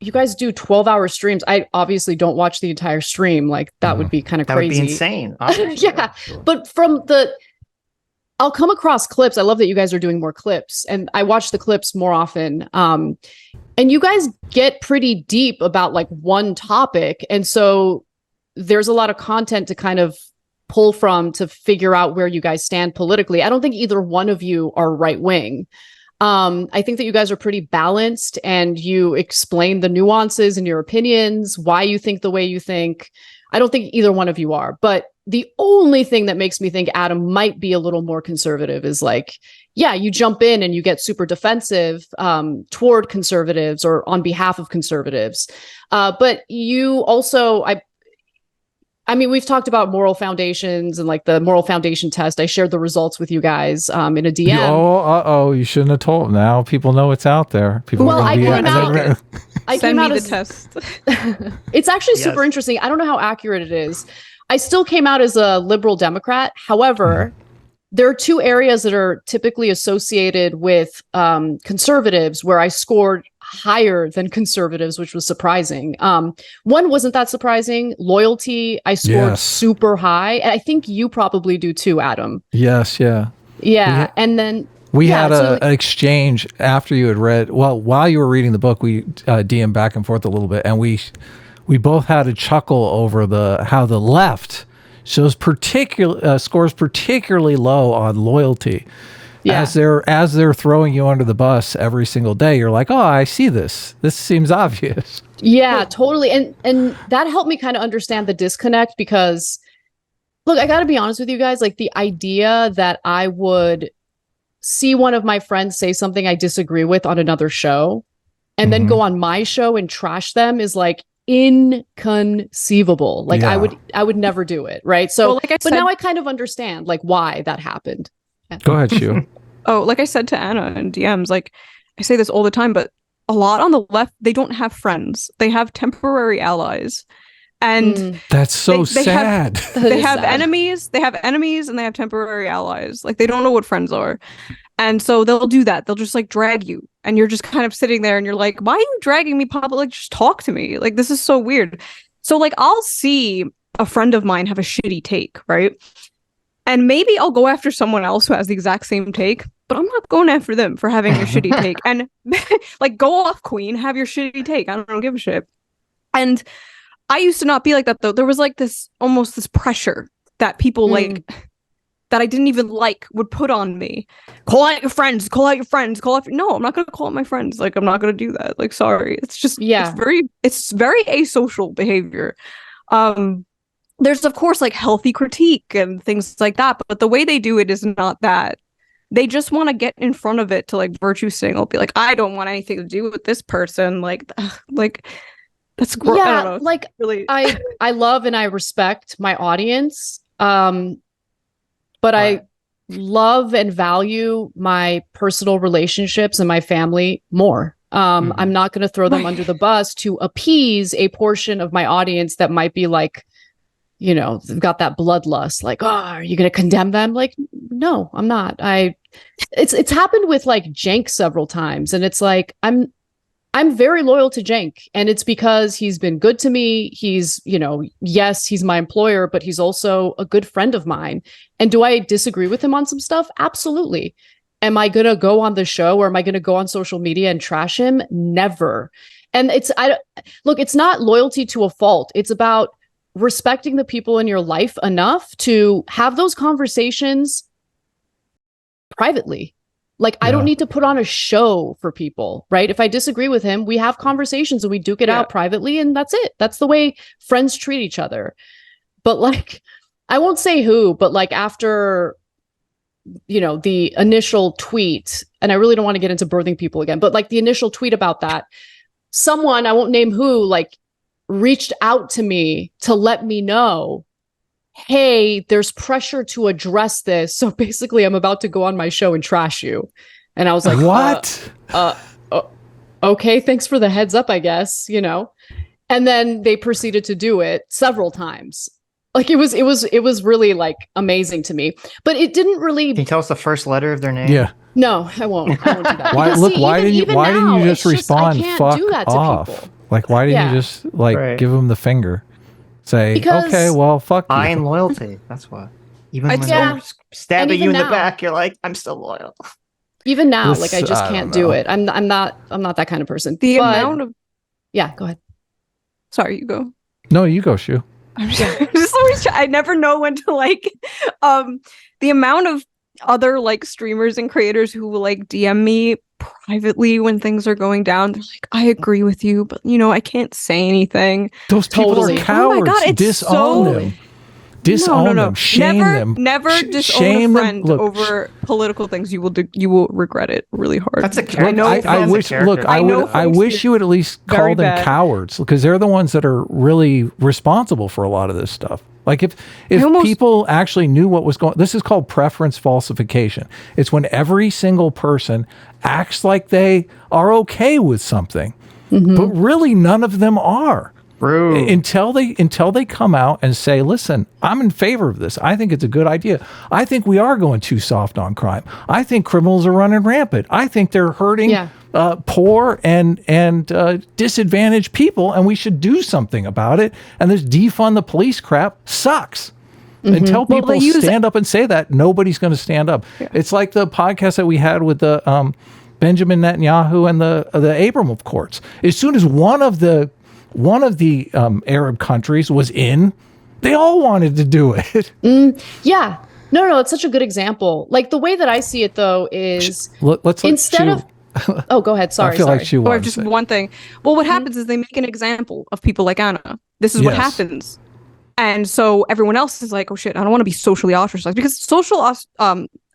do 12-hour streams. I obviously don't watch the entire stream. Like that would be kind of that would crazy. be insane. obviously. Yeah, but I'll come across clips. I love that you guys are doing more clips, and I watch the clips more often. And you guys get pretty deep about like one topic, and so there's a lot of content to kind of pull from to figure out where you guys stand politically. I don't think either one of you are right wing. I think that you guys are pretty balanced, and you explain the nuances and your opinions, why you think the way you think. I don't think either one of you are, but the only thing that makes me think Adam might be a little more conservative is like, yeah, you jump in and you get super defensive toward conservatives or on behalf of conservatives. But you also, I mean, we've talked about moral foundations and like the moral foundation test. I shared the results with you guys in a DM. You shouldn't have told. Now people know it's out there. People Well, are I gonna be came out- I Send came me out the as test. it's actually Yes. super interesting. I don't know how accurate it is. I still came out as a liberal Democrat. However, there are two areas that are typically associated with conservatives where I scored higher than conservatives, which was surprising. One wasn't that surprising. Loyalty, I scored Yes. super high. And I think you probably do too, Adam. Yes, yeah. Yeah. And then We had an exchange after you had read. Well, while you were reading the book, we DM back and forth a little bit, and we both had a chuckle over how the left shows scores particularly low on loyalty. Yeah. As they're throwing you under the bus every single day, you're like, oh, I see this. This seems obvious. Yeah, totally. And that helped me kind of understand the disconnect because, look, I got to be honest with you guys. Like the idea that I would see one of my friends say something I disagree with on another show and then go on my show and trash them is like inconceivable. Like I would never do it. Right. So, but now I kind of understand like why that happened. Go ahead, Shue. Oh, like I said to Anna in DMs, like I say this all the time, but a lot on the left, they don't have friends. They have temporary allies. And that's so sad. They have enemies. They have enemies and they have temporary allies. Like they don't know what friends are. And so they'll do that. They'll just like drag you. And you're just kind of sitting there and you're like, why are you dragging me, Papa? Like, just talk to me. Like, this is so weird. So like, I'll see a friend of mine have a shitty take, right? And maybe I'll go after someone else who has the exact same take, but I'm not going after them for having a shitty take. And like, go off, queen, have your shitty take. I don't give a shit. And I used to not be like that, though. There was like this pressure that people like that I didn't even like would put on me. Call out your friends, call out your friends, No, I'm not going to call out my friends. Like, I'm not going to do that. Like, sorry. It's just, it's very asocial behavior. There's, of course, like healthy critique and things like that. But the way they do it is not that. They just want to get in front of it to like virtue signal. Be like, I don't want anything to do with this person. Like that's gross. Yeah, I don't know. like really... I love and I respect my audience. But I love and value my personal relationships and my family more. I'm not going to throw them under the bus to appease a portion of my audience that might be like, you know, they've got that bloodlust. Like, oh, are you going to condemn them? Like, no, I'm not. It's happened with like Jenk several times, and it's like I'm very loyal to Jenk, and it's because he's been good to me. He's, you know, yes, he's my employer, but he's also a good friend of mine. And do I disagree with him on some stuff? Absolutely. Am I going to go on the show or am I going to go on social media and trash him? Never. And it's not loyalty to a fault. It's about respecting the people in your life enough to have those conversations privately. Like, I don't need to put on a show for people, right? If I disagree with him, we have conversations and we duke it out privately, and that's it. That's the way friends treat each other. But like, I won't say who, but like after, you know, the initial tweet, and I really don't want to get into birthing people again, but like the initial tweet about that, someone, I won't name who, like reached out to me to let me know, hey, there's pressure to address this. So basically, I'm about to go on my show and trash you. And I was like, what? Okay, thanks for the heads up, I guess, you know. And then they proceeded to do it several times. Like it was really like amazing to me. But it didn't really. Can you tell us the first letter of their name? Yeah. No, I won't do that. Why? Because, look, why didn't you just respond? I can't Fuck do that off. to people. Like, why didn't you just like give them the finger? Say, okay, well, fuck you. Fine loyalty. That's why. Even when they're stabbing you in the back, you're like, I'm still loyal. Even now, like I just can't do it. I'm not that kind of person. The amount of go ahead. Sorry, you go. No, you go, Shue. I'm just always I never know when to like the amount of other like streamers and creators who will like DM me privately when things are going down. They're like, I agree with you, but you know, I can't say anything. Those people are cowards. Oh my God, disown them. Disown them. Shame them. Never disown a friend over political things. You will regret it really hard. That's a character. I wish you would at least call them cowards, because they're the ones that are really responsible for a lot of this stuff. Like if people actually knew what was going, this is called preference falsification. It's when every single person acts like they are okay with something, but really none of them are. True. Until they come out and say, listen, I'm in favor of this. I think it's a good idea. I think we are going too soft on crime. I think criminals are running rampant. I think they're hurting poor and disadvantaged people, and we should do something about it. And this defund the police crap sucks. Until people stand up and say that, nobody's going to stand up. Yeah. It's like the podcast that we had with the Benjamin Netanyahu and the Abraham courts. As soon as one of the Arab countries was in, they all wanted to do it. Yeah. No, it's such a good example. Like the way that I see it though is instead of oh, go ahead. Sorry. I feel like she or just one thing. Well, what happens is they make an example of people like Anna. This is what happens. And so everyone else is like, oh shit, I don't want to be socially ostracized, because social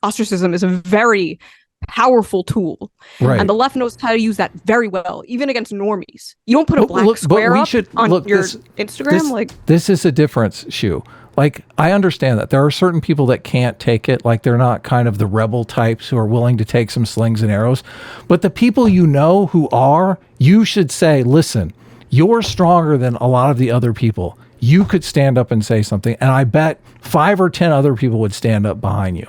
ostracism is a very powerful tool. Right. And the left knows how to use that very well, even against normies. You don't put a black square up on your Instagram. This is a difference, Shue. Like, I understand that there are certain people that can't take it. Like, they're not kind of the rebel types who are willing to take some slings and arrows. But the people you know who are, you should say, listen, you're stronger than a lot of the other people. You could stand up and say something, and I bet 5 or 10 other people would stand up behind you.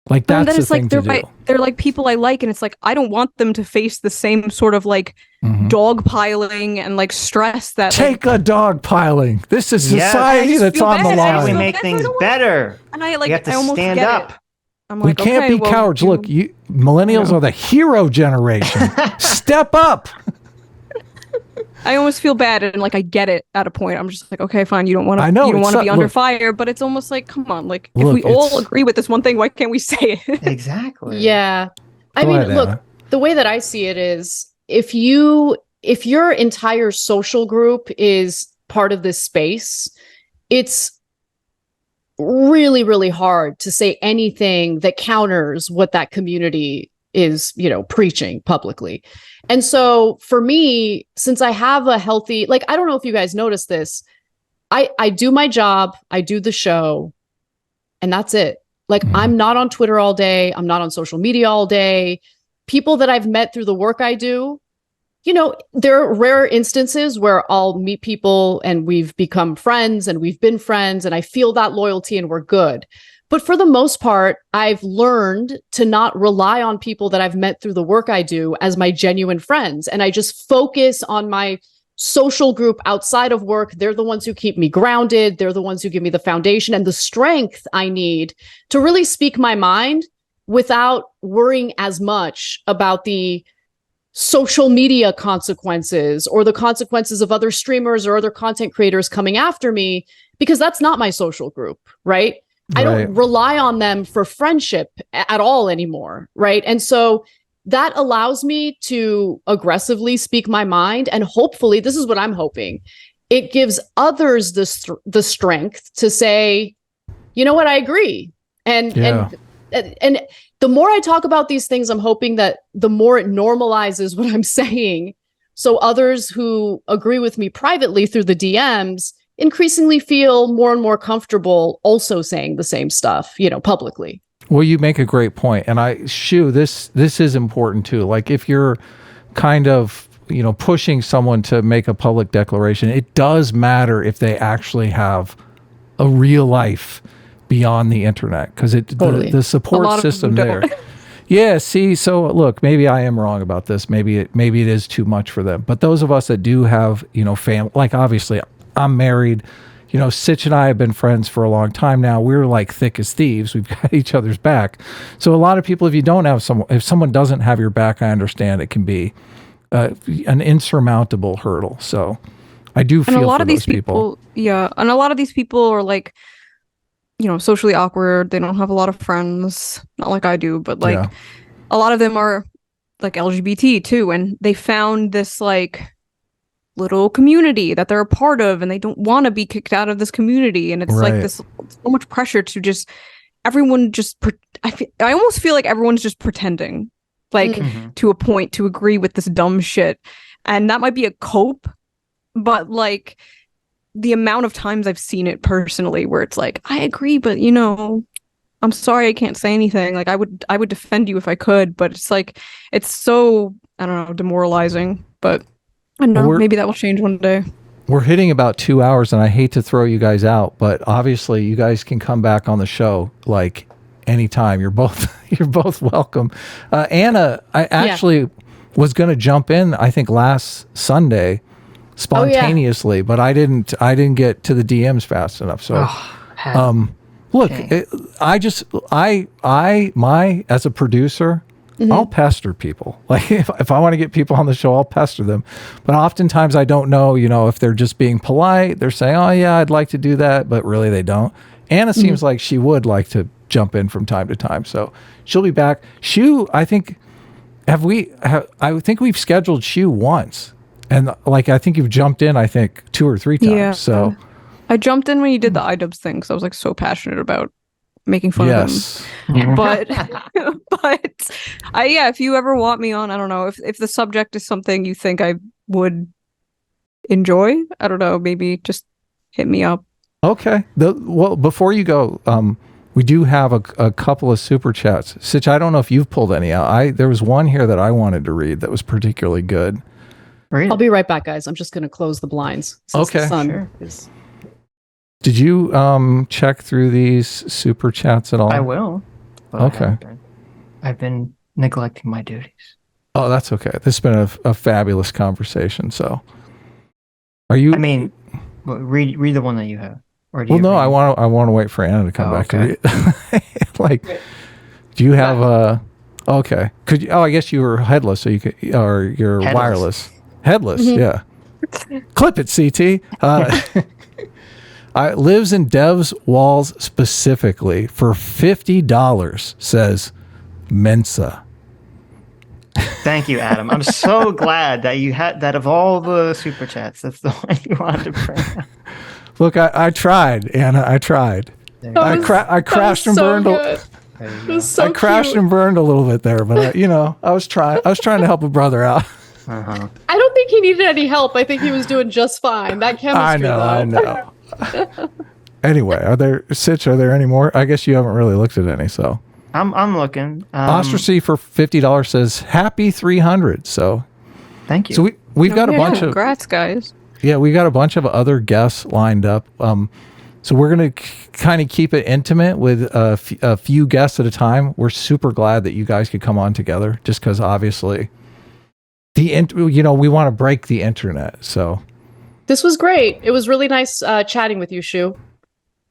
Like, that's the thing to do. They're like people I like, and it's like, I don't want them to face the same sort of like dogpiling and like stress that take a dogpiling. This is society that's on the line. We make things better. And I have to stand up. I'm like, we can't be cowards. Look, millennials are the hero generation. Step up. I almost feel bad, and like I get it at a point. I'm just like, okay, fine. You don't want to be under fire, but it's almost like, come on, like if we all agree with this one thing, why can't we say it? Exactly. Yeah. I mean, look, the way that I see it is, if your entire social group is part of this space, it's really, really hard to say anything that counters what that community is, preaching publicly. And so for me, since I have a healthy, like, I don't know if you guys noticed this, I do my job, I do the show, and that's it. Like, I'm not on Twitter all day. I'm not on social media all day. People that I've met through the work I do, there are rare instances where I'll meet people and we've become friends and we've been friends and I feel that loyalty and we're good. But for the most part, I've learned to not rely on people that I've met through the work I do as my genuine friends. And I just focus on my social group outside of work. They're the ones who keep me grounded. They're the ones who give me the foundation and the strength I need to really speak my mind without worrying as much about the social media consequences or the consequences of other streamers or other content creators coming after me, because that's not my social group, right? I don't rely on them for friendship at all anymore, right? And so that allows me to aggressively speak my mind, and hopefully, this is what I'm hoping, it gives others the strength to say, you know what, I agree. And the more I talk about these things, I'm hoping that the more it normalizes what I'm saying, so others who agree with me privately through the DMs increasingly feel more and more comfortable also saying the same stuff, publicly. Well, you make a great point. And Shue, this is important too. Like, if you're kind of, pushing someone to make a public declaration, it does matter if they actually have a real life beyond the internet, because the support system there. Yeah, see, so look, maybe I am wrong about this. Maybe it is too much for them. But those of us that do have, family, like, obviously I'm married, Sitch and I have been friends for a long time now. We're like thick as thieves. We've got each other's back. So a lot of people, if someone doesn't have your back, I understand it can be an insurmountable hurdle. So I do feel for those people. Yeah. And a lot of these people are like, socially awkward. They don't have a lot of friends. Not like I do, but like a lot of them are like LGBT too. And they found this like little community that they're a part of, and they don't want to be kicked out of this community. And it's like this so much pressure to just everyone just I almost feel like everyone's just pretending, like to a point, to agree with this dumb shit. And that might be a cope, but like the amount of times I've seen it personally where it's like, I agree, but I'm sorry I can't say anything. Like I would defend you if I could, but it's like, it's so, I don't know, demoralizing. But I don't know, maybe that will change one day. We're hitting about 2 hours, and I hate to throw you guys out, but obviously you guys can come back on the show like anytime. You're both welcome. Anna, I actually was going to jump in, I think last Sunday spontaneously, but I didn't get to the DMs fast enough. So Look, Okay. As a producer, I'll pester people. Like if I want to get people on the show, I'll pester them. But oftentimes I don't know, if they're just being polite. They're saying, "Oh yeah, I'd like to do that," but really they don't. Anna seems like she would like to jump in from time to time, so she'll be back. Shue, I think I think we've scheduled Shue once, and I think you've jumped in 2 or 3 times. Yeah. So I jumped in when you did the iDubbbz thing because I was so passionate about making fun of yes. him. But if you ever want me on, I don't know if the subject is something you think I would enjoy. I don't know, maybe just hit me up. Okay. Well, before you go, we do have a couple of super chats. Sitch, I don't know if you've pulled any out. There was one here that I wanted to read that was particularly good. Right. I'll be right back, guys. I'm just going to close the blinds. Since Okay. The sun Sure. is... Did you check through these super chats at all? I will. But Okay. I've been neglecting my duties. Oh, that's okay. This has been a fabulous conversation. So, are you? I mean, read the one that you have. Or do well, you no. read- I want to wait for Anna to come back okay. to read. Do you have a? Okay. Could you? Oh, I guess you were headless, so you could, or you're Headless. wireless. Headless. Yeah. Clip it, CT. Lives in Dev's walls specifically for $50. Says Mensa. Thank you, Adam. I'm so glad that you had that of all the super chats. That's the one you wanted to bring up. Look, I tried, Anna. I tried. There you I go. I crashed and burned. There you It go. was so I crashed cute. and burned a little bit there, but I was trying to help a brother out. Uh-huh. I don't think he needed any help. I think he was doing just fine. That chemistry, I though. know. Anyway, are there any more? I guess you haven't really looked at any. So I'm looking. Ostracy for $50 says happy 300. So Thank you. so we've got a bunch of Congrats, guys. we got a bunch of other guests lined up. So we're gonna kind of keep it intimate with a few guests at a time. We're super glad that you guys could come on together, just because obviously we want to break the internet. So This was great. It was really nice chatting with you, Shue.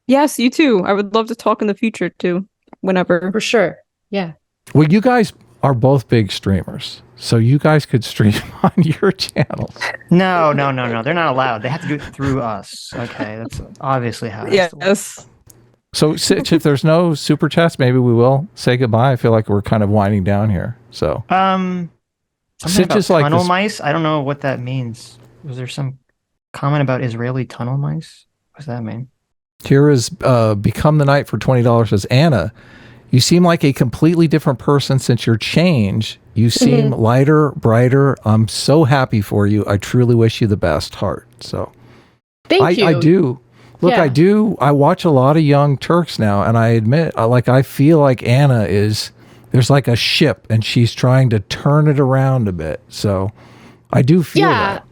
Yes, you too. I would love to talk in the future too, whenever. For sure. Yeah. well, you guys are both big streamers, so you guys could stream on your channels. No. They're not allowed. They have to do it through us. Okay, that's obviously how. it has to work. Yes. So Sitch, if there's no super chats, maybe we will say goodbye. I feel like we're kind of winding down here. So Something Sitch about is like tunnel this- mice. I don't know what that means. Was there some comment about Israeli tunnel mice? What does that mean? here is Become the Night for $20 says, Anna, you seem like a completely different person since your change. You seem lighter, brighter. I'm so happy for you. I truly wish you the best, heart. So Thank you. I do. Look, Yeah. I do. I watch a lot of Young Turks now, and I admit, I feel like Anna there's like a ship, and she's trying to turn it around a bit. So I do feel that.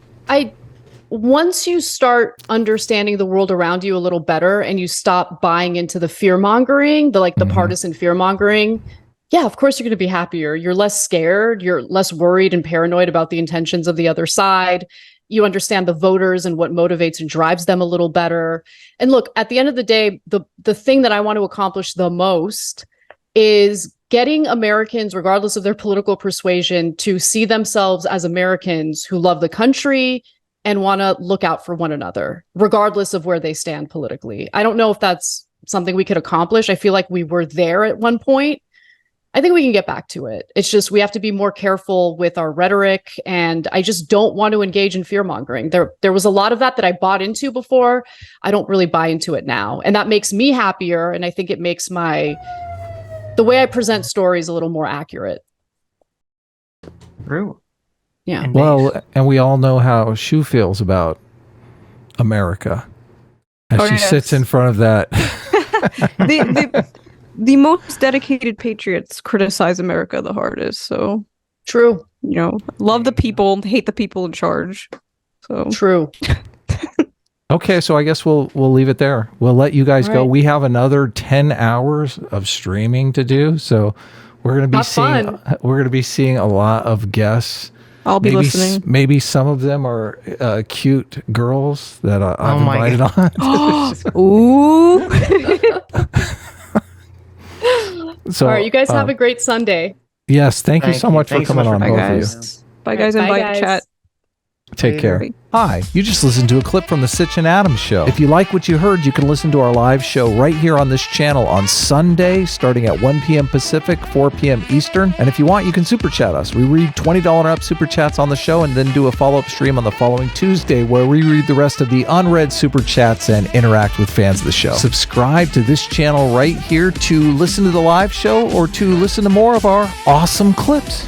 Once you start understanding the world around you a little better and you stop buying into the fear mongering, the partisan fear mongering, yeah, of course you're going to be happier. You're less scared. You're less worried and paranoid about the intentions of the other side. You understand the voters and what motivates and drives them a little better. And look, at the end of the day, the thing that I want to accomplish the most is getting Americans, regardless of their political persuasion, to see themselves as Americans who love the country and want to look out for one another, regardless of where they stand politically. I don't know if that's something we could accomplish. I feel like we were there at one point. I think we can get back to it. It's just we have to be more careful with our rhetoric, and I just don't want to engage in fear mongering. There was a lot of that I bought into before. I don't really buy into it now, and that makes me happier, and I think it makes the way I present stories a little more accurate. True. Yeah. And Well, and we all know how Shue feels about America. As she sits in front of that. The most dedicated patriots criticize America the hardest. So, True. love the people, hate the people in charge. So True. Okay, so I guess we'll leave it there. We'll let you guys All go. right. We have another 10 hours of streaming to do, so we're going to be seeing a lot of guests. I'll be listening. Maybe some of them are cute girls that I've Oh my invited on. Ooh. So, All right, you guys have a great Sunday. Yes, thank you so much for Thanks so coming much on, for both coming, of you. guys. Bye, guys, and Bye, bye, guys. chat. Take care. Bye. Hi, you just listened to a clip from the Sitch and Adams show. If you like what you heard, you can listen to our live show right here on this channel on Sunday, starting at 1 p.m. Pacific, 4 p.m. Eastern. And if you want, you can super chat us. We read $20 and up super chats on the show and then do a follow-up stream on the following Tuesday where we read the rest of the unread super chats and interact with fans of the show. Subscribe to this channel right here to listen to the live show or to listen to more of our awesome clips.